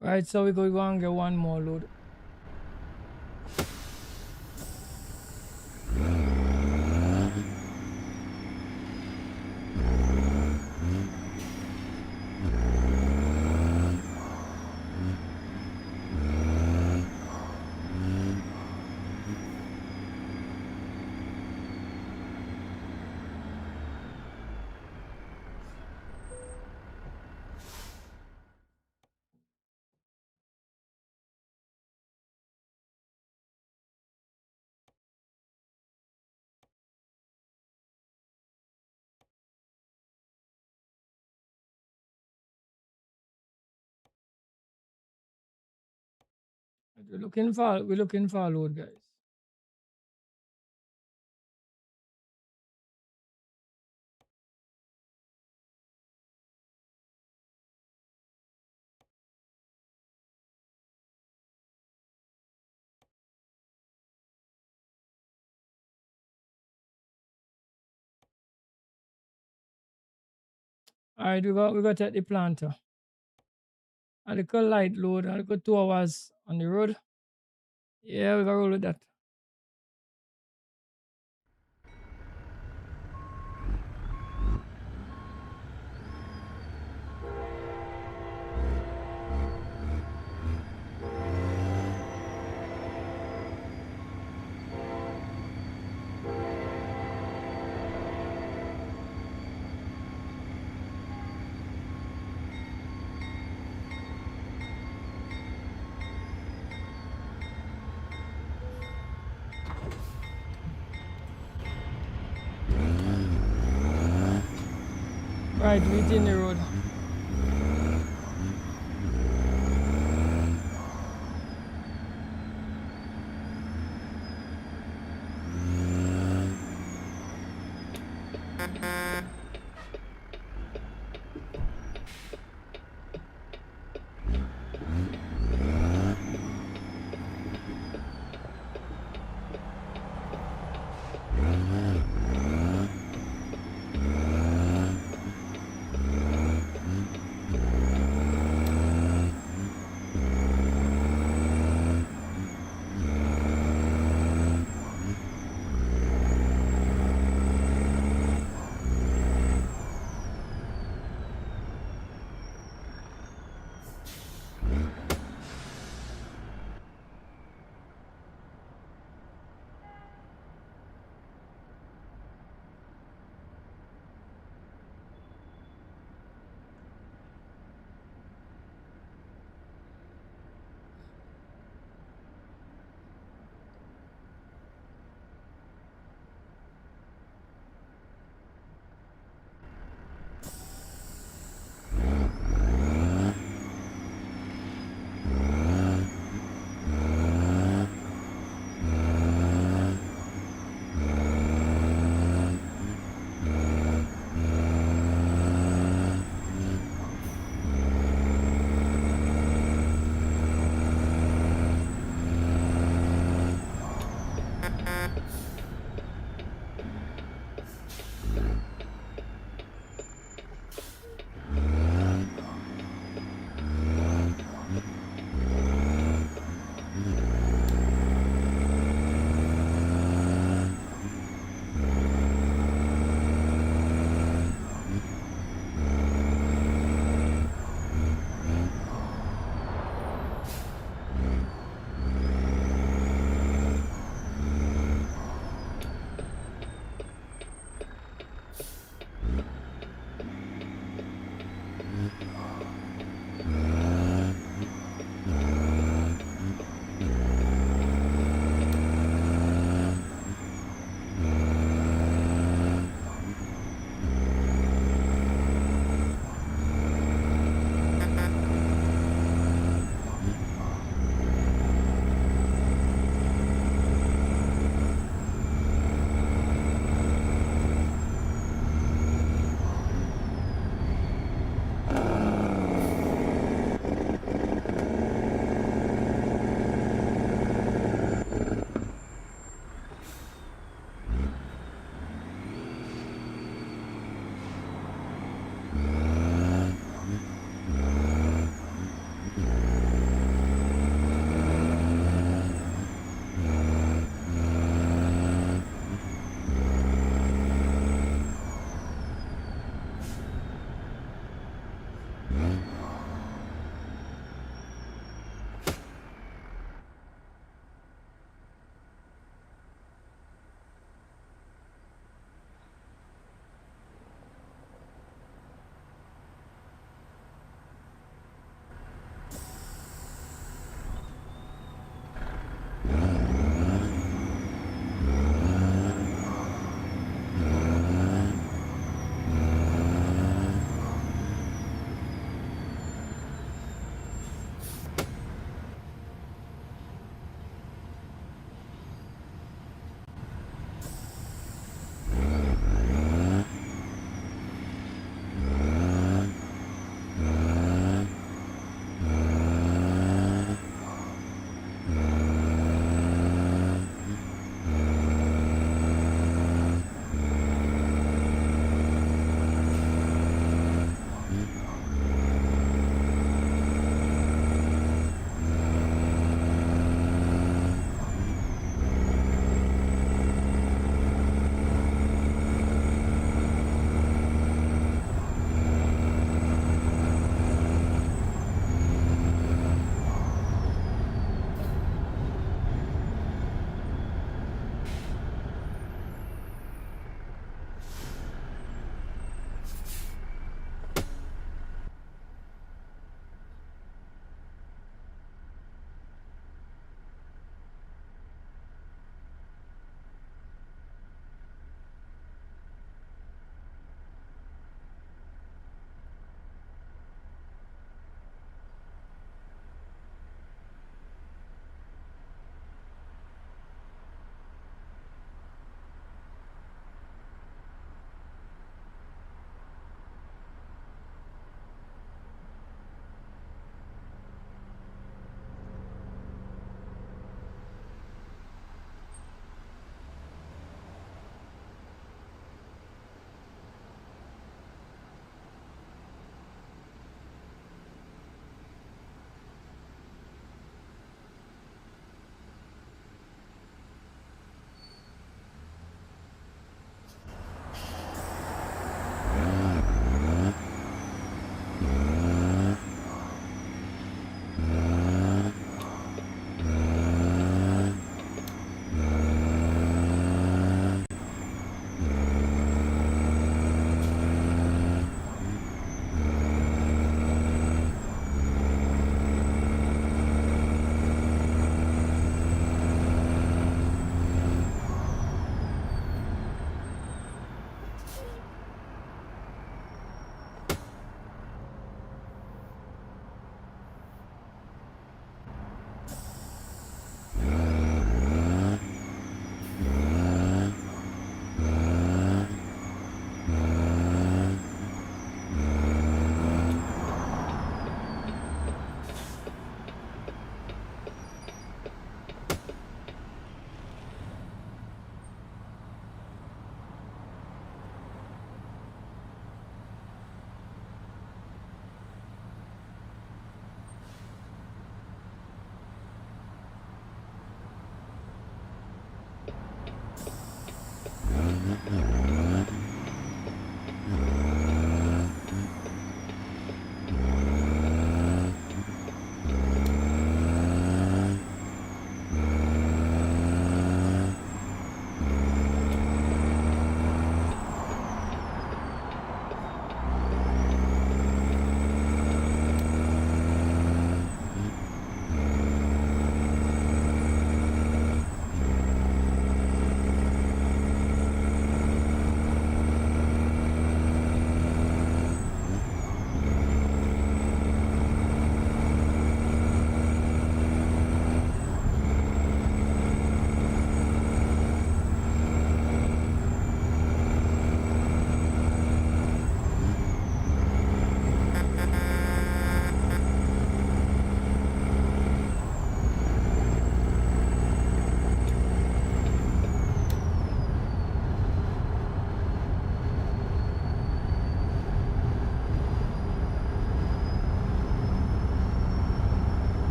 Right, so we go and get one more load. We're looking for a load, guys. Alright, we got at the planter. A little light load, a little 2 hours on the road. Yeah, we got roll with that. Right, within the road.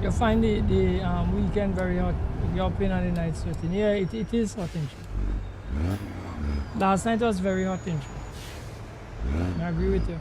You find the weekend very hot. You're up in on the night sweating. Yeah, it is hot and shit. Last night was very hot in Trinidad. I agree with you.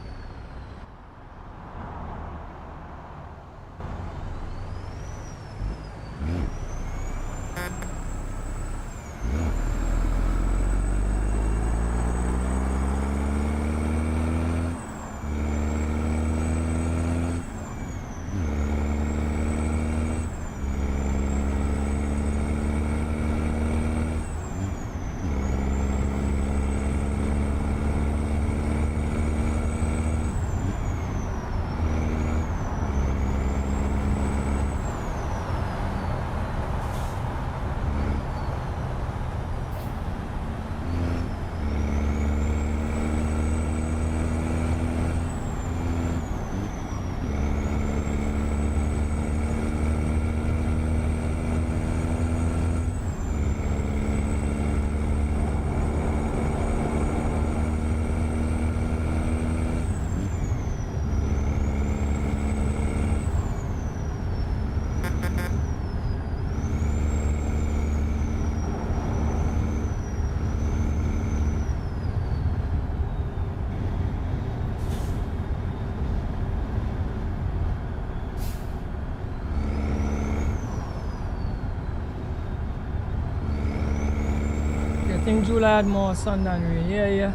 I think July had more sun than rain. Yeah, yeah.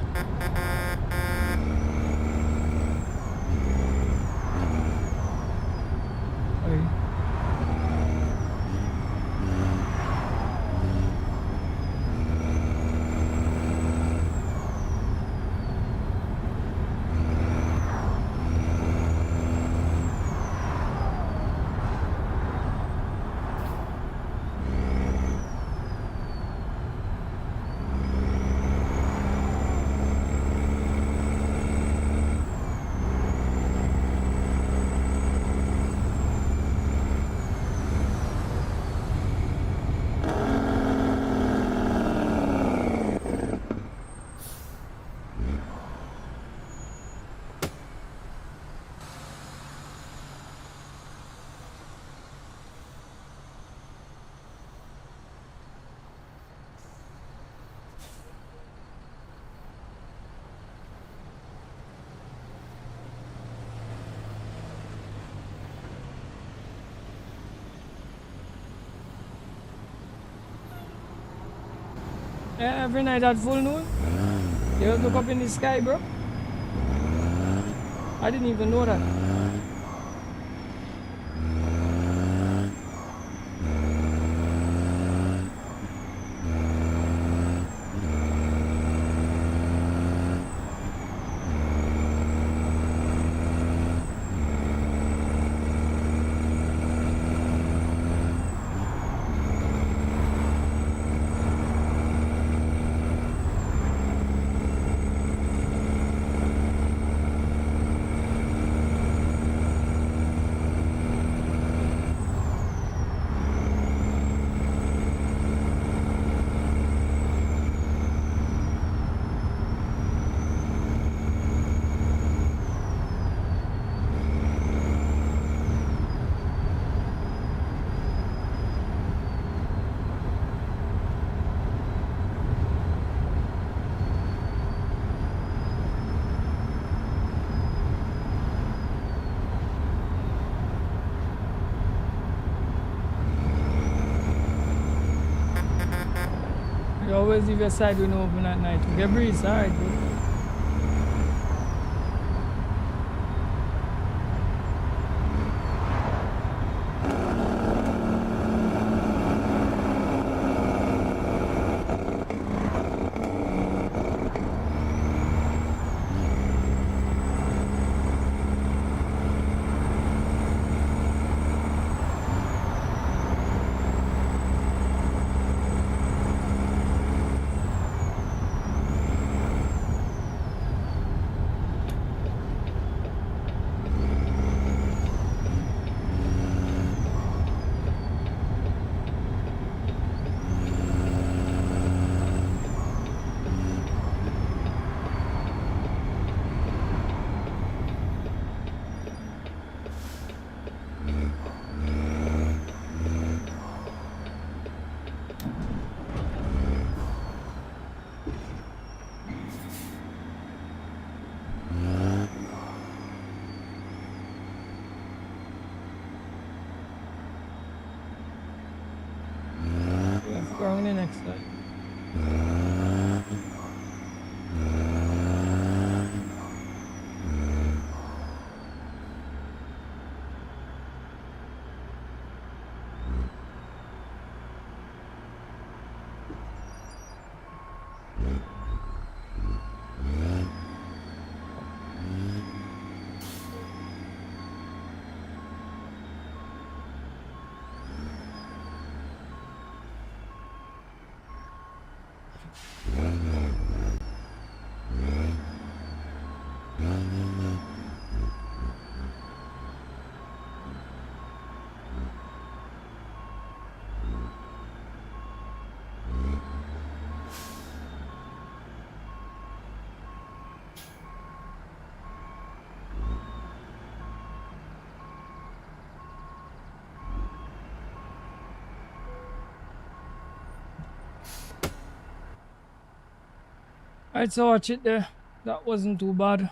Aye. Yeah, every night at full noon. You look up in the sky, bro. I didn't even know that. You always leave your side window open at night. You get breeze, alright, bro. next side. Alright, so watch it there. That wasn't too bad.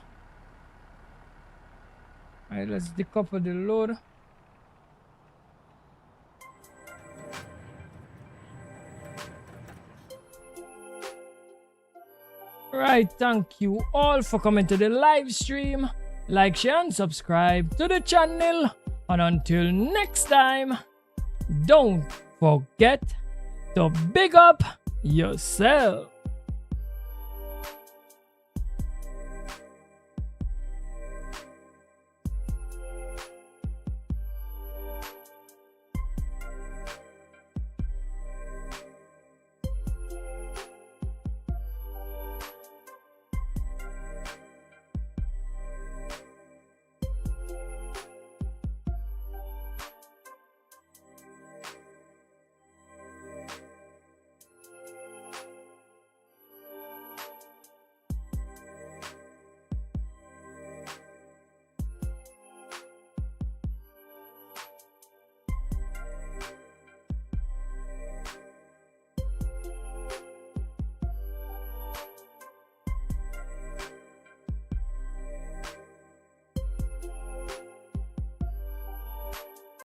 Alright, let's decouple the load. Right, thank you all for coming to the live stream. Like, share, and subscribe to the channel. And until next time, don't forget to big up yourself.